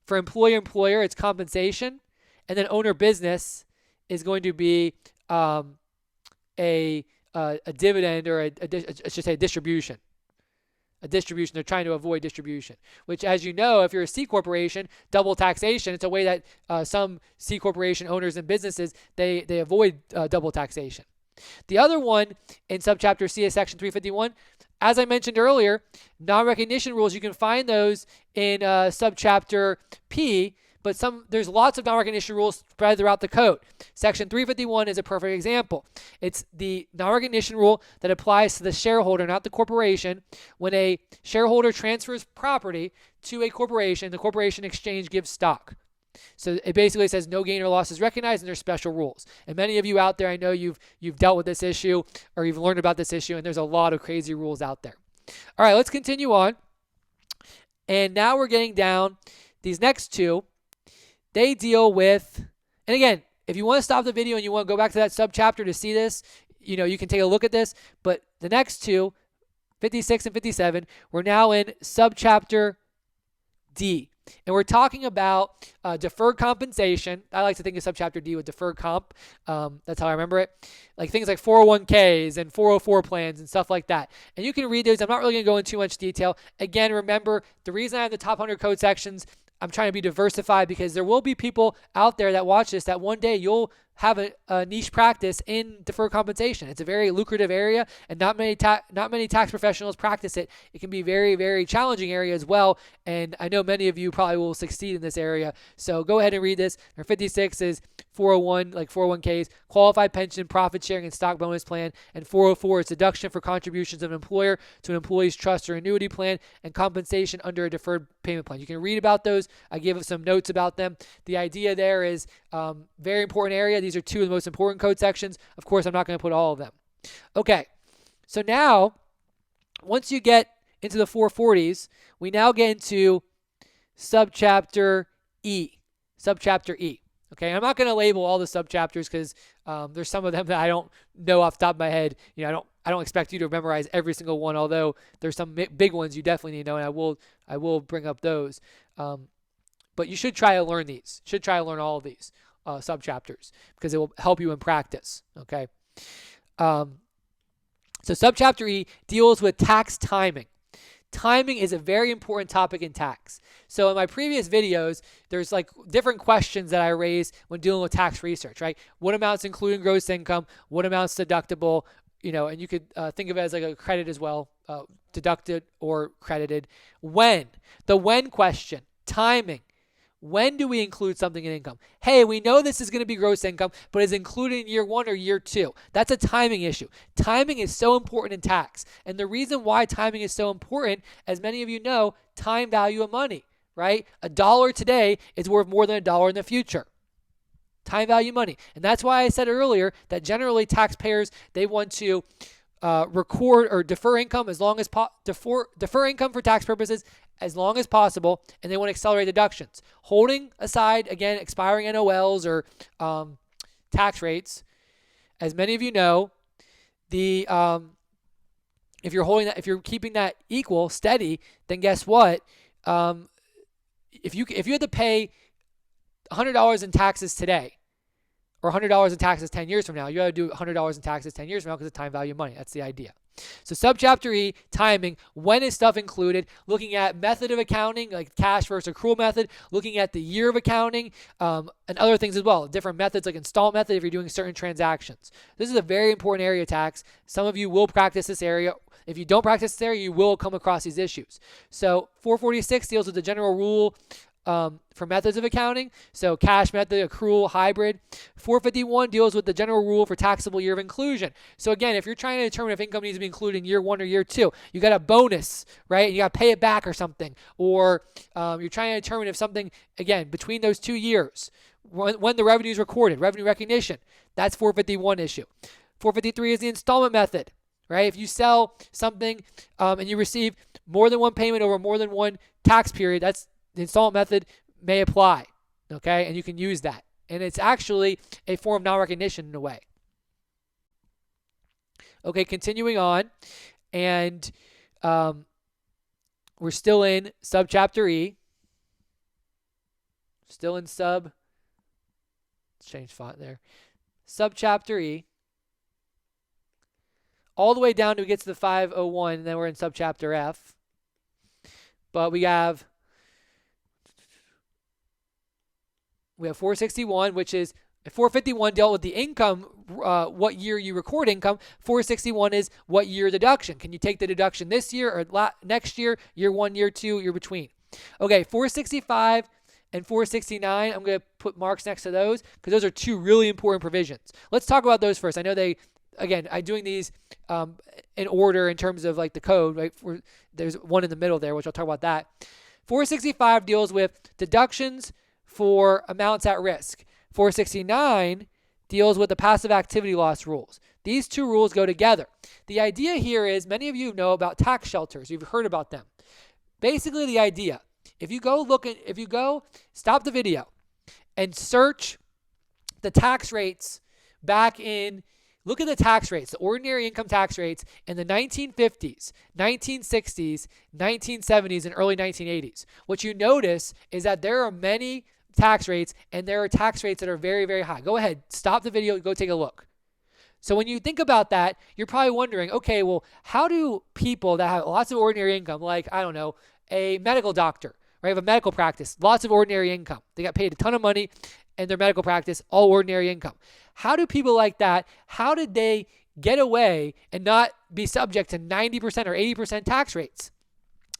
For employer, it's compensation. And then owner business is going to be a dividend, or I should say a distribution. A distribution. They're trying to avoid distribution, which, as you know, if you're a C corporation, double taxation, it's a way that some C corporation owners and businesses, they avoid double taxation. The other one in Subchapter C is Section 351. As I mentioned earlier, non-recognition rules, you can find those in Subchapter P, but there's lots of non-recognition rules spread throughout the code. Section 351 is a perfect example. It's the non-recognition rule that applies to the shareholder, not the corporation. When a shareholder transfers property to a corporation, the corporation exchange gives stock. So it basically says no gain or loss is recognized, and there's special rules. And many of you out there, I know you've dealt with this issue, or you've learned about this issue, and there's a lot of crazy rules out there. All right, let's continue on. And now we're getting down. These next two, they deal with, and again, if you want to stop the video and you want to go back to that subchapter to see this, you can take a look at this. But the next two, 56 and 57, we're now in Subchapter D. And we're talking about deferred compensation. I like to think of Subchapter D with deferred comp. That's how I remember it. Like things like 401ks and 404 plans and stuff like that. And you can read those. I'm not really going to go into too much detail. Again, remember, the reason I have the top 100 code sections, I'm trying to be diversified because there will be people out there that watch this that one day you'll have a niche practice in deferred compensation. It's a very lucrative area, and not many tax professionals practice it. It can be very, very challenging area as well, and I know many of you probably will succeed in this area. So go ahead and read this. Number 56 is 401, like 401ks, qualified pension, profit sharing, and stock bonus plan, and 404 is deduction for contributions of an employer to an employee's trust or annuity plan, and compensation under a deferred payment plan. You can read about those. I gave some notes about them. The idea there is very important area. These are two of the most important code sections. Of course, I'm not going to put all of them. Okay, so now, once you get into the 440s, we now get into Subchapter E. Subchapter E. Okay, I'm not going to label all the subchapters because there's some of them that I don't know off the top of my head. I don't expect you to memorize every single one, although there's some big ones you definitely need to know, and I will bring up those. But you should try to learn these. Should try to learn all of these subchapters because it will help you in practice. Okay. So Subchapter E deals with tax timing. Timing is a very important topic in tax. So in my previous videos, there's like different questions that I raise when dealing with tax research, right? What amounts including gross income? What amounts deductible? And you could think of it as like a credit as well, deducted or credited. When? The when question, timing. When do we include something in income? Hey, we know this is going to be gross income, but is included in year 1 or year 2? That's a timing issue. Timing is so important in tax. And the reason why timing is so important, as many of you know, time value of money, right? $1 today is worth more than $1 in the future. Time value money. And that's why I said earlier that generally taxpayers, they want to record or defer income as long as defer income for tax purposes as long as possible, and they want to accelerate deductions. Holding aside, again, expiring NOLs or tax rates, as many of you know, if you're keeping that equal, steady, then guess what? If you had to pay $100 in taxes today, or $100 in taxes 10 years from now, you got to do $100 in taxes 10 years from now because of time value of money. That's the idea. So Subchapter E, timing, when is stuff included, looking at method of accounting, like cash versus accrual method, looking at the year of accounting, and other things as well. Different methods like installment method if you're doing certain transactions. This is a very important area of tax. Some of you will practice this area. If you don't practice this area, you will come across these issues. So 446 deals with the general rule for methods of accounting, so cash method, accrual, hybrid. 451 deals with the general rule for taxable year of inclusion. So again, if you're trying to determine if income needs to be included in year 1 or year 2, you got a bonus, right? You got to pay it back or something. Or you're trying to determine if something, again, between those 2 years, when the revenue is recorded, revenue recognition, that's 451 issue. 453 is the installment method, right? If you sell something and you receive more than one payment over more than one tax period, that's the installment method may apply, okay? And you can use that. And it's actually a form of non-recognition in a way. Okay, continuing on. And we're still in Subchapter E. Still in let's change font there. Subchapter E. All the way down to get to the 501, and then we're in Subchapter F. But we have 461, which is 451 dealt with the income, what year you record income. 461 is what year deduction. Can you take the deduction this year or next year, year 1, year 2, year between? Okay, 465 and 469, I'm going to put marks next to those because those are two really important provisions. Let's talk about those first. I know I'm doing these in order in terms of like the code, right? There's one in the middle there, which I'll talk about that. 465 deals with deductions for amounts at risk. 469 deals with the passive activity loss rules. These two rules go together. The idea here is many of you know about tax shelters. You've heard about them. Basically, the idea, if you go stop the video and search the tax rates look at the tax rates, the ordinary income tax rates in the 1950s, 1960s, 1970s, and early 1980s. What you notice is that there are many tax rates, and there are tax rates that are very, very high. Go ahead, stop the video, go take a look. So when you think about that, you're probably wondering, okay, well, how do people that have lots of ordinary income, like, I don't know, a medical doctor, right, have a medical practice, lots of ordinary income. They got paid a ton of money in their medical practice, all ordinary income. How do people like that, how did they get away and not be subject to 90% or 80% tax rates?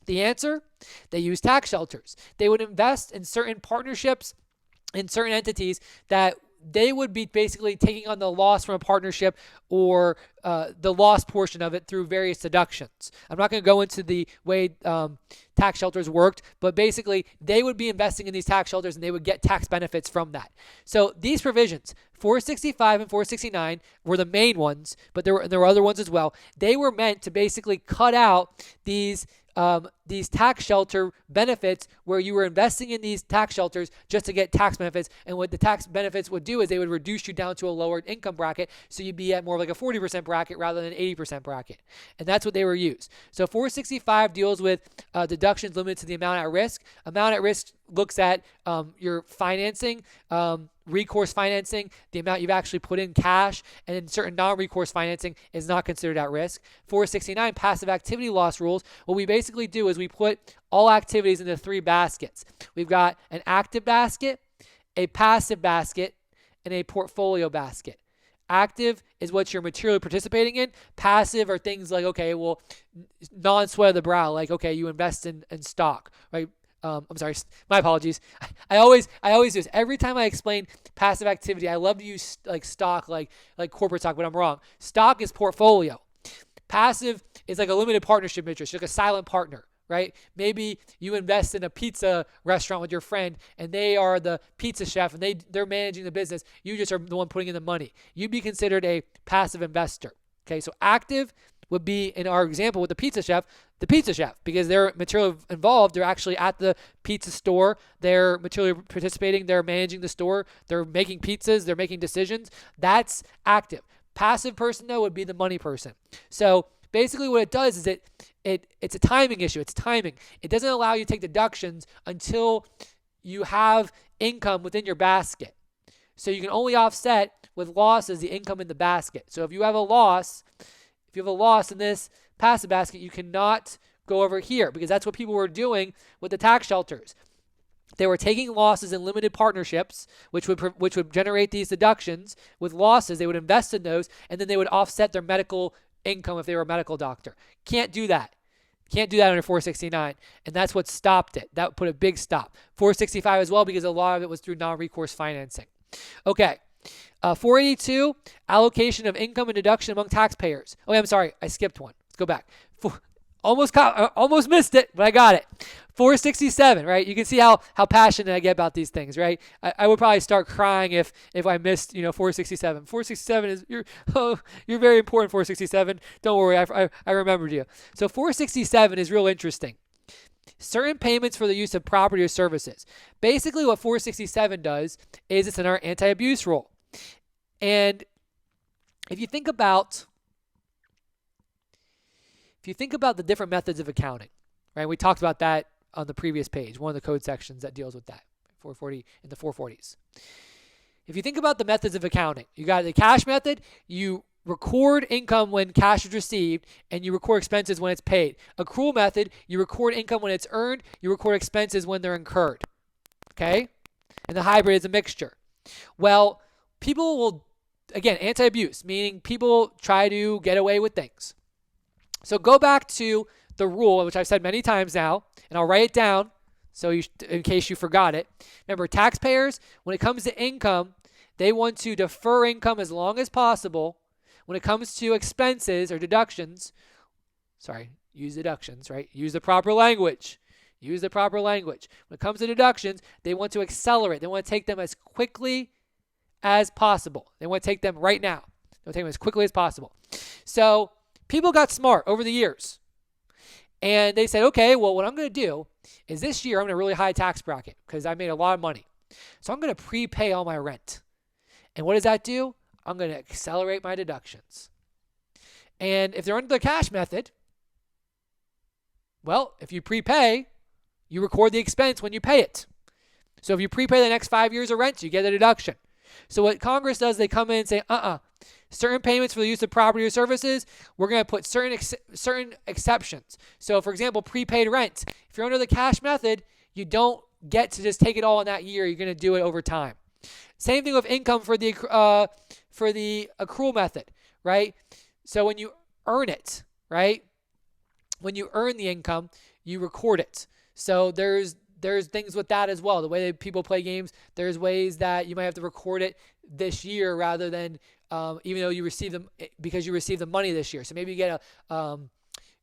The answer, they use tax shelters. They would invest in certain partnerships, in certain entities that they would be basically taking on the loss from a partnership or the loss portion of it through various deductions. I'm not going to go into the way tax shelters worked, but basically they would be investing in these tax shelters and they would get tax benefits from that. So these provisions, 465 and 469 were the main ones, but there were other ones as well. They were meant to basically cut out these tax shelter benefits where you were investing in these tax shelters just to get tax benefits. And what the tax benefits would do is they would reduce you down to a lower income bracket. So you'd be at more like a 40% bracket rather than an 80% bracket. And that's what they were used. So 465 deals with deductions limited to the amount at risk. Amount at risk looks at your financing, recourse financing, the amount you've actually put in cash, and then certain non-recourse financing is not considered at risk. 469, passive activity loss rules. What we basically do is we put all activities into three baskets. We've got an active basket, a passive basket, and a portfolio basket. Active is what you're materially participating in. Passive are things like, okay, well, non-sweat of the brow, like, okay, you invest in stock, right? I'm sorry, my apologies. I always do this. Every time I explain passive activity, I love to use like stock, like corporate stock, but I'm wrong. Stock is portfolio. Passive is like a limited partnership interest, like a silent partner, right? Maybe you invest in a pizza restaurant with your friend and they are the pizza chef and they're managing the business. You just are the one putting in the money. You'd be considered a passive investor. Okay, so active would be, in our example with the pizza chef, because they're materially involved. They're actually at the pizza store. They're materially participating. They're managing the store. They're making pizzas. They're making decisions. That's active. Passive person, though, would be the money person. So basically what it does is it's a timing issue. It's timing. It doesn't allow you to take deductions until you have income within your basket. So you can only offset with losses the income in the basket. So if you have a loss in this passive basket, you cannot go over here because that's what people were doing with the tax shelters. They were taking losses in limited partnerships, which would generate these deductions with losses. They would invest in those, and then they would offset their medical income if they were a medical doctor. Can't do that. Can't do that under 469, and that's what stopped it. That put a big stop. 465 as well because a lot of it was through non-recourse financing. Okay. 482, allocation of income and deduction among taxpayers. Oh, I'm sorry. I skipped one. Let's go back. Almost missed it, but I got it. 467, right? You can see how passionate I get about these things, right? I would probably start crying if I missed, 467. 467 is, you're very important, 467. Don't worry, I remembered you. So 467 is real interesting. Certain payments for the use of property or services. Basically what 467 does is it's in our anti-abuse rule. And if you think about the different methods of accounting, right? We talked about that on the previous page, one of the code sections that deals with that, 440 in the 440s. If you think about the methods of accounting, you got the cash method, you record income when cash is received, and you record expenses when it's paid. Accrual method, you record income when it's earned, you record expenses when they're incurred. Okay? And the hybrid is a mixture. Well, people will, again, anti-abuse, meaning people try to get away with things. So go back to the rule, which I've said many times now, and I'll write it down in case you forgot it. Remember, taxpayers, when it comes to income, they want to defer income as long as possible. When it comes to expenses or deductions, use deductions, right? Use the proper language. When it comes to deductions, they want to accelerate. They want to take them as quickly as possible. They want to take them right now. They want to take them as quickly as possible. So people got smart over the years. And they said, okay, well, what I'm going to do is this year I'm in a really high tax bracket because I made a lot of money. So I'm going to prepay all my rent. And what does that do? I'm going to accelerate my deductions. And if they're under the cash method, well, if you prepay, you record the expense when you pay it. So if you prepay the next 5 years of rent, you get a deduction. So what Congress does, they come in and say, certain payments for the use of property or services, we're going to put certain exceptions. So for example, prepaid rent. If you're under the cash method, you don't get to just take it all in that year. You're going to do it over time. Same thing with income for the accrual method, right? So when you earn it, right? When you earn the income, you record it. So there's things with that as well. The way that people play games, there's ways that you might have to record it this year rather than even though you receive them because you receive the money this year. So maybe you get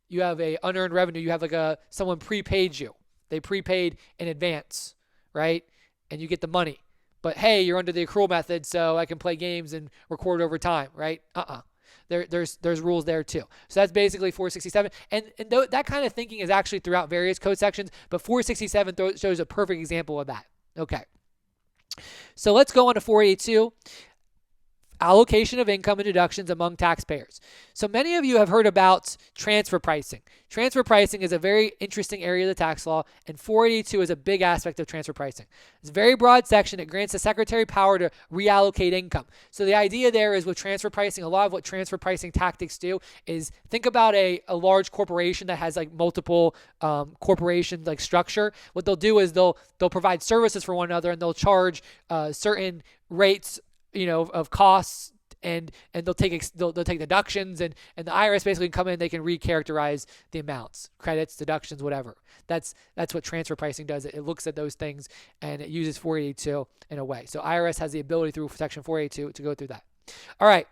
you have a unearned revenue. You have someone prepaid you. They prepaid in advance, right? And you get the money. But hey, you're under the accrual method, so I can play games and record over time, right? There's rules there too. So that's basically 467. And that kind of thinking is actually throughout various code sections, but 467 shows a perfect example of that. Okay. So let's go on to 482. Allocation of income and deductions among taxpayers. So many of you have heard about transfer pricing. Transfer pricing is a very interesting area of the tax law, and 482 is a big aspect of transfer pricing. It's a very broad section. It grants the secretary power to reallocate income. So the idea there is with transfer pricing, a lot of what transfer pricing tactics do is think about a large corporation that has like multiple corporations like structure. What they'll do is they'll provide services for one another, and they'll charge certain rates of costs, and they'll take deductions, and the IRS basically can come in, they can recharacterize the amounts, credits, deductions, whatever. That's what transfer pricing does. It looks at those things and it uses 482 in a way. So IRS has the ability through section 482 to go through that. All right,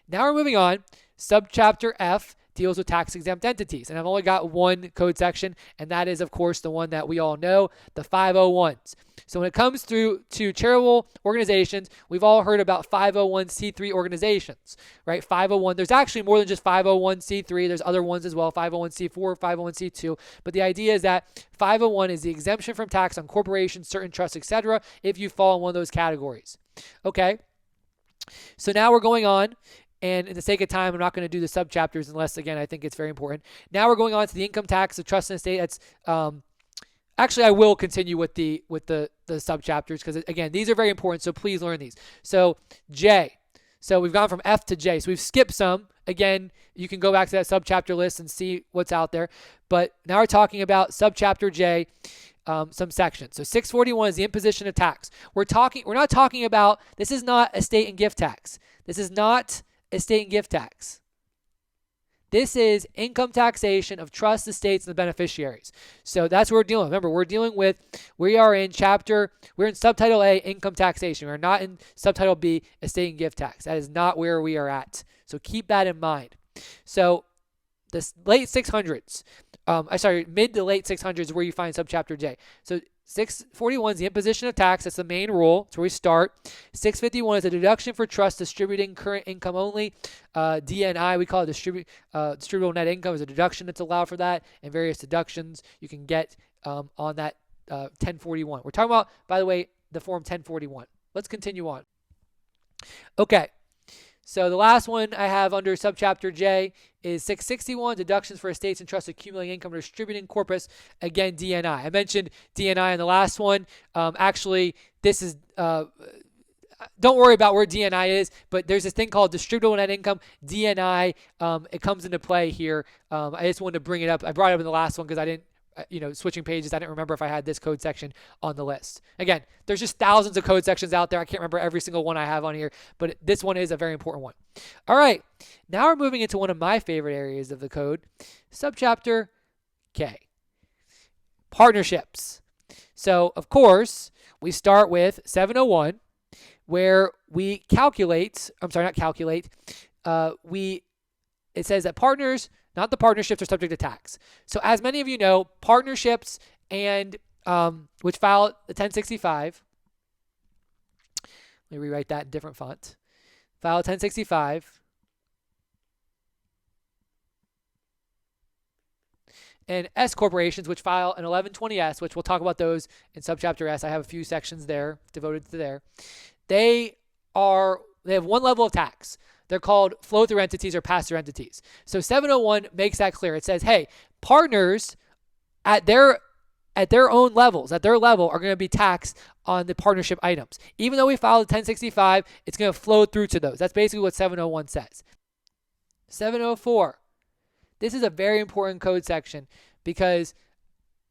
now we're moving on. Subchapter F deals with tax-exempt entities. And I've only got one code section, and that is, of course, the one that we all know, the 501s. So when it comes through to charitable organizations, we've all heard about 501c3 organizations, right? 501, there's actually more than just 501c3. There's other ones as well, 501c4, 501c2. But the idea is that 501 is the exemption from tax on corporations, certain trusts, etc., if you fall in one of those categories. Okay? So now we're going on. And in the sake of time, I'm not going to do the subchapters unless, again, I think it's very important. Now we're going on to the income tax, the trust and estate. That's actually, I will continue with the subchapters because, again, these are very important, so please learn these. So J. So we've gone from F to J. So we've skipped some. Again, you can go back to that subchapter list and see what's out there. But now we're talking about subchapter J, some sections. So 641 is the imposition of tax. We're not talking about, this is not estate and gift tax. This is not estate and gift tax. This is income taxation of trusts, estates, and the beneficiaries. So that's what we're dealing with. Remember, we're in subtitle A, income taxation. We're not in subtitle B, estate and gift tax. That is not where we are at. So keep that in mind. So the late 600s, mid to late 600s is where you find subchapter J. So 641 is the imposition of tax. That's the main rule. That's where we start. 651 is a deduction for trust distributing current income only. DNI, we call it distributable net income, is a deduction that's allowed for that, and various deductions you can get on that 1041. We're talking about, by the way, the form 1041. Let's continue on. Okay. So the last one I have under subchapter J is 661, deductions for estates and trusts accumulating income or distributing corpus. Again, DNI. I mentioned DNI in the last one. Actually, this is, don't worry about where DNI is, but there's this thing called distributable net income, DNI. It comes into play here. I just wanted to bring it up. I brought it up in the last one because I didn't, switching pages, I didn't remember if I had this code section on the list. Again, there's just thousands of code sections out there. I can't remember every single one I have on here, but this one is a very important one. All right, now we're moving into one of my favorite areas of the code, subchapter K, partnerships. So, of course, we start with 701, where it says that partners, not the partnerships, are subject to tax. So as many of you know, partnerships and which file the 1065, Let me rewrite that in different font. File 1065. And S corporations, which file an 1120S, which we'll talk about those in Subchapter S. I have a few sections there devoted to there. They have one level of tax. They're called flow-through entities or pass-through entities. So 701 makes that clear. It says, hey, partners at their own levels, at their level, are going to be taxed on the partnership items. Even though we filed a 1065, it's going to flow through to those. That's basically what 701 says. 704. This is a very important code section because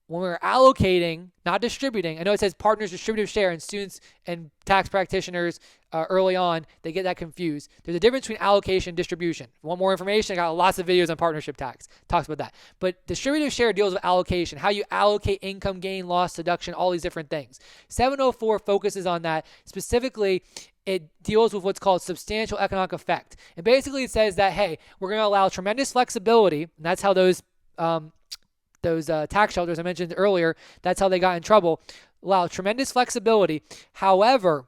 when we're allocating, not distributing, I know it says partners distributive share, and students and tax practitioners early on, they get that confused. There's a difference between allocation and distribution. If you want more information, I got lots of videos on partnership tax. Talks about that. But distributive share deals with allocation, how you allocate income, gain, loss, deduction, all these different things. 704 focuses on that. Specifically, it deals with what's called substantial economic effect. And basically it says that, hey, we're going to allow tremendous flexibility, and that's how those tax shelters I mentioned earlier, that's how they got in trouble, allow tremendous flexibility. However,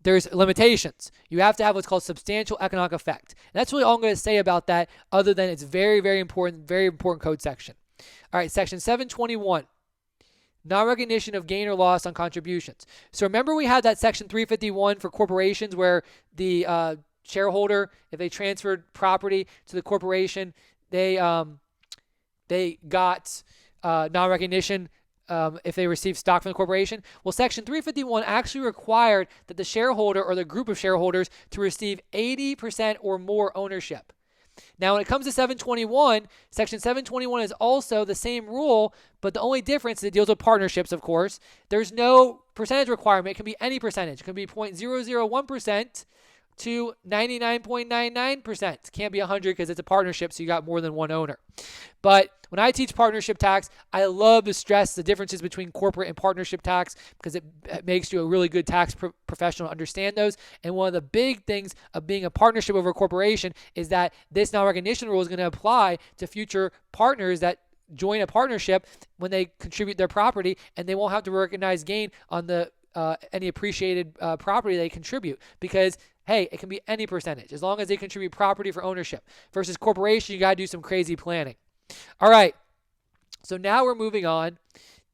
there's limitations. You have to have what's called substantial economic effect. And that's really all I'm going to say about that, other than it's very, very important code section. All right, section 721. Non-recognition of gain or loss on contributions. So remember we had that section 351 for corporations where the shareholder, if they transferred property to the corporation, they got non-recognition if they received stock from the corporation. Well, section 351 actually required that the shareholder or the group of shareholders to receive 80% or more ownership. Now, when it comes to 721, section 721 is also the same rule, but the only difference is it deals with partnerships, of course. There's no percentage requirement. It can be any percentage. It can be 0.001% to 99.99%. It can't be 100 because it's a partnership, so you got more than one owner. But when I teach partnership tax, I love to stress the differences between corporate and partnership tax because it makes you a really good tax professional to understand those. And one of the big things of being a partnership over a corporation is that this non-recognition rule is going to apply to future partners that join a partnership when they contribute their property, and they won't have to recognize gain on the any appreciated property they contribute, because hey, it can be any percentage as long as they contribute property for ownership. Versus corporation, you got to do some crazy planning. All right, so now we're moving on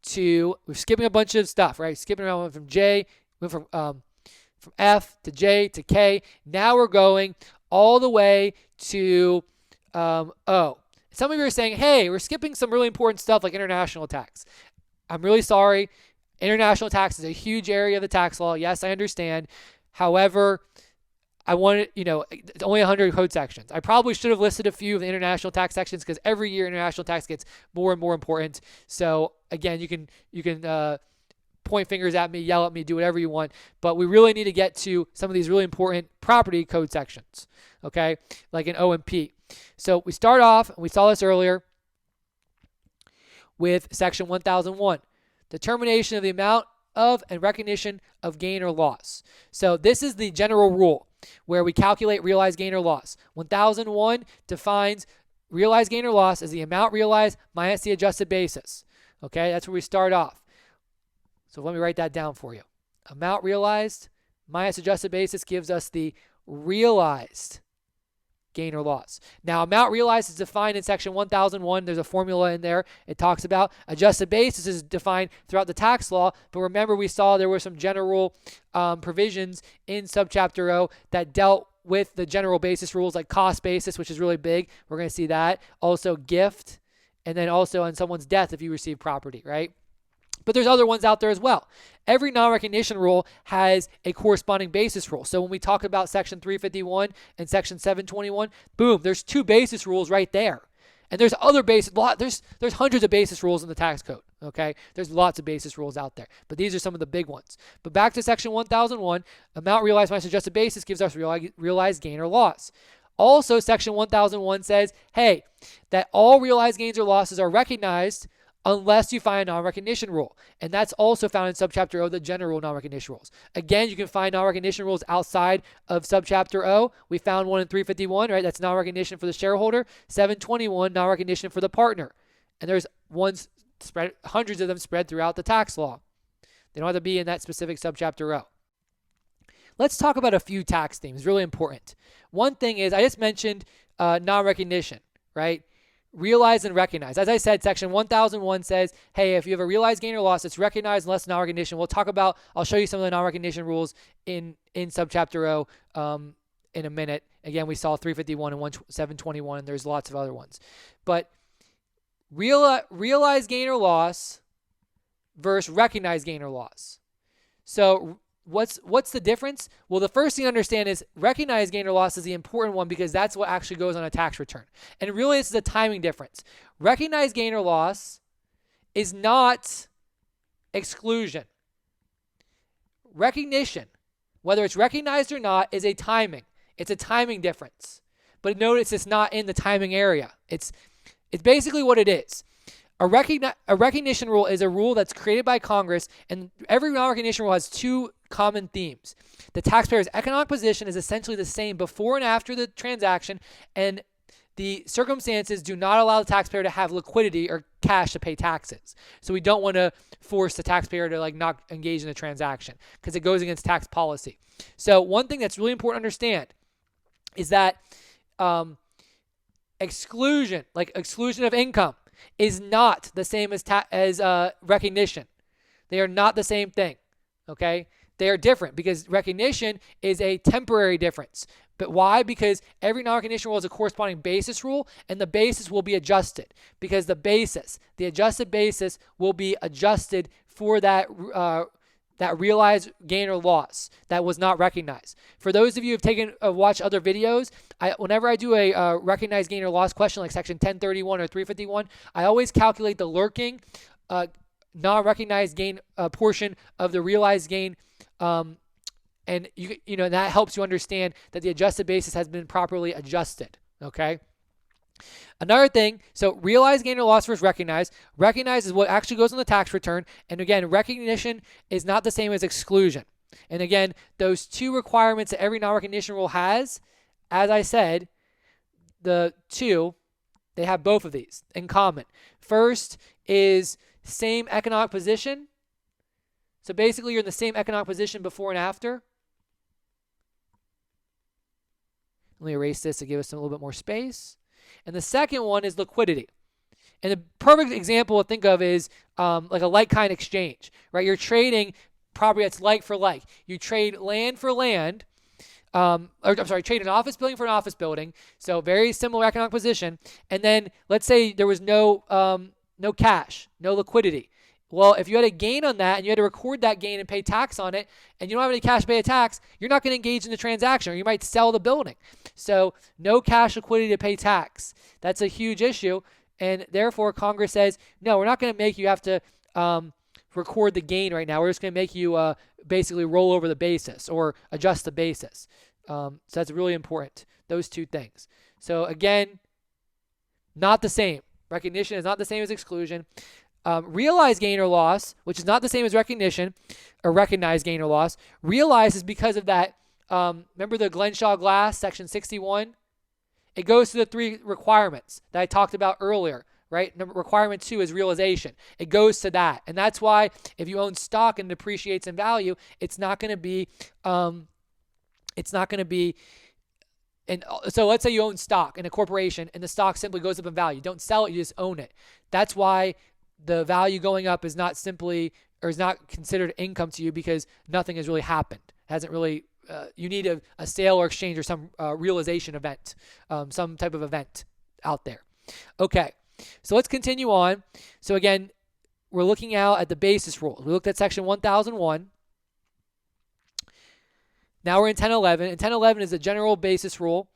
to, we're skipping a bunch of stuff, right? Skipping around, went from J, went from F to J to K. Now we're going all the way to O. Some of you are saying, hey, we're skipping some really important stuff like international tax. I'm really sorry. International tax is a huge area of the tax law. Yes, I understand. However, I wanted, it's only 100 code sections. I probably should have listed a few of the international tax sections because every year international tax gets more and more important. So again, you can point fingers at me, yell at me, do whatever you want, but we really need to get to some of these really important property code sections, okay, like in O and P. So we start off, and we saw this earlier, with section 1001, determination of the amount of and recognition of gain or loss. So this is the general rule where we calculate realized gain or loss. 1001 defines realized gain or loss as the amount realized minus the adjusted basis. Okay, that's where we start off. So let me write that down for you. Amount realized minus adjusted basis gives us the realized gain or loss. Now, amount realized is defined in section 1001. There's a formula in there. It talks about adjusted basis is defined throughout the tax law. But remember, we saw there were some general provisions in Subchapter O that dealt with the general basis rules, like cost basis, which is really big. We're going to see that. Also gift, and then also on someone's death if you receive property, right? But there's other ones out there as well. Every non-recognition rule has a corresponding basis rule. So when we talk about section 351 and section 721, boom, there's two basis rules right there. And there's other there's hundreds of basis rules in the tax code, okay? There's lots of basis rules out there, but these are some of the big ones. But back to section 1001, amount realized minus adjusted basis gives us realized gain or loss. Also, section 1001 says, hey, that all realized gains or losses are recognized unless you find a non-recognition rule. And that's also found in Subchapter O, the general non-recognition rules. Again, you can find non-recognition rules outside of Subchapter O. We found one in 351, right? That's non-recognition for the shareholder. 721, non-recognition for the partner. And there's hundreds of them spread throughout the tax law. They don't have to be in that specific Subchapter O. let's talk about a few tax themes, really important. One thing is, I just mentioned non-recognition, right? Realize and recognize. As I said, section 1001 says, hey, if you have a realized gain or loss, it's recognized unless non-recognition. I'll show you some of the non-recognition rules in Subchapter O in a minute. Again, we saw 351 and 721, and there's lots of other ones. But realized gain or loss versus recognized gain or loss. So what's the difference? Well, the first thing to understand is recognized gain or loss is the important one because that's what actually goes on a tax return. And really, this is a timing difference. Recognized gain or loss is not exclusion. Recognition, whether it's recognized or not, is a timing. It's a timing difference. But notice it's not in the timing area. It's basically what it is. A recognition rule is a rule that's created by Congress, and every non-recognition rule has two common themes. The taxpayer's economic position is essentially the same before and after the transaction, and the circumstances do not allow the taxpayer to have liquidity or cash to pay taxes. So we don't want to force the taxpayer to not engage in the transaction because it goes against tax policy. So one thing that's really important to understand is that exclusion, like exclusion of income, is not the same as recognition. They are not the same thing, okay? They are different because recognition is a temporary difference. But why? Because every non-recognition rule has a corresponding basis rule, and the basis will be adjusted because the adjusted basis will be adjusted for that realized gain or loss that was not recognized. For those of you who have watched other videos, whenever I do a recognized gain or loss question like section 1031 or 351, I always calculate the lurking non-recognized gain portion of the realized gain, and that helps you understand that the adjusted basis has been properly adjusted. Okay. Another thing, so realized gain or loss versus recognized. Recognized is what actually goes on the tax return. And again, recognition is not the same as exclusion. And again, those two requirements that every non-recognition rule has, as I said, they have both of these in common. First is same economic position. So basically, you're in the same economic position before and after. Let me erase this to give us a little bit more space. And the second one is liquidity. And the perfect example to think of is like a like-kind exchange, right? You're trading property that's like for like. You trade land for land, trade an office building for an office building. So very similar economic position. And then let's say there was no cash, no liquidity. Well, if you had a gain on that and you had to record that gain and pay tax on it, and you don't have any cash to pay a tax, you're not going to engage in the transaction, or you might sell the building. So no cash liquidity to pay tax. That's a huge issue, and therefore Congress says, no, we're not going to make you have to record the gain right now. We're just going to make you basically roll over the basis or adjust the basis. So that's really important, those two things. So again, not the same. Recognition is not the same as exclusion. Realized gain or loss, which is not the same as recognition or recognized gain or loss. Realized is because of that. Remember the Glenshaw Glass, section 61? It goes to the three requirements that I talked about earlier, right? Requirement 2 is realization. It goes to that. And that's why if you own stock and depreciates in value, it's not going to be, and so let's say you own stock in a corporation and the stock simply goes up in value. Don't sell it, you just own it. That's why the value going up is not considered income to you because nothing has really happened. It hasn't really, you need a sale or exchange or some realization event, some type of event out there. Okay, so let's continue on. So again, we're looking out at the basis rules. We looked at section 1001. Now we're in 1011, and 1011 is a general basis rule.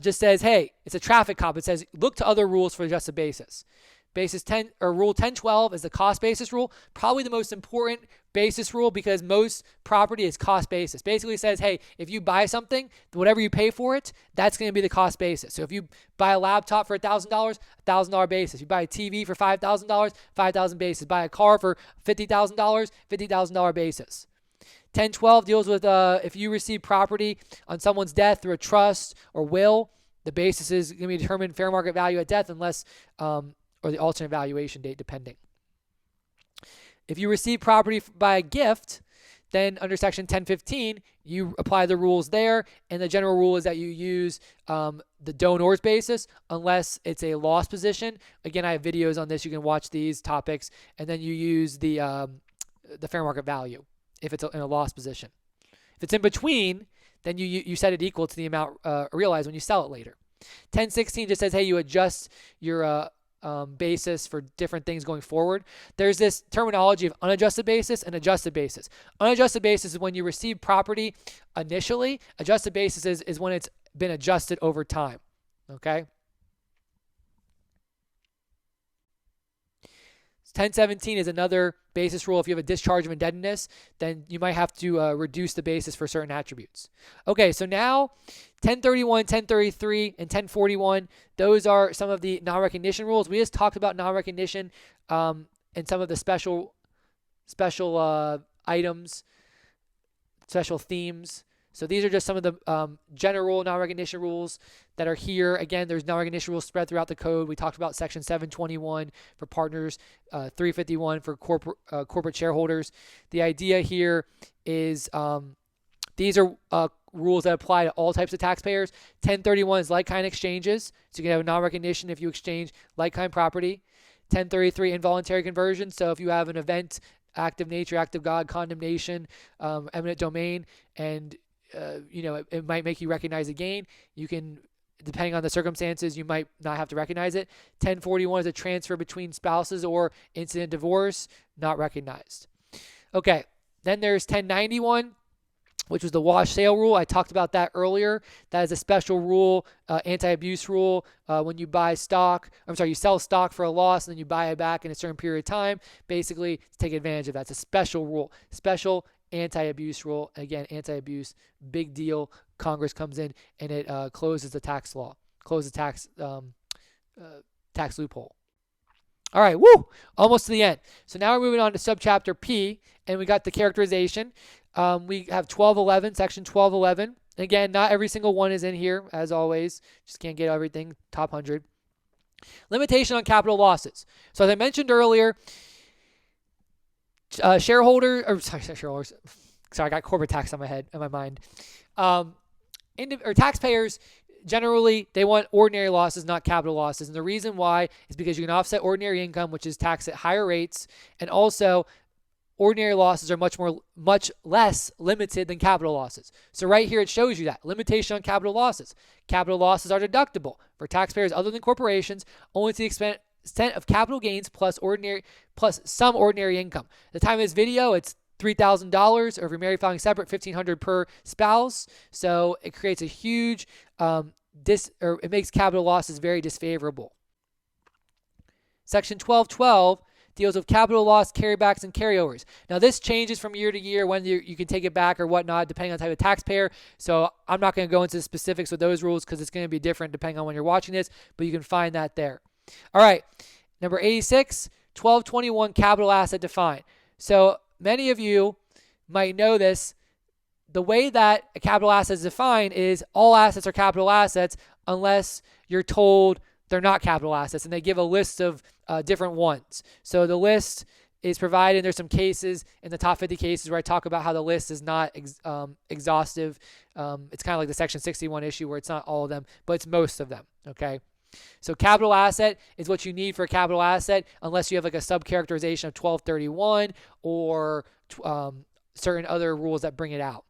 Just says, hey, it's a traffic cop. It says, look to other rules for adjusted basis. Rule 1012 is the cost basis rule, probably the most important basis rule because most property is cost basis. Basically says, hey, if you buy something, whatever you pay for it, that's going to be the cost basis. So if you buy a laptop for $1,000, $1,000 basis. You buy a TV for $5,000, $5,000 basis. Buy a car for $50,000, $50,000 basis. 1012 deals with if you receive property on someone's death through a trust or will, the basis is going to be determined fair market value at death unless or the alternate valuation date, depending. If you receive property by a gift, then under section 1015, you apply the rules there, and the general rule is that you use the donor's basis unless it's a loss position. Again, I have videos on this. You can watch these topics, and then you use the fair market value if it's in a loss position. If it's in between, then you set it equal to the amount realized when you sell it later. 1016 just says, hey, you adjust your basis for different things going forward. There's this terminology of unadjusted basis and adjusted basis. Unadjusted basis is when you receive property initially. Adjusted basis is when it's been adjusted over time. Okay? 1017 is another basis rule. If you have a discharge of indebtedness, then you might have to reduce the basis for certain attributes. Okay, so now 1031, 1033, and 1041, those are some of the non-recognition rules. We just talked about non-recognition and some of the special items, special themes. So these are just some of the general non-recognition rules that are here. Again, there's non-recognition rules spread throughout the code. We talked about section 721 for partners, 351 for corporate shareholders. The idea here is these are rules that apply to all types of taxpayers. 1031 is like-kind exchanges. So you can have a non-recognition if you exchange like-kind property. 1033, involuntary conversion. So if you have an event, act of nature, act of God, condemnation, eminent domain, and it might make you recognize a gain. You can, depending on the circumstances, you might not have to recognize it. 1041 is a transfer between spouses or incident divorce, not recognized. Okay, then there's 1091, which was the wash sale rule. I talked about that earlier. That is a special rule, anti-abuse rule. When you you sell stock for a loss and then you buy it back in a certain period of time, basically to take advantage of that. It's a special rule, special anti-abuse rule. Again, anti-abuse, big deal. Congress comes in and it closes the tax law, closes tax loophole. All right, woo! Almost to the end. So now we're moving on to subchapter P, and we got the characterization. We have 1211, section 1211. Again, not every single one is in here, as always. Just can't get everything, top 100. Limitation on capital losses. So as I mentioned earlier, shareholders. Sorry, I got corporate tax on my mind. Taxpayers, generally, they want ordinary losses, not capital losses. And the reason why is because you can offset ordinary income, which is taxed at higher rates, and also ordinary losses are much less limited than capital losses. So right here it shows you that limitation on capital losses. Capital losses are deductible for taxpayers other than corporations only to the extent of capital gains plus some ordinary income. At the time of this video, it's $3,000, or if you're married filing separate, $1,500 per spouse. So it creates a huge it makes capital losses very disfavorable. Section 1212 deals with capital loss carrybacks and carryovers. Now this changes from year to year when you can take it back or whatnot, depending on the type of taxpayer. So I'm not going to go into the specifics with those rules because it's going to be different depending on when you're watching this, but you can find that there. All right, number 86, 1221 capital asset defined. So many of you might know this. The way that a capital asset is defined is all assets are capital assets unless you're told they're not capital assets, and they give a list of different ones. So the list is provided. There's some cases in the top 50 cases where I talk about how the list is not exhaustive. It's kind of like the Section 61 issue where it's not all of them, but it's most of them, okay? So capital asset is what you need for a capital asset unless you have like a subcharacterization of 1231 or certain other rules that bring it out.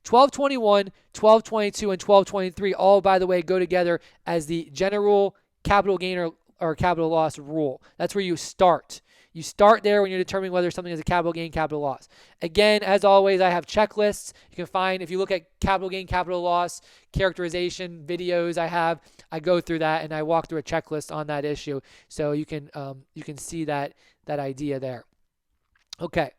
1221, 1222, and 1223 all, by the way, go together as the general capital gain or capital loss rule. That's where you start. You start there when you're determining whether something is a capital gain, capital loss. Again, as always, I have checklists. You can find, if you look at capital gain, capital loss, characterization videos I go through that and I walk through a checklist on that issue. So you can see that idea there. Okay.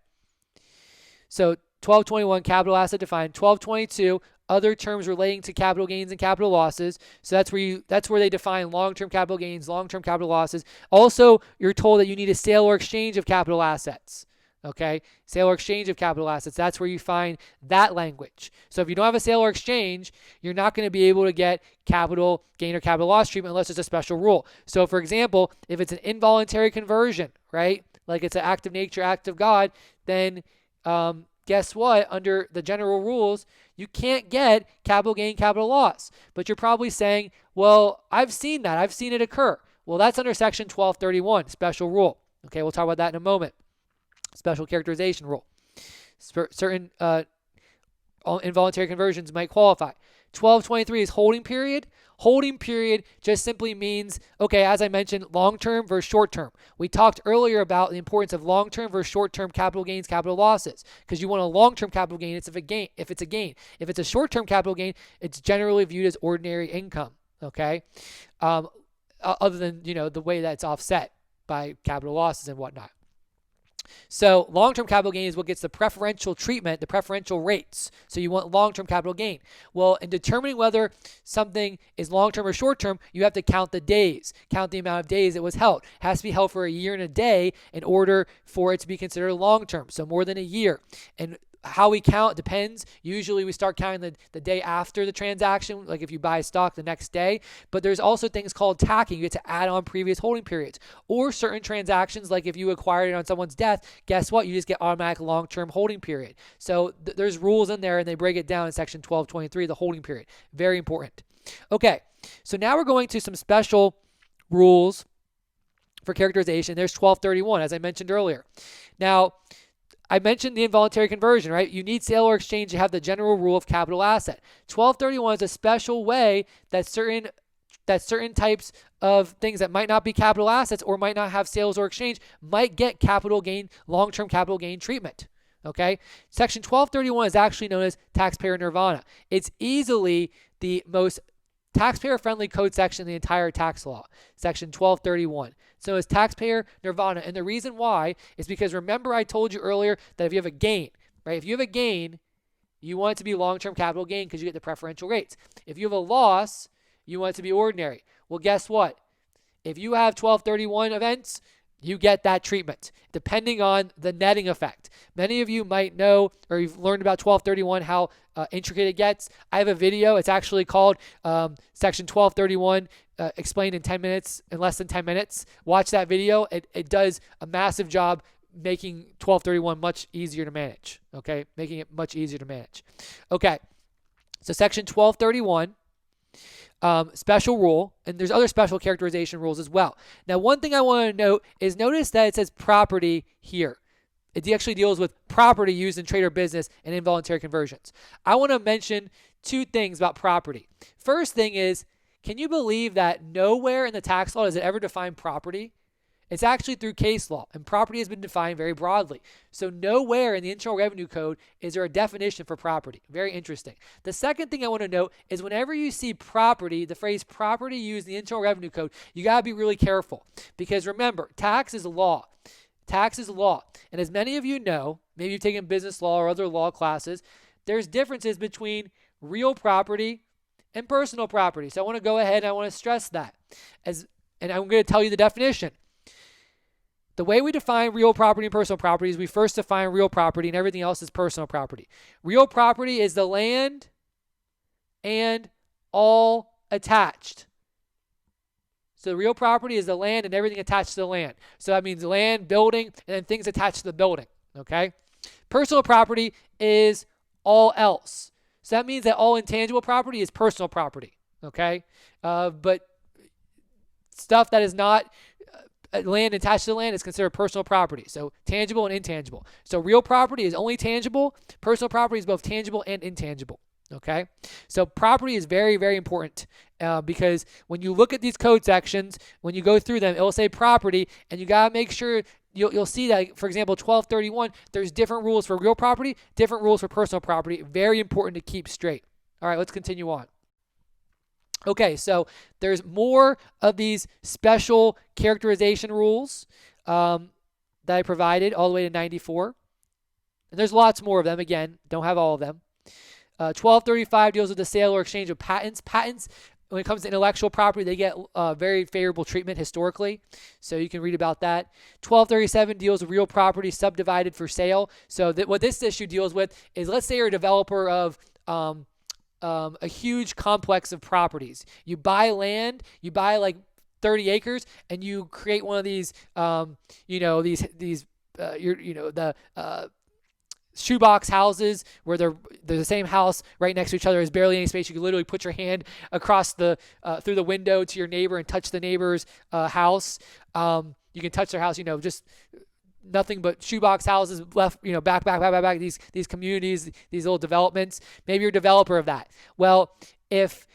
So 1221, capital asset defined. 1222, other terms relating to capital gains and capital losses. So that's where they define long-term capital gains, long-term capital losses. Also, you're told that you need a sale or exchange of capital assets. Okay, sale or exchange of capital assets. That's where you find that language. So if you don't have a sale or exchange, you're not going to be able to get capital gain or capital loss treatment unless there's a special rule. So for example, if it's an involuntary conversion, right, like it's an act of nature, act of God, then guess what? Under the general rules, you can't get capital gain, capital loss. But you're probably saying, well, I've seen that. I've seen it occur. Well, that's under Section 1231, special rule. Okay, we'll talk about that in a moment. Special characterization rule. Certain involuntary conversions might qualify. 1223 is holding period. Holding period just simply means, okay, as I mentioned, long-term versus short-term. We talked earlier about the importance of long-term versus short-term capital gains, capital losses, because you want a long-term capital gain if it's a gain. If it's a short-term capital gain, it's generally viewed as ordinary income, okay? Other than, the way that it's offset by capital losses and whatnot. So long-term capital gain is what gets the preferential treatment, the preferential rates. So you want long-term capital gain. Well, in determining whether something is long-term or short-term, you have to count the days, count the amount of days it was held. It has to be held for a year and a day in order for it to be considered long-term, so more than a year. And how we count depends. Usually we start counting the day after the transaction, like if you buy stock the next day. But there's also things called tacking. You get to add on previous holding periods. Or certain transactions, like if you acquired it on someone's death, guess what? You just get automatic long-term holding period. So there's rules in there, and they break it down in Section 1223, the holding period. Very important. Okay, so now we're going to some special rules for characterization. There's 1231, as I mentioned earlier. Now, I mentioned the involuntary conversion, right? You need sale or exchange to have the general rule of capital asset. 1231 is a special way that certain types of things that might not be capital assets or might not have sales or exchange might get capital gain, long-term capital gain treatment. Okay? Section 1231 is actually known as taxpayer nirvana. It's easily the most taxpayer-friendly code section in the entire tax law, Section 1231. So it's taxpayer nirvana. And the reason why is because remember I told you earlier that if you have a gain, right? If you have a gain, you want it to be long-term capital gain because you get the preferential rates. If you have a loss, you want it to be ordinary. Well, guess what? If you have 1231 events, you get that treatment, depending on the netting effect. Many of you might know, or you've learned about 1231, how intricate it gets. I have a video. It's actually called Section 1231 explained in 10 minutes, in less than 10 minutes. Watch that video. It does a massive job making 1231 much easier to manage, okay? Making it much easier to manage. Okay, so Section 1231, special rule, and there's other special characterization rules as well. Now, one thing I want to note is notice that it says property here. It actually deals with property used in trade or business and involuntary conversions. I want to mention two things about property. First thing is, can you believe that nowhere in the tax law does it ever define property? It's actually through case law, and property has been defined very broadly. So nowhere in the Internal Revenue Code is there a definition for property. Very interesting. The second thing I want to note is whenever you see property, the phrase property used in the Internal Revenue Code, you got to be really careful. Because remember, tax is law. Tax is law. And as many of you know, maybe you've taken business law or other law classes, there's differences between real property and personal property. So I want to go ahead and I want to stress that. And I'm going to tell you the definition. The way we define real property and personal property is we first define real property and everything else is personal property. Real property is the land and all attached. So real property is the land and everything attached to the land. So that means land, building, and then things attached to the building. Okay? Personal property is all else. So that means that all intangible property is personal property. Okay? But stuff that is not land attached to the land is considered personal property. So tangible and intangible. So real property is only tangible. Personal property is both tangible and intangible. Okay? So property is very, very important because when you look at these code sections, when you go through them, it will say property, and you got to make sure you'll see that, for example, 1231, there's different rules for real property, different rules for personal property. Very important to keep straight. All right, let's continue on. Okay, so there's more of these special characterization rules that I provided all the way to 94. And there's lots more of them. Again, don't have all of them. 1235 deals with the sale or exchange of patents. Patents, when it comes to intellectual property, they get very favorable treatment historically. So you can read about that. 1237 deals with real property subdivided for sale. So what this issue deals with is, let's say you're a developer of a huge complex of properties. You buy land, you buy like 30 acres, and you create one of these, shoebox houses where they're the same house right next to each other. There's barely any space. You can literally put your hand across through the window to your neighbor and touch the neighbor's house. You can touch their house, just nothing but shoebox houses left, back. These communities, these little developments. Maybe you're a developer of that. Well, if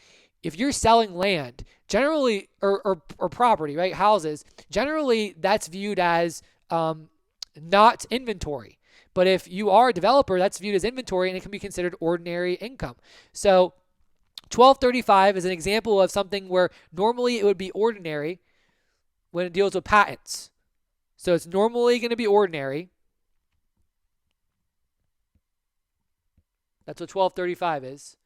you're selling land, generally, or property, right, houses, generally that's viewed as not inventory. But if you are a developer, that's viewed as inventory, and it can be considered ordinary income. So 1235 is an example of something where normally it would be ordinary when it deals with patents. So it's normally going to be ordinary. That's what 1235 is.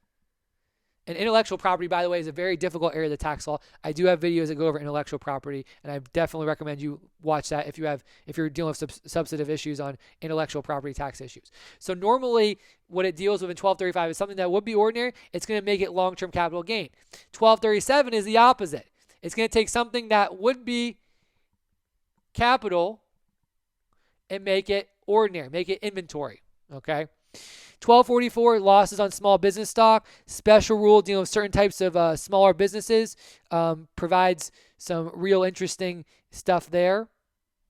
And intellectual property, by the way, is a very difficult area of the tax law. I do have videos that go over intellectual property, and I definitely recommend you watch that if you're dealing with substantive issues on intellectual property tax issues. So normally, what it deals with in 1235 is something that would be ordinary. It's going to make it long-term capital gain. 1237 is the opposite. It's going to take something that would be capital and make it ordinary, make it inventory. Okay. 1244, losses on small business stock. Special rule dealing with certain types of smaller businesses. Provides some real interesting stuff there.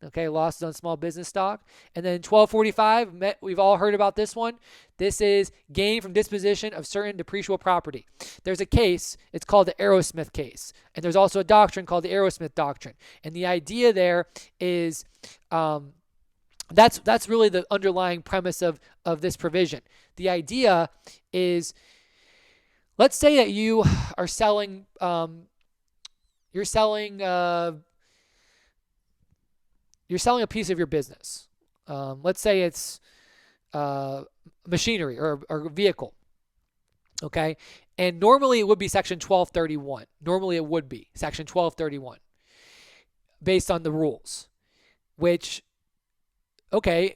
Okay, losses on small business stock. And then 1245, we've all heard about this one. This is gain from disposition of certain depreciable property. There's a case, it's called the Arrowsmith case. And there's also a doctrine called the Arrowsmith doctrine. And the idea there is that's really the underlying premise of this provision. The idea is, let's say that you are selling you're selling a piece of your business. Let's say it's machinery or vehicle. Okay, and normally it would be Section 1231. Normally it would be Section 1231, based on the rules, which. Okay,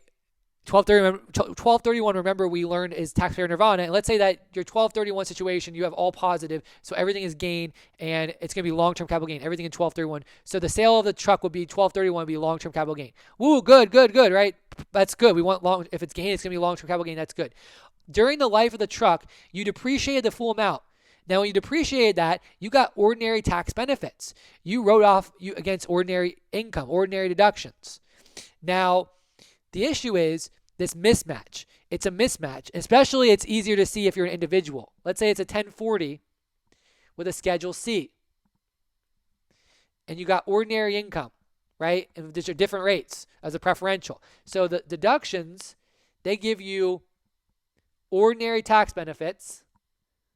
1231, remember we learned is taxpayer nirvana. And let's say that your 1231 situation, you have all positive, so everything is gain, and it's going to be long-term capital gain, everything in 1231. So the sale of the truck would be 1231, would be long-term capital gain. Woo, good, right? That's good. We want if it's gain, it's going to be long-term capital gain. That's good. During the life of the truck, you depreciated the full amount. Now, when you depreciated that, you got ordinary tax benefits. You wrote off against ordinary income, ordinary deductions. Now, the issue is this mismatch. It's a mismatch. Especially, it's easier to see if you're an individual. Let's say it's a 1040 with a Schedule C. And you got ordinary income, right? And these are different rates as a preferential. So the deductions, they give you ordinary tax benefits,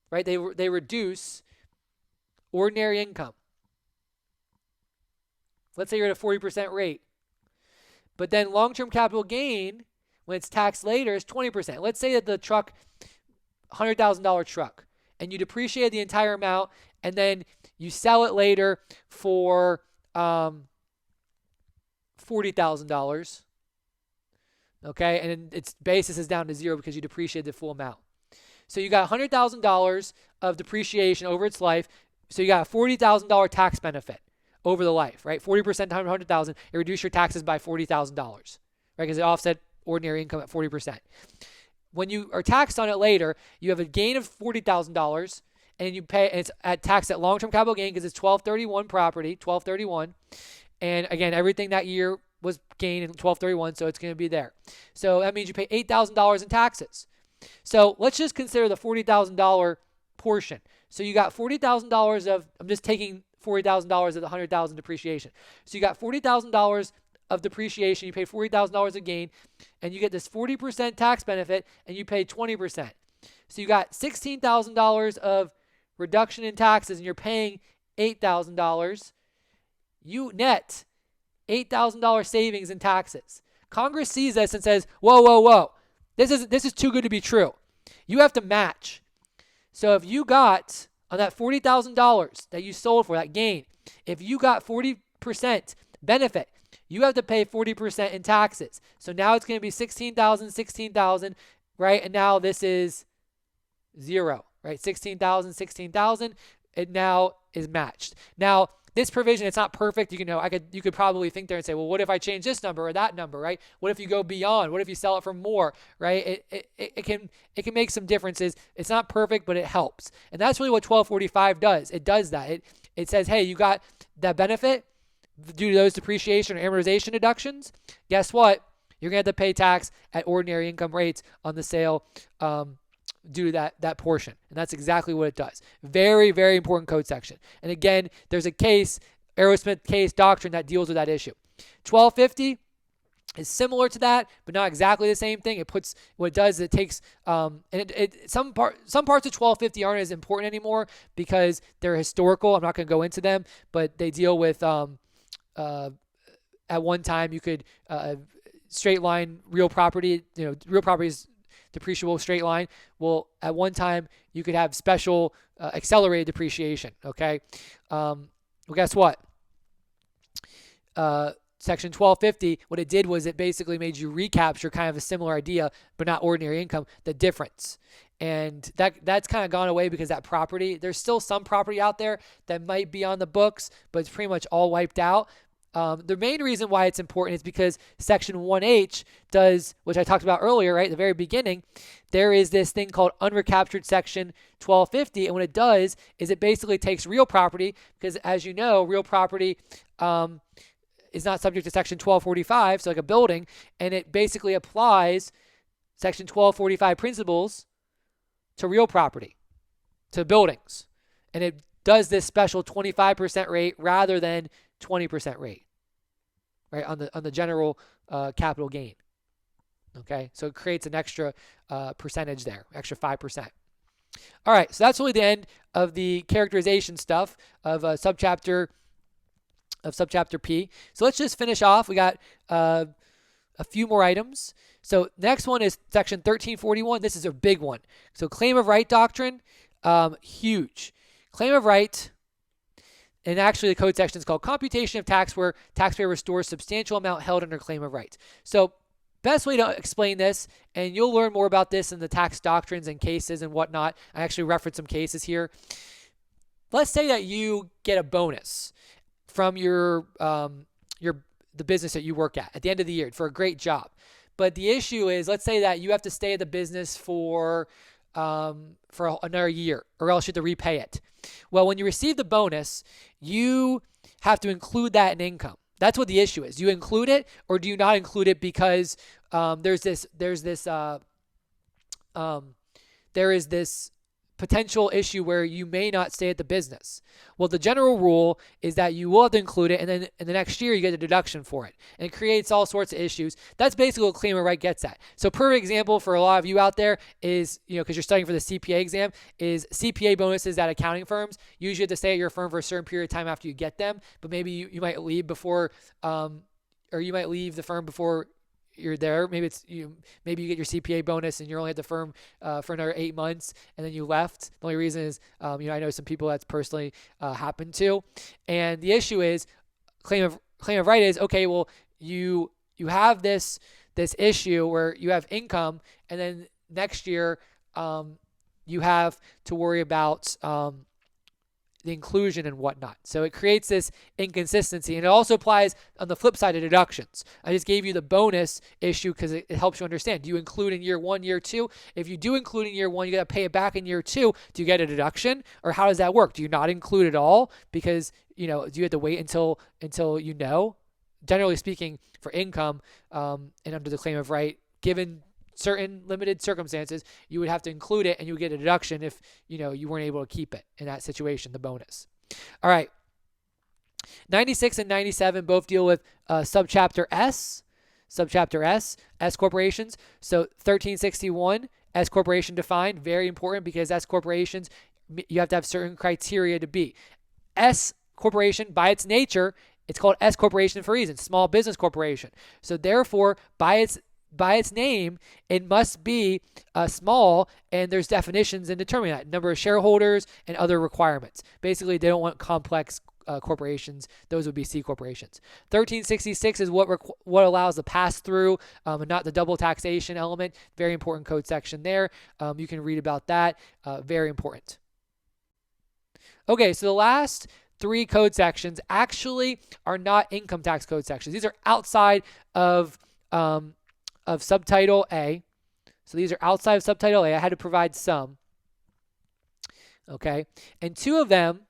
right? They reduce ordinary income. Let's say you're at a 40% rate. But then long-term capital gain, when it's taxed later, is 20%. Let's say that the truck, $100,000 truck, and you depreciate the entire amount, and then you sell it later for $40,000. Okay, and then its basis is down to zero because you depreciated the full amount. So you got $100,000 of depreciation over its life. So you got a $40,000 tax benefit over the life, right? 40% times 100,000, it reduced your taxes by $40,000, right? Because it offset ordinary income at 40%. When you are taxed on it later, you have a gain of $40,000, and you pay, and it's taxed at long-term capital gain because it's 1231 property, 1231, and again, everything that year was gained in 1231, so it's going to be there. So that means you pay $8,000 in taxes. So let's just consider the $40,000 portion. So you got $40,000 of, I'm just taking $40,000 of the $100,000 depreciation. So you got $40,000 of depreciation, you pay $40,000 of gain, and you get this 40% tax benefit, and you pay 20%. So you got $16,000 of reduction in taxes, and you're paying $8,000. You net $8,000 savings in taxes. Congress sees this and says, whoa. This is too good to be true. You have to match. So if you got on that $40,000 that you sold for that gain, if you got 40% benefit, you have to pay 40% in taxes. So now it's going to be $16,000, right? And now this is zero, right? $16,000. It now is matched. Now, this provision, it's not perfect. You could probably think there and say, well, what if I change this number or that number, right? What if you go beyond? What if you sell it for more, right? It can make some differences. It's not perfect, but it helps. And that's really what 1245 does. It does that. It says, hey, you got that benefit due to those depreciation or amortization deductions. Guess what? You're going to have to pay tax at ordinary income rates on the sale due to that portion. And that's exactly what it does. Very, very important code section. And again, there's a case, Aerosmith case doctrine, that deals with that issue. 1250 is similar to that, but not exactly the same thing. What it does is it takes, some parts of 1250 aren't as important anymore because they're historical. I'm not going to go into them, but they deal with, at one time you could straight line real property. Real property is depreciable straight line. Well, at one time you could have special accelerated depreciation. Okay. Well, guess what? Section 1250, what it did was it basically made you recapture kind of a similar idea, but not ordinary income, the difference. And that's kind of gone away because that property, there's still some property out there that might be on the books, but it's pretty much all wiped out. The main reason why it's important is because Section 1H does, which I talked about earlier, right, at the very beginning, there is this thing called unrecaptured Section 1250, and what it does is it basically takes real property, because as you know, real property is not subject to Section 1245, so like a building, and it basically applies Section 1245 principles to real property, to buildings, and it does this special 25% rate rather than 20% rate, right, on the general capital gain. Okay, so it creates an extra percentage there, extra 5%. All right, so that's really the end of the characterization stuff of subchapter P. So let's just finish off. We got a few more items. So next one is Section 1341. This is a big one. So claim of right doctrine, huge. Claim of right. And actually, the code section is called computation of tax, where taxpayer restores substantial amount held under claim of right. So best way to explain this, and you'll learn more about this in the tax doctrines and cases and whatnot. I actually referenced some cases here. Let's say that you get a bonus from the business that you work at the end of the year for a great job. But the issue is, let's say that you have to stay at the business for another year, or else you have to repay it. Well, when you receive the bonus, you have to include that in income. That's what the issue is. Do you include it, or do you not include it because there is this potential issue where you may not stay at the business? Well, the general rule is that you will have to include it, and then in the next year you get a deduction for it. And it creates all sorts of issues. That's basically what claim of right gets at. So perfect example for a lot of you out there is, because you're studying for the CPA exam, is CPA bonuses at accounting firms. Usually you have to stay at your firm for a certain period of time after you get them, but maybe you might leave before, or you might leave the firm before you're there. Maybe maybe you get your CPA bonus and you're only at the firm for another 8 months, and then you left. The only reason is, I know some people that's personally happened to. And the issue is claim of right is, okay, well, you have this issue where you have income, and then next year you have to worry about the inclusion and whatnot. So it creates this inconsistency, and it also applies on the flip side of deductions. I just gave you the bonus issue because it helps you understand. Do you include in year 1, year 2? If you do include in year 1, you got to pay it back in year 2. Do you get a deduction, or how does that work? Do you not include it all because do you have to wait until Generally speaking, for income and under the claim of right, given certain limited circumstances, you would have to include it, and you would get a deduction if you weren't able to keep it in that situation, the bonus. All right. 96 and 97 both deal with subchapter S. Subchapter S corporations. So 1361, S corporation defined, very important because S corporations, you have to have certain criteria to be. S corporation, by its nature, it's called S corporation for a reason, small business corporation. So therefore, by its name, it must be small, and there's definitions in determining that, number of shareholders and other requirements. Basically, they don't want complex corporations. Those would be C corporations. 1366 is what allows the pass-through and not the double taxation element. Very important code section there. You can read about that. Very important. Okay, so the last three code sections actually are not income tax code sections. These are outside of Subtitle A. So these are outside of Subtitle A. I had to provide some. Okay. And two of them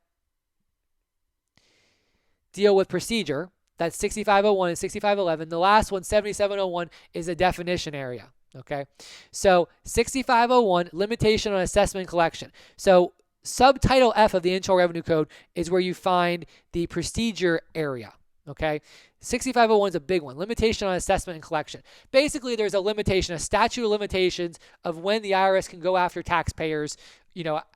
deal with procedure. That's 6501 and 6511. The last one, 7701, is a definition area. Okay. So 6501, limitation on assessment and collection. So Subtitle F of the Internal Revenue Code is where you find the procedure area. Okay. 6501 is a big one. Limitation on assessment and collection. Basically, there's a limitation, a statute of limitations of when the IRS can go after taxpayers,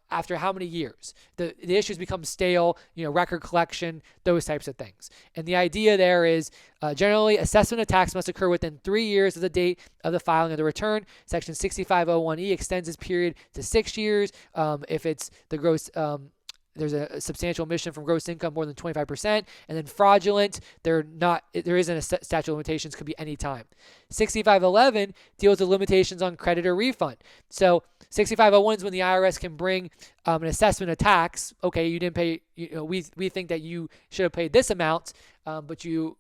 after how many years. The issues become stale, record collection, those types of things. And the idea there is generally assessment of tax must occur within 3 years of the date of the filing of the return. Section 6501E extends this period to 6 years if it's the gross there's a substantial omission from gross income more than 25%, and then fraudulent, there isn't a statute of limitations, could be any time. 6511 deals with limitations on credit or refund. So 6501 is when the IRS can bring an assessment of tax. Okay, you didn't pay, we think that you should have paid this amount, but you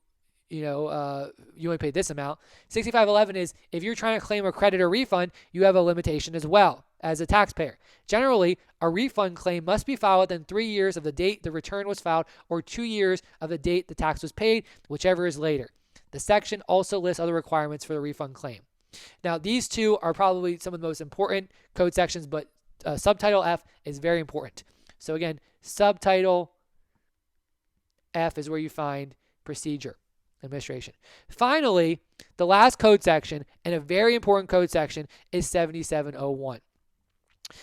only paid this amount. 6511 is if you're trying to claim a credit or refund, you have a limitation as well as a taxpayer. Generally, a refund claim must be filed within 3 years of the date the return was filed or 2 years of the date the tax was paid, whichever is later. The section also lists other requirements for the refund claim. Now, these two are probably some of the most important code sections, but Subtitle F is very important. So again, Subtitle F is where you find procedure. Administration. Finally, the last code section, and a very important code section, is 7701.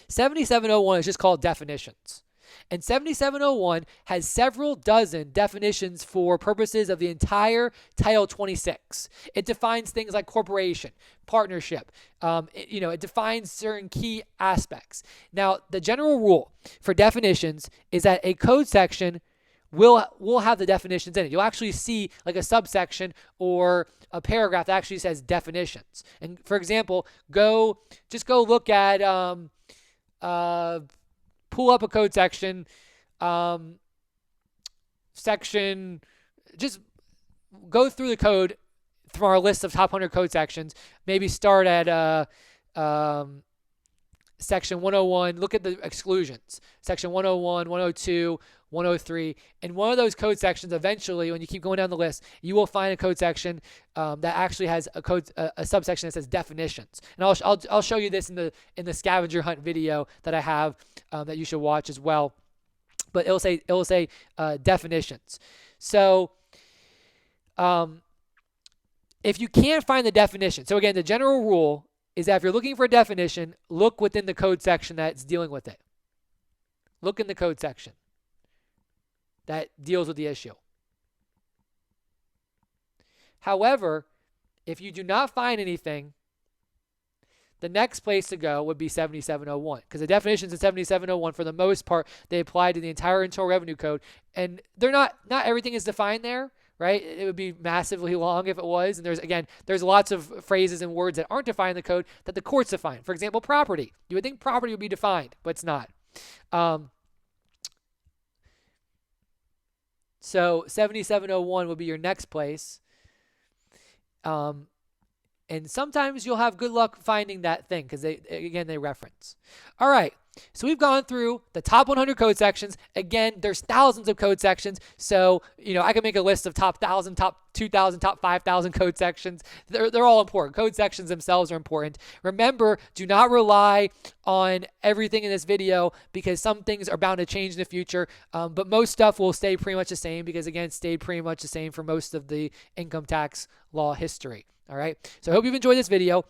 7701 is just called definitions. And 7701 has several dozen definitions for purposes of the entire Title 26. It defines things like corporation, partnership. It defines certain key aspects. Now, the general rule for definitions is that a code section will have the definitions in it. You'll actually see like a subsection or a paragraph that actually says definitions. And for example, just go look at pull up a code section, just go through the code from our list of top 100 code sections. Maybe start at Section 101, look at the exclusions. Section 101, 102, 103. In one of those code sections, eventually, when you keep going down the list, you will find a code section that actually has a subsection that says definitions. And I'll show you this in the scavenger hunt video that I have that you should watch as well. But it'll say definitions. So if you can't find the definition, so again, the general rule is that if you're looking for a definition, look within the code section that's dealing with it. Look in the code section that deals with the issue. However, if you do not find anything, the next place to go would be 7701, because the definitions in 7701, for the most part, they apply to the entire Internal Revenue Code, and not everything is defined there. Right? It would be massively long if it was. And there's lots of phrases and words that aren't defined in the code that the courts define. For example, property. You would think property would be defined, but it's not. So 7701 would be your next place. And sometimes you'll have good luck finding that thing because they reference. All right. So we've gone through the top 100 code sections. Again, there's thousands of code sections. So, I can make a list of top 1,000, top 2,000, top 5,000 code sections. They're all important. Code sections themselves are important. Remember, do not rely on everything in this video because some things are bound to change in the future. But most stuff will stay pretty much the same because, again, it stayed pretty much the same for most of the income tax law history. All right. So I hope you've enjoyed this video.